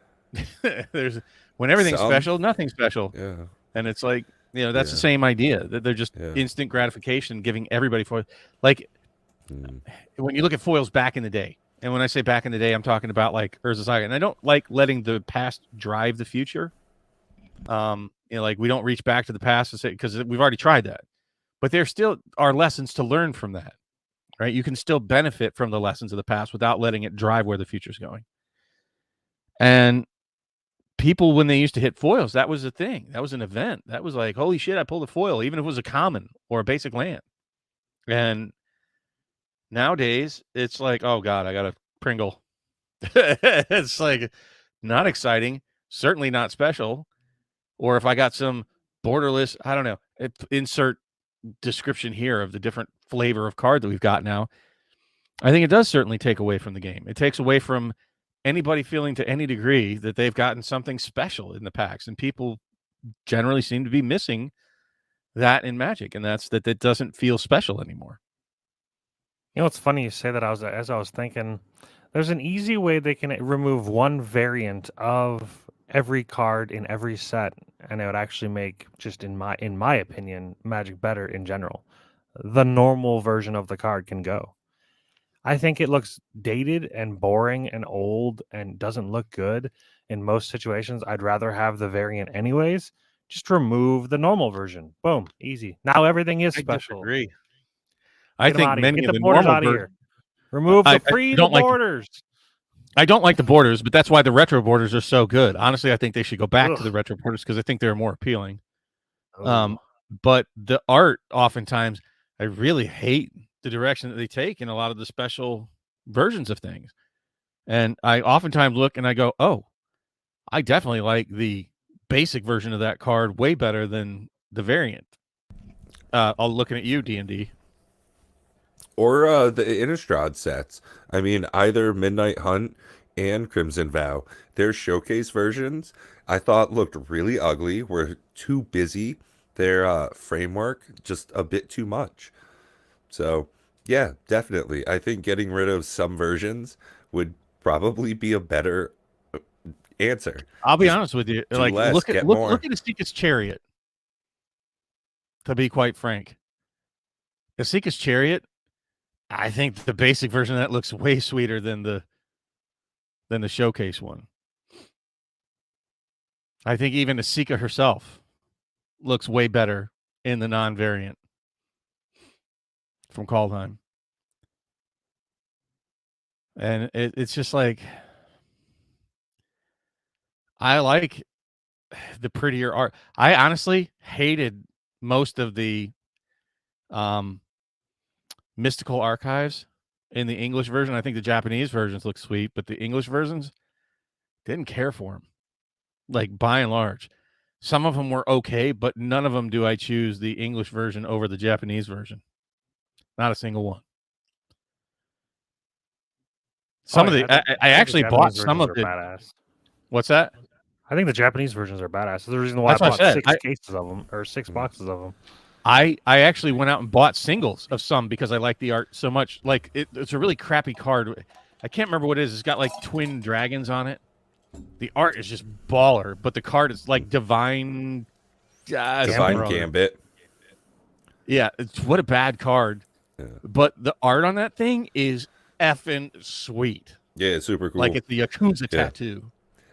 [SPEAKER 3] When everything's special, nothing's special.
[SPEAKER 1] Yeah.
[SPEAKER 3] And it's like, that's the same idea, that they're just instant gratification, giving everybody foils. Like when you look at foils back in the day, and when I say back in the day, I'm talking about like Urza Saga. And I don't like letting the past drive the future. Like we don't reach back to the past and say, because we've already tried that. But there still are lessons to learn from that. Right, you can still benefit from the lessons of the past without letting it drive where the future's going. And people, when they used to hit foils, that was a thing. That was an event. That was like, holy shit, I pulled a foil, even if it was a common or a basic land. And nowadays, it's like, oh god, I got a Pringle. It's like not exciting, certainly not special. Or if I got some borderless, I don't know, insert description here of the different flavor of card that we've got now. I think it does certainly take away from the game. It takes away from anybody feeling to any degree that they've gotten something special in the packs, and people generally seem to be missing that in Magic, and that's that it doesn't feel special anymore.
[SPEAKER 2] It's funny you say that. As I was thinking, there's an easy way they can remove one variant of every card in every set, and it would actually make, just in my opinion, Magic better in general. The normal version of the card can go. I think it looks dated and boring and old and doesn't look good in most situations. I'd rather have the variant anyways. Just remove the normal version. Boom, easy. Now everything is special.
[SPEAKER 3] I disagree. I think many
[SPEAKER 2] Get
[SPEAKER 3] of
[SPEAKER 2] the
[SPEAKER 3] the
[SPEAKER 2] borders
[SPEAKER 3] normal
[SPEAKER 2] out of here. Remove the free borders.
[SPEAKER 3] I don't like the borders, but that's why the retro borders are so good. Honestly, I think they should go back to
[SPEAKER 2] Ugh.
[SPEAKER 3] the retro borders because I think they're more appealing.
[SPEAKER 2] Oh.
[SPEAKER 3] But the art, oftentimes, I really hate the direction that they take in a lot of the special versions of things. And I oftentimes look and I go, oh, I definitely like the basic version of that card way better than the variant. I'll looking at you, D&D.
[SPEAKER 1] Or the Innistrad sets. I mean, either Midnight Hunt and Crimson Vow. Their showcase versions I thought looked really ugly, were too busy. Their framework just a bit too much. So, yeah, definitely. I think getting rid of some versions would probably be a better answer.
[SPEAKER 3] I'll be
[SPEAKER 1] Just
[SPEAKER 3] honest with you.
[SPEAKER 1] do
[SPEAKER 3] Like,
[SPEAKER 1] less,
[SPEAKER 3] look at
[SPEAKER 1] get more.
[SPEAKER 3] look at Asika's Chariot. To be quite frank, Asika's Chariot, I think the basic version of that looks way sweeter than the showcase one. I think even Asika herself looks way better in the non-variant from Kaldheim. And it's just like, I like the prettier art. I honestly hated most of the mystical archives in the English version. I think the Japanese versions look sweet, but the English versions, didn't care for them. Like, by and large, some of them were okay, but none of them do I choose the English version over the Japanese version. Not a single one. Some of the I actually bought some of it.
[SPEAKER 2] Badass.
[SPEAKER 3] What's that?
[SPEAKER 2] I think the Japanese versions are badass. That's the reason why
[SPEAKER 3] That's
[SPEAKER 2] I
[SPEAKER 3] what
[SPEAKER 2] bought
[SPEAKER 3] I said.
[SPEAKER 2] 6 cases of them or 6 boxes of them.
[SPEAKER 3] I actually went out and bought singles of some because I like the art so much. Like, it's a really crappy card. I can't remember what it is. It's got like twin dragons on it. The art is just baller, but the card is like Divine
[SPEAKER 1] Gambit.
[SPEAKER 3] Yeah, what a bad card. Yeah. But the art on that thing is effing sweet.
[SPEAKER 1] Yeah, it's super cool.
[SPEAKER 3] Like, it's the Yakuza tattoo.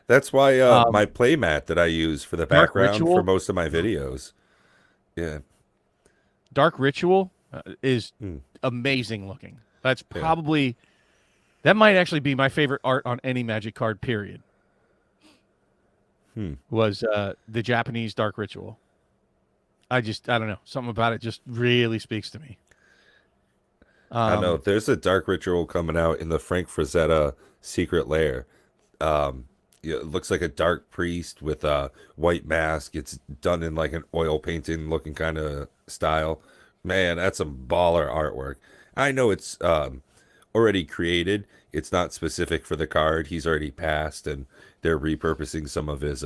[SPEAKER 1] That's why my playmat that I use for the background for most of my videos. Yeah.
[SPEAKER 3] Dark Ritual is amazing looking. That's probably, that might actually be my favorite art on any Magic card, period. Was the Japanese Dark Ritual. I don't know. Something about it just really speaks to me.
[SPEAKER 1] I know. There's a Dark Ritual coming out in the Frank Frazetta Secret Lair. It looks like a dark priest with a white mask. It's done in like an oil painting looking kind of style. Man, that's some baller artwork. I know it's already created. It's not specific for the card. He's already passed, and they're repurposing some of his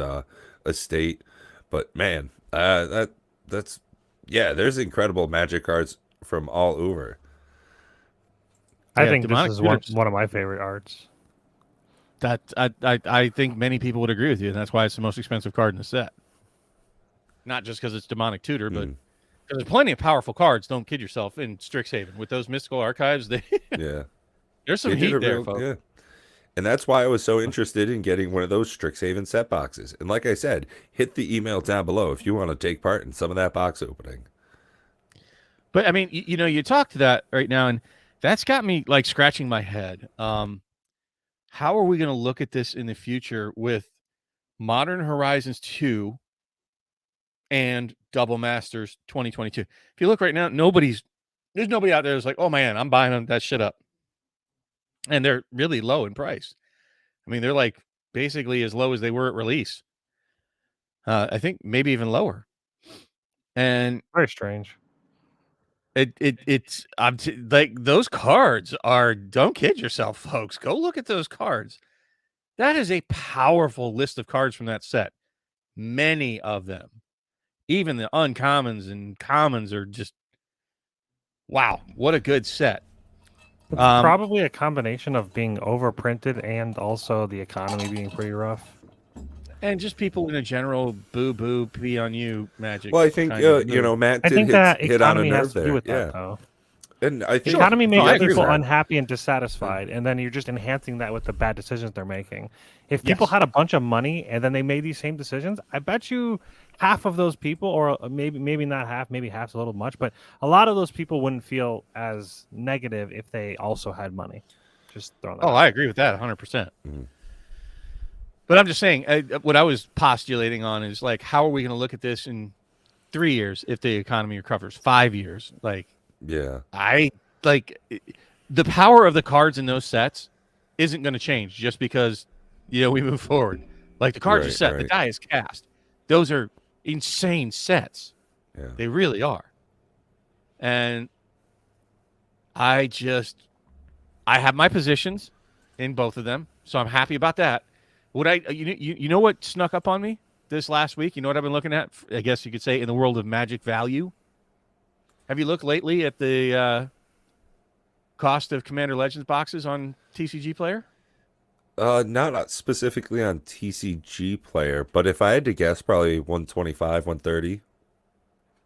[SPEAKER 1] estate. But man, that's there's incredible Magic cards from all over.
[SPEAKER 2] I think this is one of my favorite arts.
[SPEAKER 3] That I think many people would agree with you, and that's why it's the most expensive card in the set. Not just because it's Demonic Tutor, but because there's plenty of powerful cards. Don't kid yourself in Strixhaven with those mystical archives. There's some heat there, folks.
[SPEAKER 1] Yeah. And that's why I was so interested in getting one of those Strixhaven set boxes. And like I said, hit the email down below if you want to take part in some of that box opening.
[SPEAKER 3] But I mean, you talk to that right now, and that's got me like scratching my head. How are we going to look at this in the future with Modern Horizons 2 and Double Masters 2022? If you look right now, there's nobody out there that's like, oh man, I'm buying that shit up. And they're really low in price. I mean, they're like basically as low as they were at release. I think maybe even lower. And
[SPEAKER 2] very strange.
[SPEAKER 3] It's like those cards are, don't kid yourself, folks. Go look at those cards. That is a powerful list of cards from that set. Many of them. Even the uncommons and commons are just, wow, what a good set.
[SPEAKER 2] It's probably a combination of being overprinted and also the economy being pretty rough.
[SPEAKER 3] And just people in a general boo-boo, pee on you Magic.
[SPEAKER 1] Well, I think, Matt did hit on a nerve there.
[SPEAKER 2] With that, though.
[SPEAKER 1] And I think
[SPEAKER 2] the economy makes people unhappy and dissatisfied, and then you're just enhancing that with the bad decisions they're making. If people had a bunch of money and then they made these same decisions, I bet you half of those people, or maybe not half, maybe half's a little much, but a lot of those people wouldn't feel as negative if they also had money. Just throwing that
[SPEAKER 3] Oh,
[SPEAKER 2] out.
[SPEAKER 3] I agree with that 100%.
[SPEAKER 1] Mhm.
[SPEAKER 3] But I'm just saying, what I was postulating on is like, how are we going to look at this in 3 years if the economy recovers? 5 years, like
[SPEAKER 1] Yeah.
[SPEAKER 3] the power of the cards in those sets isn't going to change just because we move forward. Like the cards are
[SPEAKER 1] Right,
[SPEAKER 3] set, the
[SPEAKER 1] right.
[SPEAKER 3] die is cast. Those are insane sets.
[SPEAKER 1] Yeah.
[SPEAKER 3] They really are. And I have my positions in both of them, so I'm happy about that. You know what snuck up on me this last week? You know what I've been looking at? I guess you could say in the world of Magic value. Have you looked lately at the cost of Commander Legends boxes on TCG Player?
[SPEAKER 1] Not specifically on TCG Player, but if I had to guess, probably 125, 130.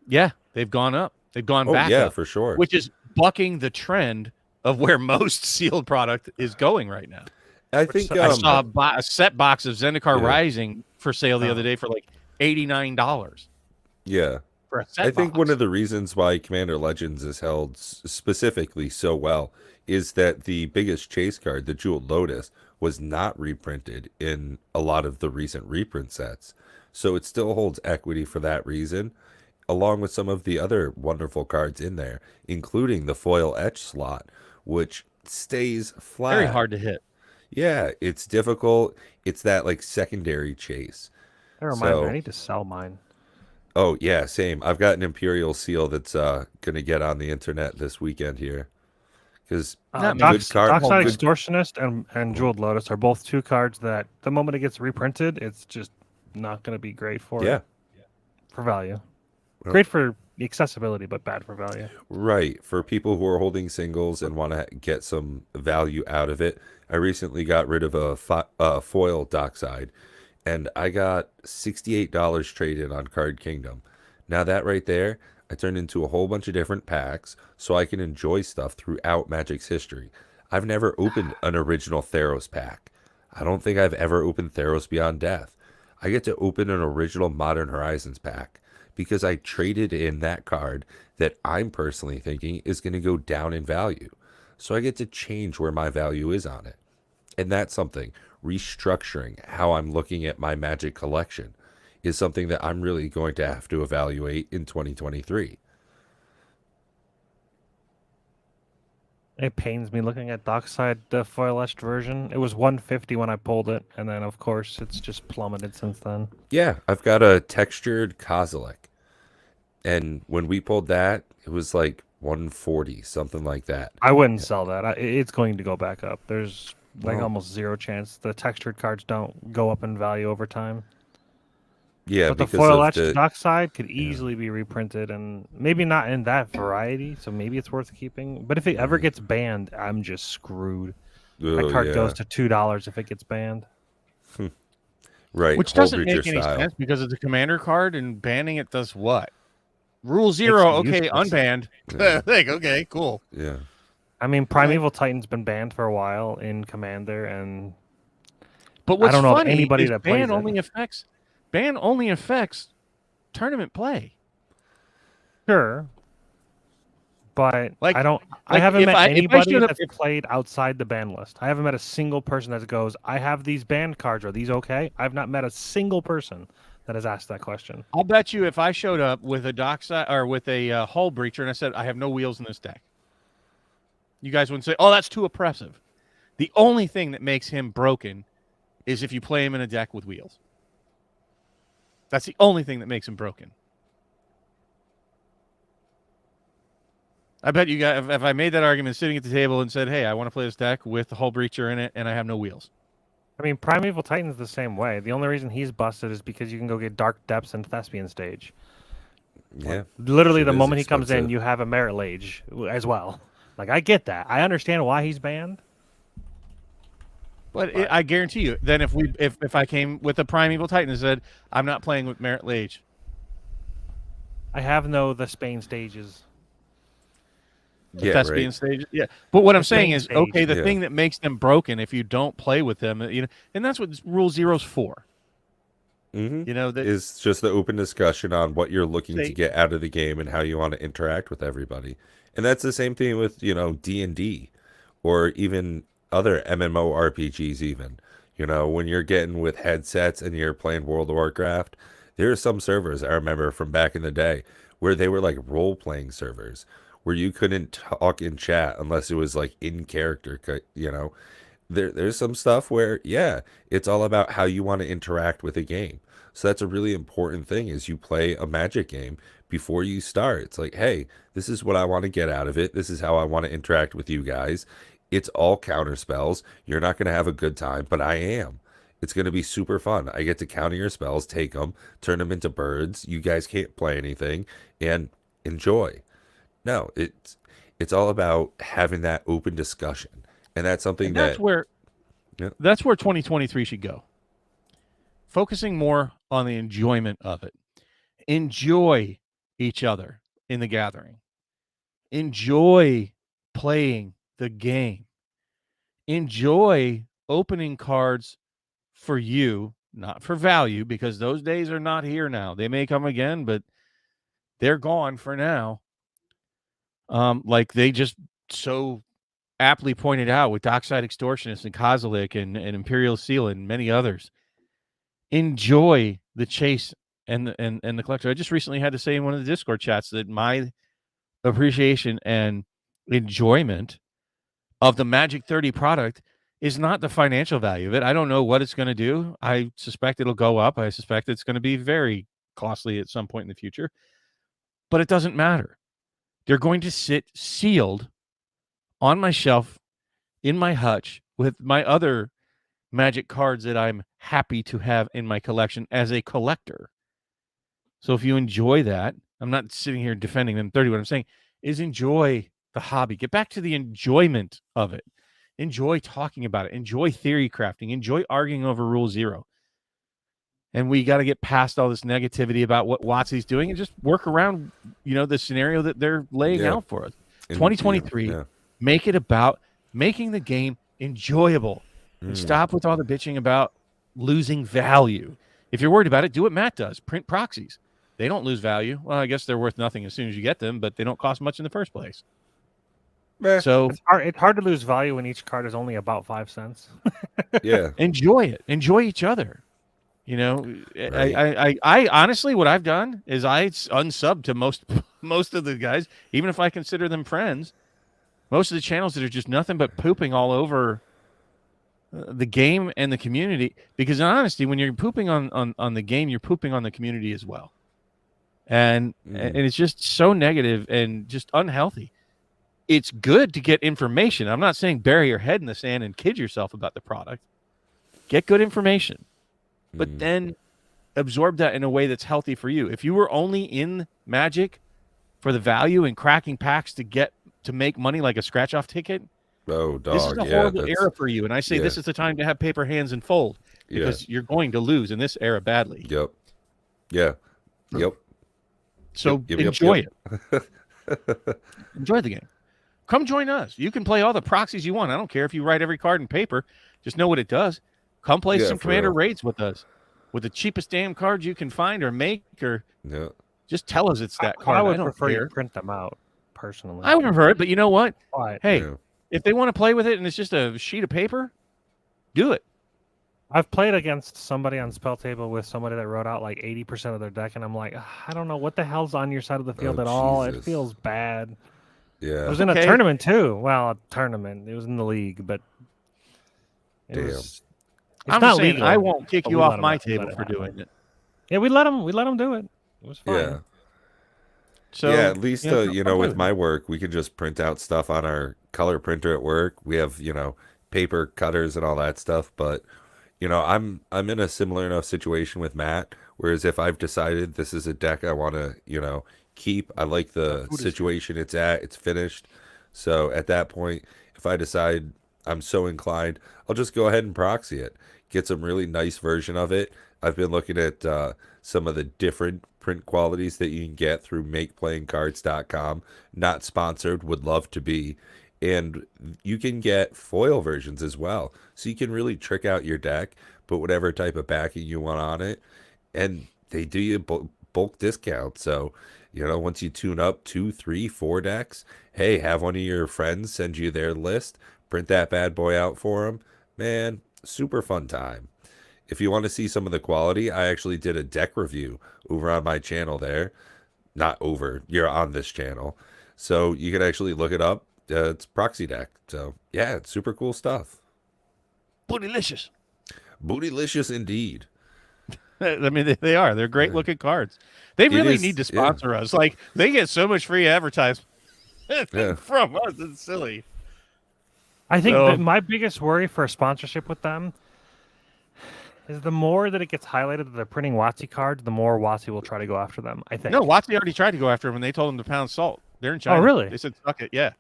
[SPEAKER 3] Yeah, they've gone up. They've gone
[SPEAKER 1] Oh,
[SPEAKER 3] back
[SPEAKER 1] yeah,
[SPEAKER 3] up,
[SPEAKER 1] for sure.
[SPEAKER 3] which is bucking the trend of where most sealed product is going right now.
[SPEAKER 1] I think
[SPEAKER 3] I saw a set box of Zendikar
[SPEAKER 1] Yeah.
[SPEAKER 3] Rising for sale the other day for like $89
[SPEAKER 1] yeah.
[SPEAKER 3] for a set
[SPEAKER 1] I think
[SPEAKER 3] box.
[SPEAKER 1] one of the reasons why Commander Legends is held specifically so well is that the biggest chase card, the Jeweled Lotus, was not reprinted in a lot of the recent reprint sets. So it still holds equity for that reason, along with some of the other wonderful cards in there, including the foil etch slot, which stays flat.
[SPEAKER 3] Very hard to hit.
[SPEAKER 1] Yeah, it's difficult. It's that like secondary chase.
[SPEAKER 2] That reminds me,
[SPEAKER 1] So-
[SPEAKER 2] I need to sell mine.
[SPEAKER 1] Oh yeah, same. I've got an Imperial Seal that's gonna get on the internet this weekend here, because
[SPEAKER 3] That
[SPEAKER 1] good
[SPEAKER 3] makes-
[SPEAKER 1] card.
[SPEAKER 2] Dockside
[SPEAKER 1] good-
[SPEAKER 2] Extortionist and Jeweled Lotus are both two cards that the moment it gets reprinted, it's just not going to be great for
[SPEAKER 1] Yeah,
[SPEAKER 2] for value.
[SPEAKER 1] Well-
[SPEAKER 2] Great for accessibility, but bad for value.
[SPEAKER 1] right. For people who are holding singles and want to get some value out of it, I recently got rid of a foil Dockside, and I got $68 traded on Card Kingdom. Now that right there, I turned into a whole bunch of different packs so I can enjoy stuff throughout Magic's history. I've never opened an original Theros pack. I don't think I've ever opened Theros Beyond Death. I get to open an original Modern Horizons pack because I traded in that card that I'm personally thinking is going to go down in value. So I get to change where my value is on it. And that's something, restructuring how I'm looking at my Magic collection is something that I'm really going to have to evaluate in 2023.
[SPEAKER 2] It pains me looking at Dockside, the foil etched version. It was 150 when I pulled it, and then of course it's just plummeted since then.
[SPEAKER 1] Yeah, I've got a textured Kozilek. And when we pulled that, it was like 140, something like that.
[SPEAKER 2] I wouldn't sell that. It's going to go back up. There's like
[SPEAKER 1] Well-
[SPEAKER 2] almost zero chance the textured cards don't go up in value over time.
[SPEAKER 1] Yeah,
[SPEAKER 2] But the
[SPEAKER 1] because
[SPEAKER 2] foil
[SPEAKER 1] of
[SPEAKER 2] etched
[SPEAKER 1] the
[SPEAKER 2] Dockside could easily be reprinted, and maybe not in that variety, so maybe it's worth keeping. But if it ever gets banned, I'm just screwed. My
[SPEAKER 1] oh,
[SPEAKER 2] card
[SPEAKER 1] yeah.
[SPEAKER 2] goes to $2 if it gets banned.
[SPEAKER 1] Right,
[SPEAKER 3] Which
[SPEAKER 1] Hull
[SPEAKER 3] doesn't
[SPEAKER 1] Breacher
[SPEAKER 3] make any
[SPEAKER 1] style.
[SPEAKER 3] sense because it's a commander card and banning it does what? Rule 0, okay,
[SPEAKER 2] useless.
[SPEAKER 3] unbanned.
[SPEAKER 1] Yeah.
[SPEAKER 3] Like, okay, cool.
[SPEAKER 1] Yeah.
[SPEAKER 2] I mean, Primeval Titan's been banned for a while in Commander, and
[SPEAKER 3] But what's
[SPEAKER 2] don't know of
[SPEAKER 3] funny
[SPEAKER 2] anybody
[SPEAKER 3] is
[SPEAKER 2] that plays it.
[SPEAKER 3] ban only affects tournament play.
[SPEAKER 2] sure. But
[SPEAKER 3] Like-
[SPEAKER 2] I don't. I
[SPEAKER 3] like,
[SPEAKER 2] haven't
[SPEAKER 3] if
[SPEAKER 2] met
[SPEAKER 3] I
[SPEAKER 2] anybody
[SPEAKER 3] showed up-
[SPEAKER 2] that's played outside the ban list. I haven't met a single person that goes, "I have these banned cards. Are these okay?" I've not met a single person that has asked that question.
[SPEAKER 3] I'll bet you if I showed up with a dockside or with a hull breacher and I said I have no wheels in this deck, you guys wouldn't say, "Oh, that's too oppressive." The only thing that makes him broken is if you play him in a deck with wheels. That's the only thing that makes him broken. I bet you guys, if I made that argument sitting at the table and said, "Hey, I want to play this deck with the hull breacher in it, and I have no wheels,"
[SPEAKER 2] I mean, Primeval Titan's the same way. The only reason he's busted is because you can go get Dark Depths and Thespian Stage.
[SPEAKER 1] Yeah.
[SPEAKER 2] Literally,
[SPEAKER 1] It
[SPEAKER 2] the
[SPEAKER 1] is
[SPEAKER 2] moment he comes in,
[SPEAKER 1] expensive.
[SPEAKER 2] you have a Merit Lage as well. Like, I get that. I understand why he's banned.
[SPEAKER 3] but I guarantee you, then if I came with a Primeval Titan and said, "I'm not playing with Merit Lage,"
[SPEAKER 2] I have the Spain stages.
[SPEAKER 1] Yeah,
[SPEAKER 3] that's
[SPEAKER 1] right.
[SPEAKER 3] being staged. Yeah, but what I'm saying
[SPEAKER 2] main
[SPEAKER 3] is,
[SPEAKER 2] stage.
[SPEAKER 3] okay, the
[SPEAKER 1] Yeah.
[SPEAKER 3] thing that makes them broken if you don't play with them, and that's what Rule 0's for.
[SPEAKER 1] Mm-hmm.
[SPEAKER 3] You know that
[SPEAKER 1] Is just the open discussion on what you're looking
[SPEAKER 3] They-
[SPEAKER 1] to get out of the game and how you want to interact with everybody. And that's the same thing with, D&D or even other MMORPGs even. You know, when you're getting with headsets and you're playing World of Warcraft, there are some servers I remember from back in the day where they were like role-playing servers where you couldn't talk in chat unless it was like in character, you know. There's some stuff where, yeah, it's all about how you want to interact with a game. So that's a really important thing is you play a Magic game before you start. It's like, hey, this is what I want to get out of it. This is how I want to interact with you guys. It's all counter spells. You're not going to have a good time, but I am. It's going to be super fun. I get to counter your spells, take them, turn them into birds. You guys can't play anything and enjoy. No, it's all about having that open discussion. And that's something
[SPEAKER 3] And that's
[SPEAKER 1] that
[SPEAKER 3] where
[SPEAKER 1] yeah.
[SPEAKER 3] that's where 2023 should go. Focusing more on the enjoyment of it. Enjoy each other in the gathering. Enjoy playing the game. Enjoy opening cards for you, not for value, because those days are not here now. They may come again, but they're gone for now. Like they just so aptly pointed out with Dockside Extortionist and Kozilek and Imperial Seal and many others. Enjoy the chase and the collector. I just recently had to say in one of the Discord chats that my appreciation and enjoyment of the Magic 30 product is not the financial value of it. I don't know what it's going to do. I suspect it'll go up. I suspect it's going to be very costly at some point in the future, but it doesn't matter. They're going to sit sealed on my shelf in my hutch with my other Magic cards that I'm happy to have in my collection as a collector. So if you enjoy that, I'm not sitting here defending them 30. What I'm saying is enjoy the hobby. Get back to the enjoyment of it. Enjoy talking about it. Enjoy theory crafting. Enjoy arguing over Rule Zero. And we got to get past all this negativity about what WotC's doing and just work around, the scenario that they're laying out for us. 2023, make it about making the game enjoyable. And stop with all the bitching about losing value. If you're worried about it, do what Matt does. Print proxies. They don't lose value. Well, I guess they're worth nothing as soon as you get them, but they don't cost much in the first place. So
[SPEAKER 2] it's hard to lose value when each card is only about 5 cents.
[SPEAKER 1] Yeah.
[SPEAKER 3] Enjoy it. Enjoy each other.
[SPEAKER 1] Right.
[SPEAKER 3] I honestly, what I've done is I unsubbed to most of the guys, even if I consider them friends. Most of the channels that are just nothing but pooping all over the game and the community, because in honesty, when you're pooping on the game, you're pooping on the community as well. And it's just so negative and just unhealthy. It's good to get information. I'm not saying bury your head in the sand and kid yourself about the product. Get good information, but then absorb that in a way that's healthy for you. If you were only in Magic for the value and cracking packs to make money like a scratch-off ticket,
[SPEAKER 1] oh, dog,
[SPEAKER 3] this is a horrible era for you. And I say this is the time to have paper hands and fold, because you're going to lose in this era badly.
[SPEAKER 1] Yep. Yeah. Yep.
[SPEAKER 3] So enjoy it. Enjoy the game. Come join us. You can play all the proxies you want. I don't care if you write every card in paper. Just know what it does. Come play some Commander raids with us, with the cheapest damn cards you can find or make, or just tell us it's that card.
[SPEAKER 2] I would
[SPEAKER 3] don't
[SPEAKER 2] prefer
[SPEAKER 3] care.
[SPEAKER 2] You print them out, personally.
[SPEAKER 3] I would prefer it, but you know what? Hey,
[SPEAKER 1] Yeah.
[SPEAKER 3] if they want to play with it and it's just a sheet of paper, do it.
[SPEAKER 2] I've played against somebody on Spell Table with somebody that wrote out like 80% of their deck, and I'm like, I don't know what the hell's on your side of the field at all. It feels bad.
[SPEAKER 1] Yeah.
[SPEAKER 2] It was in a tournament too. Well, a tournament. It was in the league, but
[SPEAKER 3] I'm not saying legal, I won't kick you off my table for doing it.
[SPEAKER 2] Yeah, we let them do it. It was fine.
[SPEAKER 1] Yeah.
[SPEAKER 3] So
[SPEAKER 1] at least with my work, we can just print out stuff on our color printer at work. We have paper cutters and all that stuff, but I'm in a similar enough situation with Matt. Whereas if I've decided this is a deck I want to keep, I like the situation it's at. It's finished. So at that point, if I decide I'm so inclined, I'll just go ahead and proxy it. Get some really nice version of it. I've been looking at some of the different print qualities that you can get through makeplayingcards.com. Not sponsored, would love to be. And you can get foil versions as well. So you can really trick out your deck, put whatever type of backing you want on it. And they do you bulk discount. So, once you tune up 2, 3, 4 decks, hey, have one of your friends send you their list. print that bad boy out for them. Man, super fun time. If you want to see some of the quality, I actually did a deck review over on my channel there. Not over, you're on this channel. So you can actually look it up. It's Proxy Deck. So yeah, it's super cool stuff.
[SPEAKER 3] Bootylicious.
[SPEAKER 1] Bootylicious indeed.
[SPEAKER 3] I mean, they are. They're great looking cards. They really need to sponsor us. Like, they get so much free advertisement from us. It's silly.
[SPEAKER 2] I think that my biggest worry for a sponsorship with them is the more that it gets highlighted that they're printing WotC cards, the more WotC will try to go after them, I think.
[SPEAKER 3] No, WotC already tried to go after them, and they told them to pound salt. They're in China.
[SPEAKER 2] Oh, really?
[SPEAKER 3] They said, suck it. Yeah.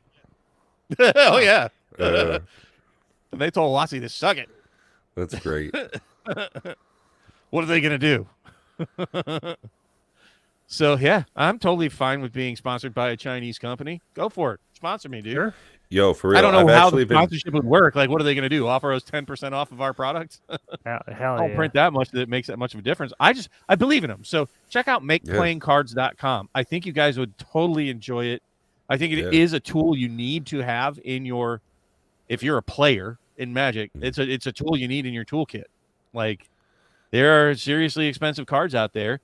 [SPEAKER 3] Oh, yeah. And they told WotC to suck it.
[SPEAKER 1] That's great.
[SPEAKER 3] What are they going to do? So, yeah, I'm totally fine with being sponsored by a Chinese company. Go for it. Sponsor me, dude.
[SPEAKER 2] Sure.
[SPEAKER 1] Yo, for real.
[SPEAKER 3] I don't know
[SPEAKER 1] I've
[SPEAKER 3] how the sponsorship would work. Like, what are they going to do? Offer us 10% off of our products?
[SPEAKER 2] Hell
[SPEAKER 3] I
[SPEAKER 2] yeah.
[SPEAKER 3] don't print that much that it makes that much of a difference. I believe in them. So check out makeplayingcards.com. I think you guys would totally enjoy it. I think it is a tool you need to have in your, if you're a player in Magic, it's a tool you need in your toolkit. Like, there are seriously expensive cards out there.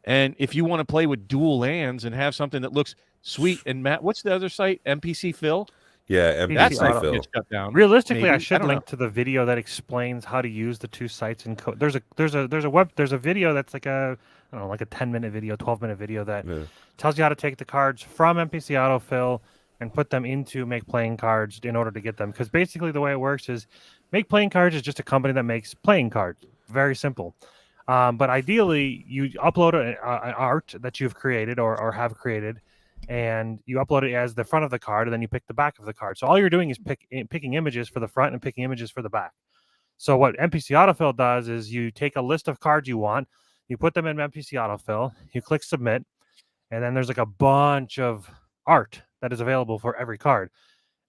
[SPEAKER 3] And if you want to play with dual lands and have something that looks sweet and what's the other site? NPC Phil?
[SPEAKER 1] Yeah,
[SPEAKER 2] That's
[SPEAKER 1] NPC Phil.
[SPEAKER 3] Gets shut down.
[SPEAKER 2] Realistically,
[SPEAKER 3] Maybe.
[SPEAKER 2] I should link to the video that explains how to use the two sites in code. There's a video that's like a 10-minute video, 12-minute video that tells you how to take the cards from NPC Autofill and put them into Make Playing Cards in order to get them. Because basically the way it works is Make Playing Cards is just a company that makes playing cards. Very simple. But ideally, you upload an art that you've created or have created, and you upload it as the front of the card, and then you pick the back of the card. So all you're doing is picking images for the front and picking images for the back. So what NPC Autofill does is you take a list of cards you want, you put them in NPC Autofill, you click Submit, and then there's like a bunch of art that is available for every card.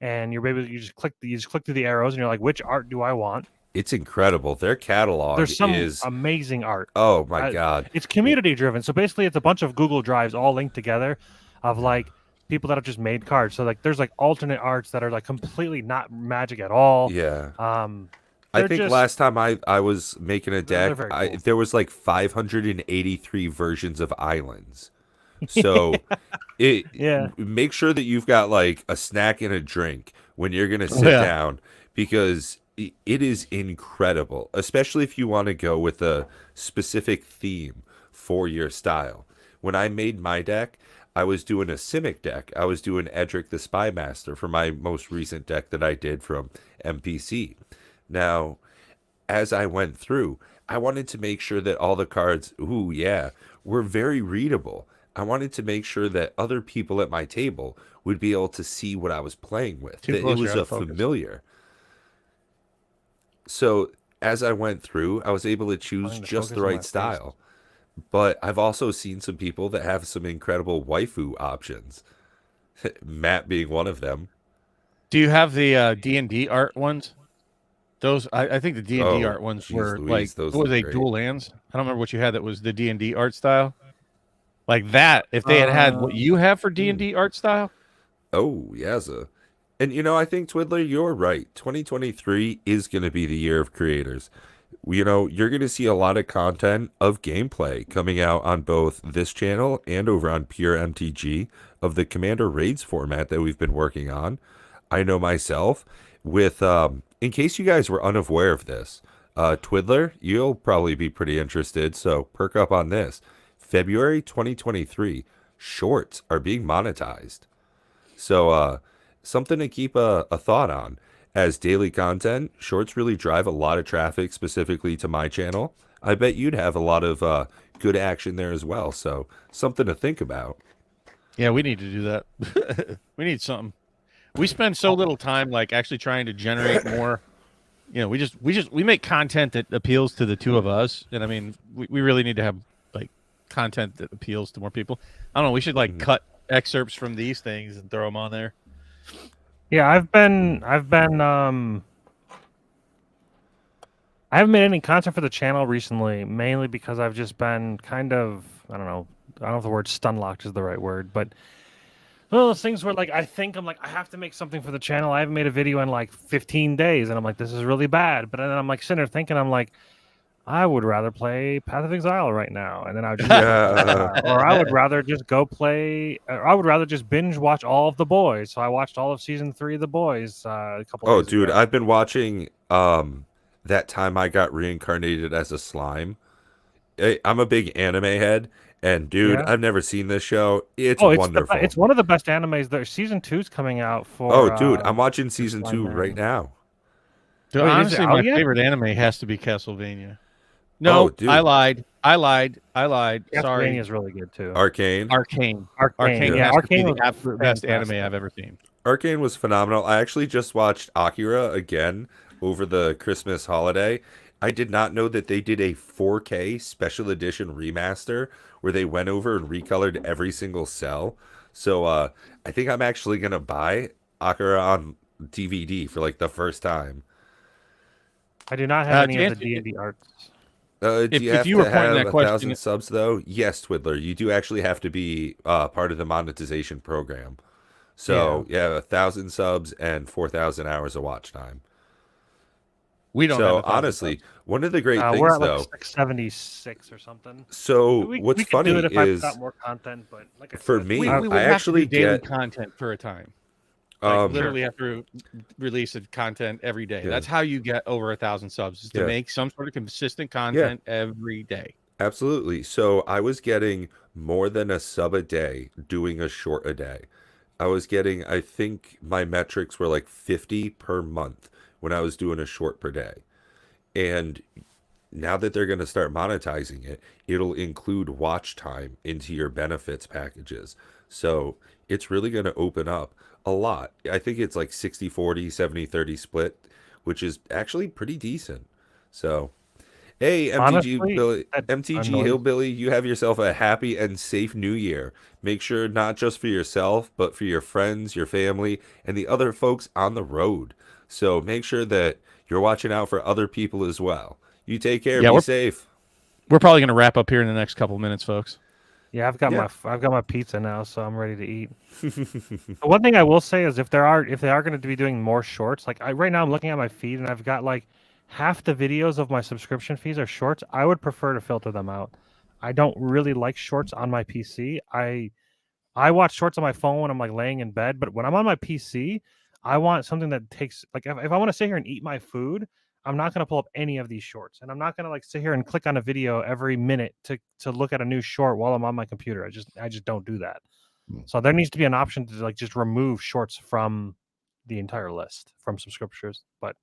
[SPEAKER 2] And you just click through the arrows, and you're like, which art do I want?
[SPEAKER 1] It's incredible. Their catalog
[SPEAKER 2] There's some
[SPEAKER 1] is
[SPEAKER 2] amazing art.
[SPEAKER 1] Oh my god.
[SPEAKER 2] It's community driven. So basically it's a bunch of Google Drives all linked together of like people that have just made cards. So like there's like alternate arts that are like completely not Magic at all.
[SPEAKER 1] Yeah. I think last time I was making a deck,
[SPEAKER 2] cool.
[SPEAKER 1] there was like 583 versions of islands. So make sure that you've got like a snack and a drink when you're going to sit down, because it is incredible, especially if you want to go with a specific theme for your style. When I made my deck, I was doing a Simic deck. I was doing Edric the Spy Master for my most recent deck that I did from MPC. Now, as I went through, I wanted to make sure that all the cards, were very readable. I wanted to make sure that other people at my table would be able to see what I was playing with. That it was a familiar. So as I went through, I was able to choose just the right style. But I've also seen some people that have some incredible waifu options. Matt being one of them.
[SPEAKER 3] Do you have the D&D art ones? Those I think the D&D art ones were like, what were they, dual lands? I don't remember what you had that was the D&D art style. Like that, if they had what you have for D&D art style.
[SPEAKER 1] Oh, yassa. And, I think, Twiddler, you're right. 2023 is going to be the year of creators. You're going to see a lot of content of gameplay coming out on both this channel and over on PureMTG of the Commander Raids format that we've been working on. I know myself, with, in case you guys were unaware of this, Twiddler, you'll probably be pretty interested, so perk up on this. February 2023, shorts are being monetized. So, something to keep a thought on. As daily content, shorts really drive a lot of traffic specifically to my channel. I bet you'd have a lot of good action there as well. So something to think about.
[SPEAKER 3] Yeah, we need to do that. We need something. We spend so little time like actually trying to generate more. We make content that appeals to the two of us. And I mean, we really need to have like content that appeals to more people. I don't know. We should like cut excerpts from these things and throw them on there.
[SPEAKER 2] Yeah, I haven't made any content for the channel recently, mainly because I've just been kind of, I don't know if the word stun locked is the right word, but one of those things where like I have to make something for the channel. I haven't made a video in like 15 days, and I'm like, this is really bad. But then I'm like sitting there thinking, I'm like, I would rather play Path of Exile right now, and then I would just play Path of Exile. Or I would rather just go play. Or I would rather just binge watch all of The Boys. So I watched all of season 3 of The Boys a couple
[SPEAKER 1] Oh,
[SPEAKER 2] days
[SPEAKER 1] dude,
[SPEAKER 2] ago.
[SPEAKER 1] I've been watching that time I got reincarnated as a slime. I'm a big anime head, and dude,
[SPEAKER 2] Yeah.
[SPEAKER 1] I've never seen this show. It's
[SPEAKER 2] Oh,
[SPEAKER 1] wonderful.
[SPEAKER 2] it's one of the best animes. There, season 2's coming out for.
[SPEAKER 1] Oh, dude, I'm watching season
[SPEAKER 2] Slime
[SPEAKER 1] 2
[SPEAKER 2] Man.
[SPEAKER 1] right now.
[SPEAKER 3] Dude,
[SPEAKER 2] Wait, is it
[SPEAKER 3] honestly,
[SPEAKER 2] out
[SPEAKER 3] my
[SPEAKER 2] yet?
[SPEAKER 3] favorite anime has to be Castlevania.
[SPEAKER 1] Oh,
[SPEAKER 3] No,
[SPEAKER 1] dude.
[SPEAKER 3] I lied. Sorry.
[SPEAKER 2] Castlevania is really good too.
[SPEAKER 1] Arcane.
[SPEAKER 3] Arcane.
[SPEAKER 2] Arcane, yeah,
[SPEAKER 3] has to be
[SPEAKER 2] Arcane
[SPEAKER 3] the
[SPEAKER 2] was
[SPEAKER 3] absolute best anime
[SPEAKER 2] fantastic.
[SPEAKER 3] I've ever seen.
[SPEAKER 1] Arcane was phenomenal. I actually just watched Akira again over the Christmas holiday. I did not know that they did a 4K special edition remaster where they went over and recolored every single cell. So I think I'm actually gonna buy Akira on DVD for like the first time.
[SPEAKER 2] I do not have any
[SPEAKER 3] to
[SPEAKER 2] of the
[SPEAKER 3] answer-
[SPEAKER 2] D&D arts.
[SPEAKER 1] Do
[SPEAKER 3] If
[SPEAKER 1] you have
[SPEAKER 3] you were
[SPEAKER 1] to
[SPEAKER 3] pointing
[SPEAKER 1] have
[SPEAKER 3] that
[SPEAKER 1] 1,000
[SPEAKER 3] question-
[SPEAKER 1] subs though? Yes, Twiddler. You do actually have to be part of the monetization program. So yeah, 1,000 subs and 4,000 hours of watch time.
[SPEAKER 3] We don't
[SPEAKER 1] So
[SPEAKER 3] have 1,000
[SPEAKER 1] honestly,
[SPEAKER 3] subs.
[SPEAKER 1] one of the great
[SPEAKER 2] We're
[SPEAKER 1] things
[SPEAKER 2] at like
[SPEAKER 1] though.
[SPEAKER 2] 676 or something.
[SPEAKER 1] So
[SPEAKER 2] We
[SPEAKER 1] what's
[SPEAKER 2] could do
[SPEAKER 1] funny
[SPEAKER 2] it if I
[SPEAKER 1] is
[SPEAKER 2] got more content, but like I
[SPEAKER 1] for
[SPEAKER 2] said,
[SPEAKER 1] me,
[SPEAKER 3] we
[SPEAKER 1] I
[SPEAKER 3] would have
[SPEAKER 1] actually
[SPEAKER 3] to do daily
[SPEAKER 1] get
[SPEAKER 3] content for a time. Like
[SPEAKER 1] um
[SPEAKER 3] literally have to release content every day.
[SPEAKER 1] Yeah.
[SPEAKER 3] That's how you get over 1,000 subs, is to
[SPEAKER 1] Yeah.
[SPEAKER 3] make some sort of consistent content every day.
[SPEAKER 1] absolutely. So I was getting more than a sub a day doing a short a day. I was getting, I think my metrics were like 50 per month when I was doing a short per day. And now that they're going to start monetizing it, it'll include watch time into your benefits packages. So it's really going to open up a lot. I think it's like 60/40, 70/30 split, which is actually pretty decent. So, hey, MTG
[SPEAKER 2] Honestly,
[SPEAKER 1] Billy,
[SPEAKER 2] that
[SPEAKER 1] MTG
[SPEAKER 2] annoys-
[SPEAKER 1] Hillbilly, you have yourself a happy and safe new year. Make sure not just for yourself, but for your friends, your family, and the other folks on the road. So make sure that you're watching out for other people as well. You take care.
[SPEAKER 3] Yeah,
[SPEAKER 1] Be
[SPEAKER 3] we're-
[SPEAKER 1] safe.
[SPEAKER 3] We're probably going to wrap up here in the next couple minutes, folks.
[SPEAKER 2] Yeah, I've got
[SPEAKER 1] Yeah.
[SPEAKER 2] my pizza now, so I'm ready to eat. The one thing I will say is if they are going to be doing more shorts, like right now I'm looking at my feed and I've got like half the videos of my subscription fees are shorts. I would prefer to filter them out. I don't really like shorts on my PC. I watch shorts on my phone when I'm like laying in bed, but when I'm on my PC, I want something that takes like if I want to sit here and eat my food, I'm not going to pull up any of these shorts, and I'm not going to like sit here and click on a video every minute to look at a new short while I'm on my computer. I just don't do that. So there needs to be an option to like just remove shorts from the entire list from subscriptions. But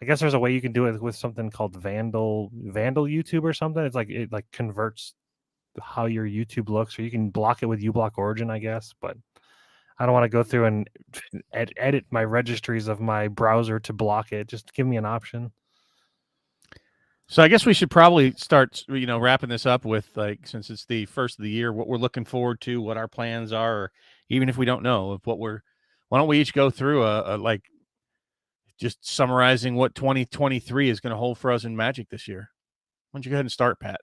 [SPEAKER 2] I guess there's a way you can do it with something called Vandal YouTube or something. It's like it like converts how your YouTube looks, or you can block it with uBlock Origin, I guess. But I don't want to go through and edit my registries of my browser to block it. Just give me an option.
[SPEAKER 3] So I guess we should probably start, wrapping this up with, like, since it's the first of the year, what we're looking forward to, what our plans are, or even if we don't know of why don't we each go through like just summarizing what 2023 is going to hold for us in Magic this year? Why don't you go ahead and start, Pat?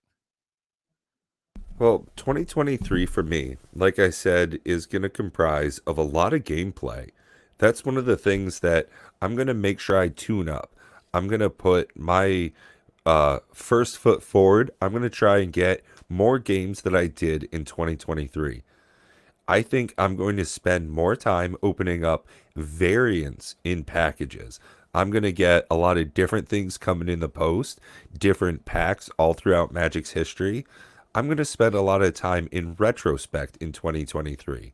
[SPEAKER 1] Well, 2023 for me, like I said, is going to comprise of a lot of gameplay. That's one of the things that I'm going to make sure I tune up. I'm going to put my first foot forward. I'm going to try and get more games that I did in 2023. I think I'm going to spend more time opening up variants in packages. I'm going to get a lot of different things coming in the post, different packs all throughout Magic's history. I'm going to spend a lot of time in retrospect in 2023.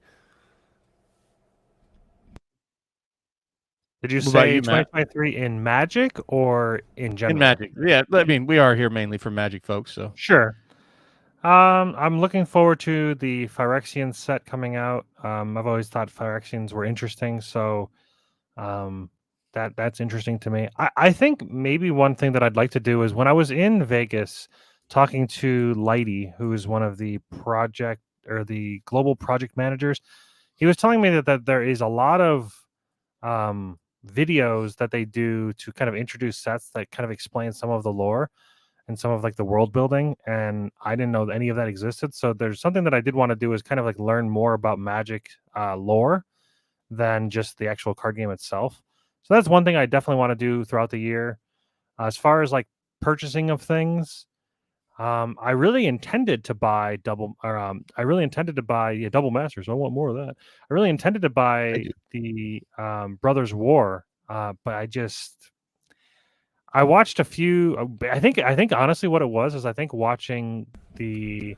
[SPEAKER 2] Did you
[SPEAKER 3] What about
[SPEAKER 2] say
[SPEAKER 3] you, Matt?
[SPEAKER 2] 2023 in Magic or in general?
[SPEAKER 3] In Magic. Yeah, I mean, we are here mainly for Magic folks, so.
[SPEAKER 2] Sure. I'm looking forward to the Phyrexian set coming out. I've always thought Phyrexians were interesting, so that's interesting to me. I think maybe one thing that I'd like to do is when I was in Vegas talking to Lighty, who is one of the project or the global project managers, he was telling me that there is a lot of videos that they do to kind of introduce sets that kind of explain some of the lore. and some of like the world building, and I didn't know that any of that existed. So there's something that I did want to do is kind of like learn more about Magic lore than just the actual card game itself. So that's one thing I definitely want to do throughout the year. As far as like purchasing of things, I really intended to buy Double Masters. I want more of that. I really intended to buy the Brothers War, but I watched a few. I think honestly, what it was is I think watching the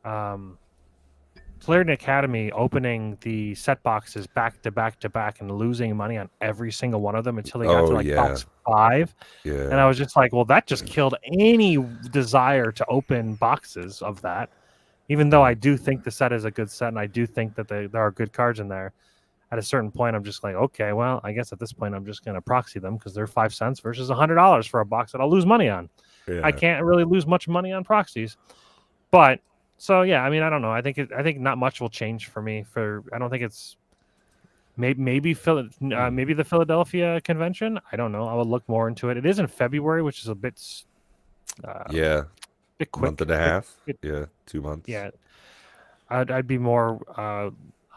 [SPEAKER 2] Clarendon Academy opening the set boxes back to back to back and losing money on every single one of them until they got to like box 5.
[SPEAKER 1] Yeah.
[SPEAKER 2] And I was just like, well, that just killed any desire to open boxes of that. Even though I do think the set is a good set and I do think that there are good cards in there, at a certain point, I'm just like, okay, well, I guess at this point, I'm just going to proxy them because they're 5 cents versus $100 for a box that I'll lose money on.
[SPEAKER 1] Yeah.
[SPEAKER 2] I can't really lose much money on proxies. But so yeah, I mean, I don't know. I think not much will change for me. I don't think it's maybe the Philadelphia convention. I don't know. I will look more into it. It is in February, which is a bit bit quick.
[SPEAKER 1] Month and a half. 2 months.
[SPEAKER 2] Yeah, I'd be more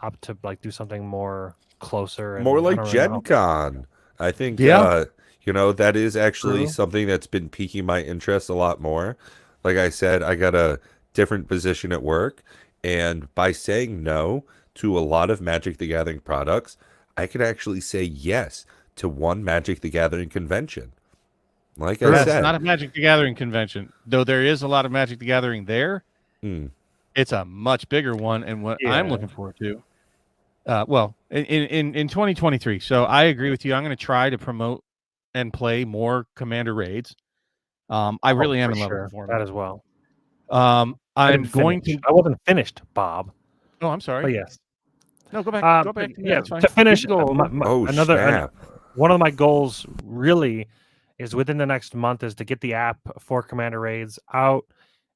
[SPEAKER 2] up to like do something more closer,
[SPEAKER 1] more like Gen Con. I think that is actually something that's been piquing my interest a lot more. Like I said, I got a different position at work, and by saying no to a lot of Magic the Gathering products, I could actually say yes to one Magic the Gathering convention. Like I said,
[SPEAKER 3] it's not a Magic the Gathering convention, though there is a lot of Magic the Gathering there. It's a much bigger one, and what I'm looking forward to. In 2023. So I agree with you. I'm going to try to promote and play more Commander raids. I really am in love with the format
[SPEAKER 2] that as well.
[SPEAKER 3] I
[SPEAKER 2] wasn't finished, Bob.
[SPEAKER 3] Oh, I'm sorry.
[SPEAKER 2] But yes.
[SPEAKER 3] No, go back. Go back.
[SPEAKER 2] To finish. One of my goals really is within the next month is to get the app for Commander Raids out,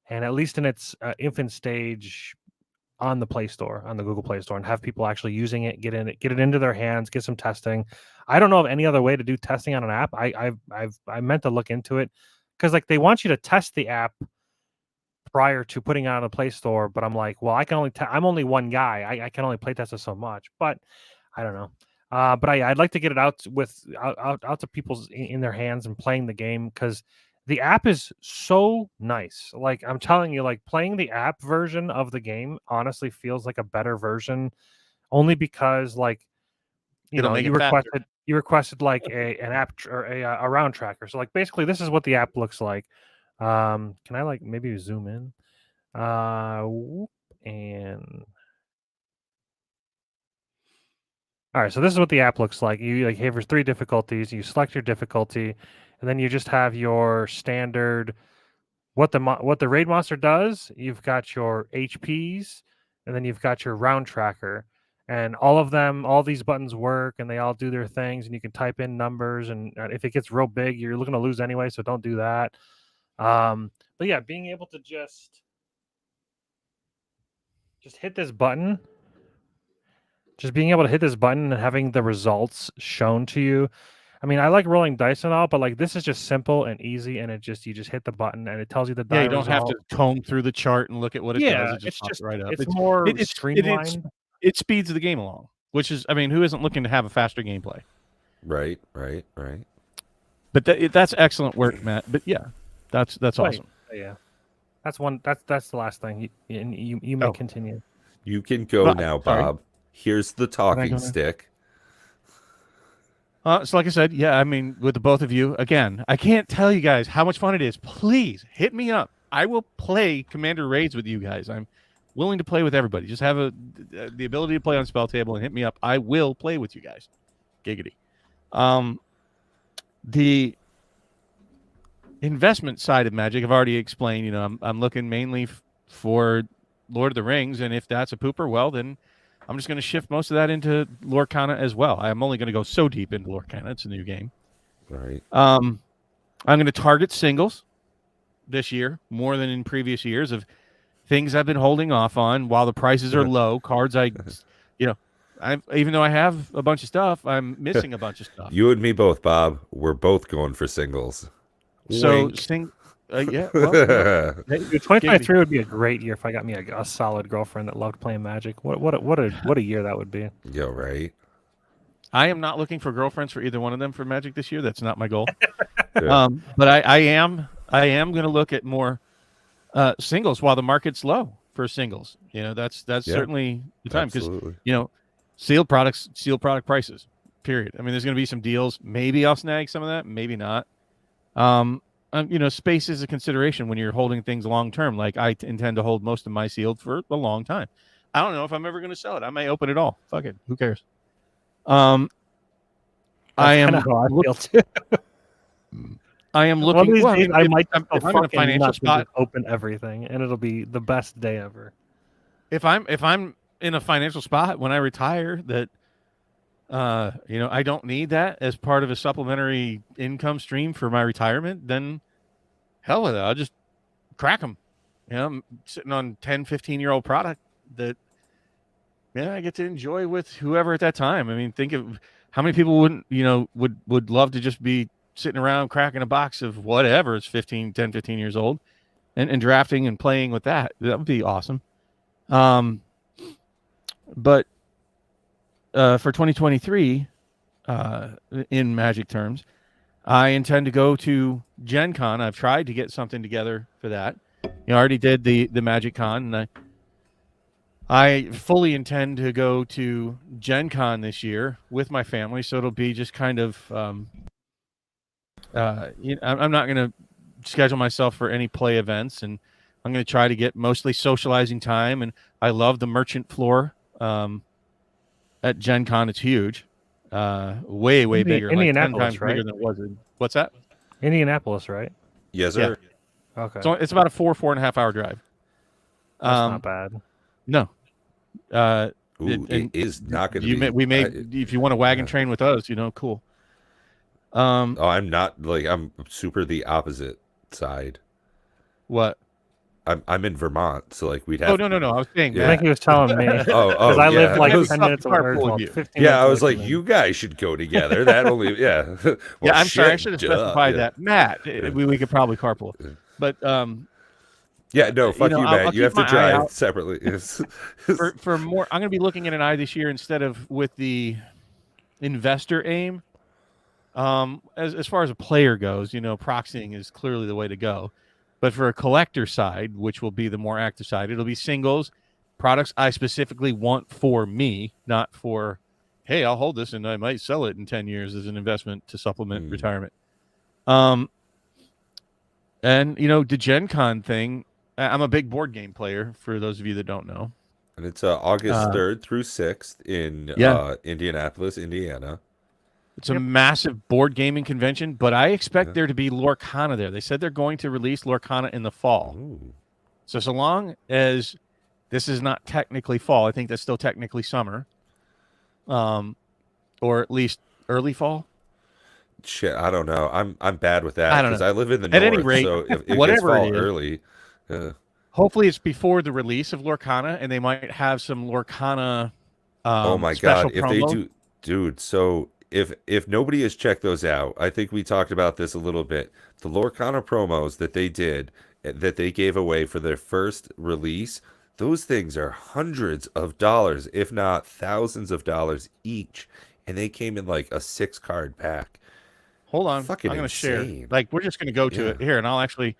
[SPEAKER 2] and at least in its infant stage on the Play Store, on the Google Play Store, and have people actually using it, get it into their hands, get some testing. I don't know of any other way to do testing on an app. I meant to look into it because like they want you to test the app prior to putting it on the Play Store, but I'm like, well, I'm only one guy. I can only play test it so much, but I don't know. But I'd like to get it out to people's in their hands and playing the game because the app is so nice. Like I'm telling you, like playing the app version of the game honestly feels like a better version, only because like you requested like an app or a round tracker. So like basically, this is what the app looks like. Can I like maybe zoom in? And all right, so this is what the app looks like. You like have your 3 difficulties. You select your difficulty, and then you just have your standard what the raid monster does. You've got your HPs, and then you've got your round tracker, and all these buttons work, and they all do their things, and you can type in numbers. And if it gets real big, you're looking to lose anyway, so don't do that. But yeah, being able to just hit this button. Just being able to hit this button and having the results shown to you. I mean, I like rolling dice and all, but like this is just simple and easy, and you just hit the button and it tells you the die.
[SPEAKER 3] Yeah, you don't have to comb through the chart and look at what it does. It just pops right up.
[SPEAKER 2] It's more streamlined.
[SPEAKER 3] It speeds the game along, which is, I mean, who isn't looking to have a faster gameplay?
[SPEAKER 1] Right.
[SPEAKER 3] But that's excellent work, Matt. But yeah, that's awesome.
[SPEAKER 2] Yeah, that's one. That's the last thing. You may continue.
[SPEAKER 1] You can go now, Bob. Sorry. Here's the talking stick.
[SPEAKER 3] So like I said, yeah, I mean, with the both of you, again, I can't tell you guys how much fun it is. Please hit me up. I will play Commander Raids with you guys. I'm willing to play with everybody. Just have the ability to play on Spell Table and hit me up. I will play with you guys. Giggity. The investment side of Magic, I've already explained. You know, I'm looking mainly for Lord of the Rings, and if that's a pooper, well, then I'm just going to shift most of that into Lorcana as well. I'm only going to go so deep into Lorcana. It's a new game.
[SPEAKER 1] Right.
[SPEAKER 3] I'm going to target singles this year more than in previous years of things I've been holding off on while the prices are low. Cards even though I have a bunch of stuff, I'm missing a bunch of stuff.
[SPEAKER 1] You and me both, Bob. We're both going for singles.
[SPEAKER 3] So Yeah. Well,
[SPEAKER 2] Dude, 2023 would be a great year if I got me a solid girlfriend that loved playing Magic. What a year that would be.
[SPEAKER 1] Yo, right?
[SPEAKER 3] I am not looking for girlfriends for either one of them for Magic this year. That's not my goal.
[SPEAKER 1] Yeah.
[SPEAKER 3] But I am going to look at more singles while the market's low for singles. That's certainly the time because
[SPEAKER 1] Absolutely.
[SPEAKER 3] sealed product prices. Period. I mean, there's going to be some deals. Maybe I'll snag some of that. Maybe not. Space is a consideration when you're holding things long term. Like I intend to hold most of my sealed for a long time. I don't know if I'm ever going to sell it. I may open it all. Fuck it. Who cares? I am.
[SPEAKER 2] How I feel too.
[SPEAKER 3] I am
[SPEAKER 2] One of
[SPEAKER 3] looking.
[SPEAKER 2] these days, I might
[SPEAKER 3] if I'm in a financial spot,
[SPEAKER 2] open everything, and it'll be the best day ever.
[SPEAKER 3] If I'm in a financial spot when I retire, that I don't need that as part of a supplementary income stream for my retirement, then hell with it. I'll just crack them. I'm sitting on 10, 15-year-old product that I get to enjoy with whoever at that time. I mean, think of how many people would love to just be sitting around cracking a box of whatever is 10, 15 years old and drafting and playing with that. That would be awesome. But for 2023, in Magic terms, I intend to go to Gen Con. I've tried to get something together for that. I already did the Magic Con, and I fully intend to go to Gen Con this year with my family. So it'll be just kind of, I'm not going to schedule myself for any play events, and I'm going to try to get mostly socializing time. And I love the merchant floor at Gen Con. It's huge, way bigger, like 10 times bigger than it was. What's that?
[SPEAKER 2] Indianapolis, right?
[SPEAKER 1] Yes, sir.
[SPEAKER 3] Yeah. Okay. So it's about a 4.5 hour drive.
[SPEAKER 2] That's not bad.
[SPEAKER 3] No.
[SPEAKER 1] It is not going to be.
[SPEAKER 3] We may, if you want a wagon train with us, cool.
[SPEAKER 1] I'm not I'm super the opposite side.
[SPEAKER 3] What?
[SPEAKER 1] I'm in Vermont, so we'd have.
[SPEAKER 3] Oh no! I was saying.
[SPEAKER 2] I think he was telling me.
[SPEAKER 1] Because
[SPEAKER 2] I live 10 minutes away. 15
[SPEAKER 1] I was like, you guys should go together. That only, yeah. Well,
[SPEAKER 3] yeah, I'm sorry. I should have specified that, Matt. We could probably carpool, but
[SPEAKER 1] yeah, no, fuck you, Matt.
[SPEAKER 3] I'll
[SPEAKER 1] you have to
[SPEAKER 3] keep my
[SPEAKER 1] drive
[SPEAKER 3] eye out
[SPEAKER 1] separately.
[SPEAKER 3] for more. I'm going to be looking at an eye this year instead of with the investor aim. As far as a player goes, proxying is clearly the way to go. But for a collector side, which will be the more active side, it'll be singles, products I specifically want for me, not for, hey, I'll hold this and I might sell it in 10 years as an investment to supplement retirement. And, the Gen Con thing, I'm a big board game player, for those of you that don't know.
[SPEAKER 1] And it's August 3rd through 6th in Indianapolis, Indiana.
[SPEAKER 3] It's a massive board gaming convention, but I expect there to be Lorcana there. They said they're going to release Lorcana in the fall.
[SPEAKER 1] Ooh.
[SPEAKER 3] So long as this is not technically fall, I think that's still technically summer, or at least early fall.
[SPEAKER 1] Shit, I don't know. I'm bad with that
[SPEAKER 3] I don't
[SPEAKER 1] because
[SPEAKER 3] know.
[SPEAKER 1] I live in the
[SPEAKER 3] At
[SPEAKER 1] north.
[SPEAKER 3] any rate,
[SPEAKER 1] so if it
[SPEAKER 3] whatever
[SPEAKER 1] gets fall
[SPEAKER 3] it is,
[SPEAKER 1] early.
[SPEAKER 3] Hopefully, it's before the release of Lorcana, and they might have some Lorcana.
[SPEAKER 1] Oh my god! If
[SPEAKER 3] promo.
[SPEAKER 1] they do, dude. So if nobody has checked those out, I think we talked about this a little bit. The Lorcana promos that they did, that they gave away for their first release, those things are hundreds of dollars, if not thousands of dollars each, and they came in like a 6-card pack.
[SPEAKER 3] Hold on,
[SPEAKER 1] Fucking
[SPEAKER 3] I'm going to share.
[SPEAKER 1] insane.
[SPEAKER 3] We're just going to go to it here, and I'll share.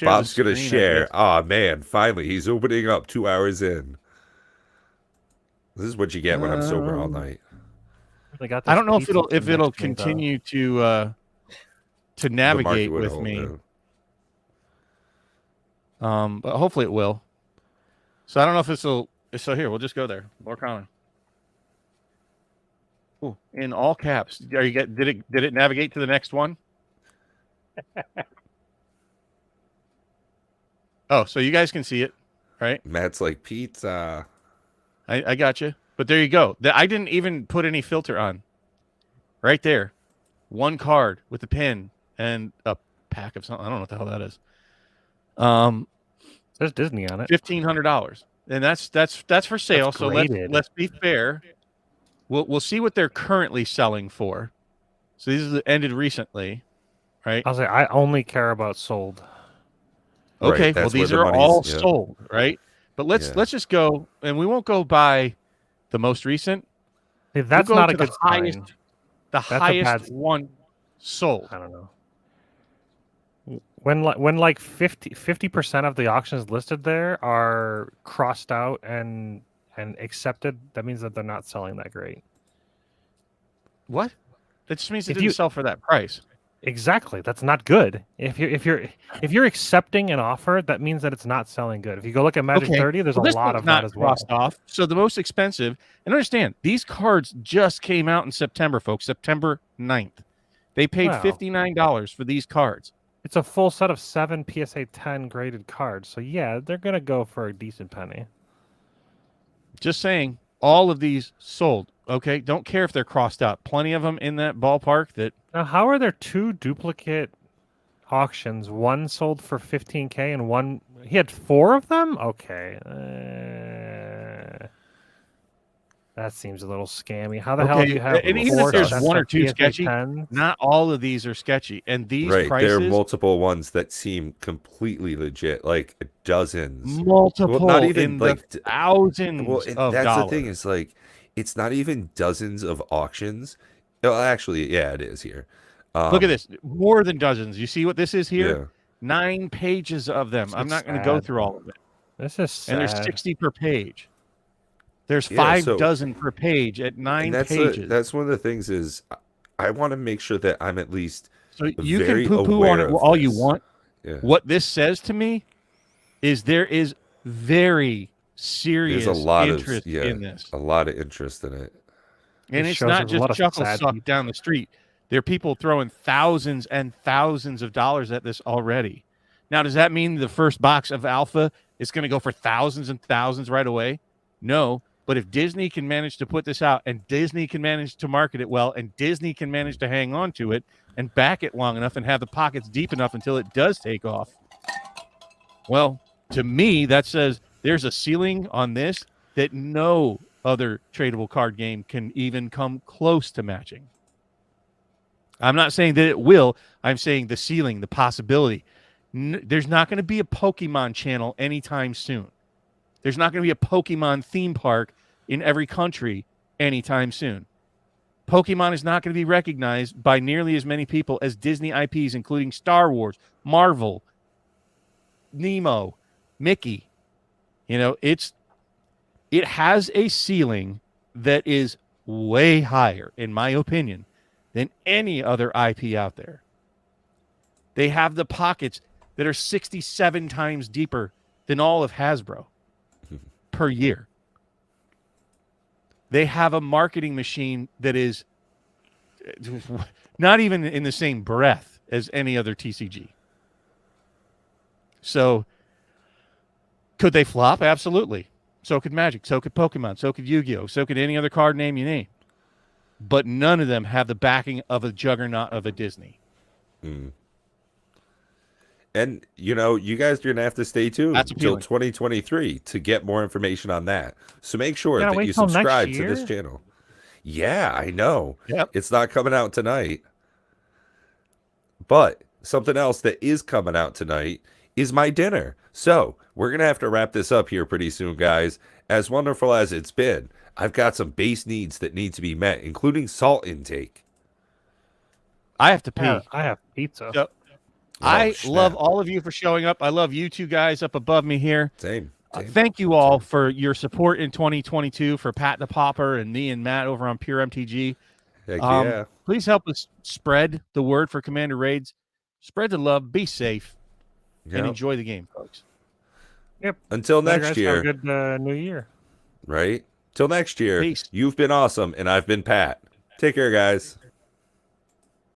[SPEAKER 1] Bob's
[SPEAKER 3] going
[SPEAKER 1] to share. Oh man, finally he's opening up 2 hours in. This is what you get when I'm sober all night.
[SPEAKER 3] I don't know if it'll continue to navigate with me. But hopefully it will. So I don't know if this will. So here, we'll just go there. Lorcana. Ooh, in all caps. Did it navigate to the next one? Oh, so you guys can see it, right?
[SPEAKER 1] Matt's like pizza.
[SPEAKER 3] I got you. But there you go. I didn't even put any filter on. Right there. One card with a pin and a pack of something. I don't know what the hell that is.
[SPEAKER 2] There's Disney on it.
[SPEAKER 3] $1,500. And that's for sale. So let's be fair. We'll see what they're currently selling for. So these are ended recently. right?
[SPEAKER 2] I'll say I only care about sold.
[SPEAKER 1] Right,
[SPEAKER 3] Okay, well
[SPEAKER 1] that's where
[SPEAKER 3] these
[SPEAKER 1] the
[SPEAKER 3] are
[SPEAKER 1] money's-
[SPEAKER 3] all
[SPEAKER 1] yeah.
[SPEAKER 3] sold, right? But let's just go, and we won't go by the most recent.
[SPEAKER 2] See, that's
[SPEAKER 3] we'll go
[SPEAKER 2] not
[SPEAKER 3] to
[SPEAKER 2] a good
[SPEAKER 3] the highest,
[SPEAKER 2] sign.
[SPEAKER 3] the
[SPEAKER 2] That's a
[SPEAKER 3] highest
[SPEAKER 2] bad-
[SPEAKER 3] one sold.
[SPEAKER 2] I don't know. When like 50% of the auctions listed there are crossed out and accepted, that means that they're not selling that great.
[SPEAKER 3] What? That just means it
[SPEAKER 2] If
[SPEAKER 3] didn't
[SPEAKER 2] you-
[SPEAKER 3] sell for that price.
[SPEAKER 2] Exactly, that's not good. If you're accepting an offer, that means that it's not selling good. If you go look at Magic 30, there's
[SPEAKER 3] Well,
[SPEAKER 2] a
[SPEAKER 3] this
[SPEAKER 2] lot
[SPEAKER 3] one's
[SPEAKER 2] of
[SPEAKER 3] not
[SPEAKER 2] that as well.
[SPEAKER 3] crossed off. So the most expensive, and understand, these cards just came out in September, folks, September 9th. They paid
[SPEAKER 2] Wow.
[SPEAKER 3] $59 for these cards.
[SPEAKER 2] It's a full set of 7 PSA 10 graded cards, so yeah, they're gonna go for a decent penny.
[SPEAKER 3] Just saying, all of these sold. Okay, don't care if they're crossed out. Plenty of them in that ballpark that.
[SPEAKER 2] Now, how are there 2 duplicate auctions? One sold for 15K and one he had 4 of them? Okay. That seems a little scammy. How the hell do you have
[SPEAKER 3] and even
[SPEAKER 2] 4
[SPEAKER 3] if there's
[SPEAKER 2] sets
[SPEAKER 3] one or
[SPEAKER 2] of
[SPEAKER 3] two
[SPEAKER 2] PSA
[SPEAKER 3] sketchy,
[SPEAKER 2] 10s?
[SPEAKER 3] not all of these are sketchy. And these
[SPEAKER 1] Right, there are
[SPEAKER 3] prices,
[SPEAKER 1] multiple ones that seem completely legit, like dozens.
[SPEAKER 3] multiple,
[SPEAKER 1] Well, not even
[SPEAKER 3] in
[SPEAKER 1] like
[SPEAKER 3] the thousands
[SPEAKER 1] well, and
[SPEAKER 3] of
[SPEAKER 1] that's
[SPEAKER 3] dollars.
[SPEAKER 1] the thing is like it's not even dozens of auctions. Well, actually, yeah, it is here.
[SPEAKER 3] Look at this, more than dozens. You see what this is here?
[SPEAKER 1] Yeah.
[SPEAKER 3] 9 pages of them. I'm not going to go
[SPEAKER 2] sad.
[SPEAKER 3] through all of it.
[SPEAKER 2] This is sad.
[SPEAKER 3] And there's 60 per page. There's
[SPEAKER 1] Yeah,
[SPEAKER 3] 5
[SPEAKER 1] so-
[SPEAKER 3] dozen per page at 9
[SPEAKER 1] And that's
[SPEAKER 3] pages.
[SPEAKER 1] that's one of the things is I want to make sure that I'm at least
[SPEAKER 3] So you
[SPEAKER 1] very
[SPEAKER 3] can poo-poo on
[SPEAKER 1] aware
[SPEAKER 3] it
[SPEAKER 1] of
[SPEAKER 3] all you
[SPEAKER 1] this.
[SPEAKER 3] want.
[SPEAKER 1] Yeah.
[SPEAKER 3] What this says to me is there is very serious
[SPEAKER 1] There's a lot of
[SPEAKER 3] interest
[SPEAKER 1] yeah,
[SPEAKER 3] in this.
[SPEAKER 1] a lot of interest in it.
[SPEAKER 3] And
[SPEAKER 2] This
[SPEAKER 3] it's
[SPEAKER 2] shows
[SPEAKER 3] not
[SPEAKER 2] there's a
[SPEAKER 3] just
[SPEAKER 2] lot of
[SPEAKER 3] chuckle
[SPEAKER 2] sad
[SPEAKER 3] suck
[SPEAKER 2] people.
[SPEAKER 3] down the street. There are people throwing thousands and thousands of dollars at this already. Now, does that mean the first box of Alpha is going to go for thousands and thousands right away? No. But if Disney can manage to put this out and Disney can manage to market it well and Disney can manage to hang on to it and back it long enough and have the pockets deep enough until it does take off, well, to me, that says there's a ceiling on this that no other tradable card game can even come close to matching. I'm not saying that it will. I'm saying the ceiling, the possibility. There's not going to be a Pokemon channel anytime soon. There's not going to be a Pokemon theme park in every country anytime soon. Pokemon is not going to be recognized by nearly as many people as Disney IPs, including Star Wars, Marvel, Nemo, Mickey. You know, it has a ceiling that is way higher, in my opinion, than any other IP out there. They have the pockets that are 67 times deeper than all of Hasbro per year. They have a marketing machine that is not even in the same breath as any other TCG. So, could they flop? Absolutely. So could Magic, so could Pokemon, so could Yu-Gi-Oh, so could any other card name you name. But none of them have the backing of a juggernaut of a Disney.
[SPEAKER 1] Mm. And, you know, you guys are going to have to stay tuned
[SPEAKER 3] That's
[SPEAKER 1] until
[SPEAKER 3] appealing.
[SPEAKER 1] 2023 to get more information on that. So make sure
[SPEAKER 2] Gotta
[SPEAKER 1] that
[SPEAKER 2] wait
[SPEAKER 1] you
[SPEAKER 2] till next
[SPEAKER 1] subscribe to this
[SPEAKER 2] year?
[SPEAKER 1] channel. Yeah, I know.
[SPEAKER 3] Yep.
[SPEAKER 1] It's not coming out tonight. But something else that is coming out tonight is my dinner. So we're going to have to wrap this up here pretty soon, guys. As wonderful as it's been, I've got some base needs that need to be met, including salt intake.
[SPEAKER 3] I have to pee.
[SPEAKER 2] Yeah, I have pizza.
[SPEAKER 3] So,
[SPEAKER 1] Oh,
[SPEAKER 3] I
[SPEAKER 1] snap.
[SPEAKER 3] love all of you for showing up. I love you two guys up above me here.
[SPEAKER 1] Same.
[SPEAKER 3] Thank you all for your support in 2022 for Pat the Pauper and me and Matt over on PureMTG.
[SPEAKER 1] Heck yeah.
[SPEAKER 3] Please help us spread the word for Commander Raids. Spread the love. Be safe and
[SPEAKER 1] Yep.
[SPEAKER 3] enjoy the game, folks.
[SPEAKER 2] Yep.
[SPEAKER 1] Until
[SPEAKER 2] Later,
[SPEAKER 1] next
[SPEAKER 2] guys.
[SPEAKER 1] year,
[SPEAKER 2] Have a good new year.
[SPEAKER 1] right? Till next year,
[SPEAKER 3] Peace.
[SPEAKER 1] you've been awesome, and I've been Pat. Take care, guys.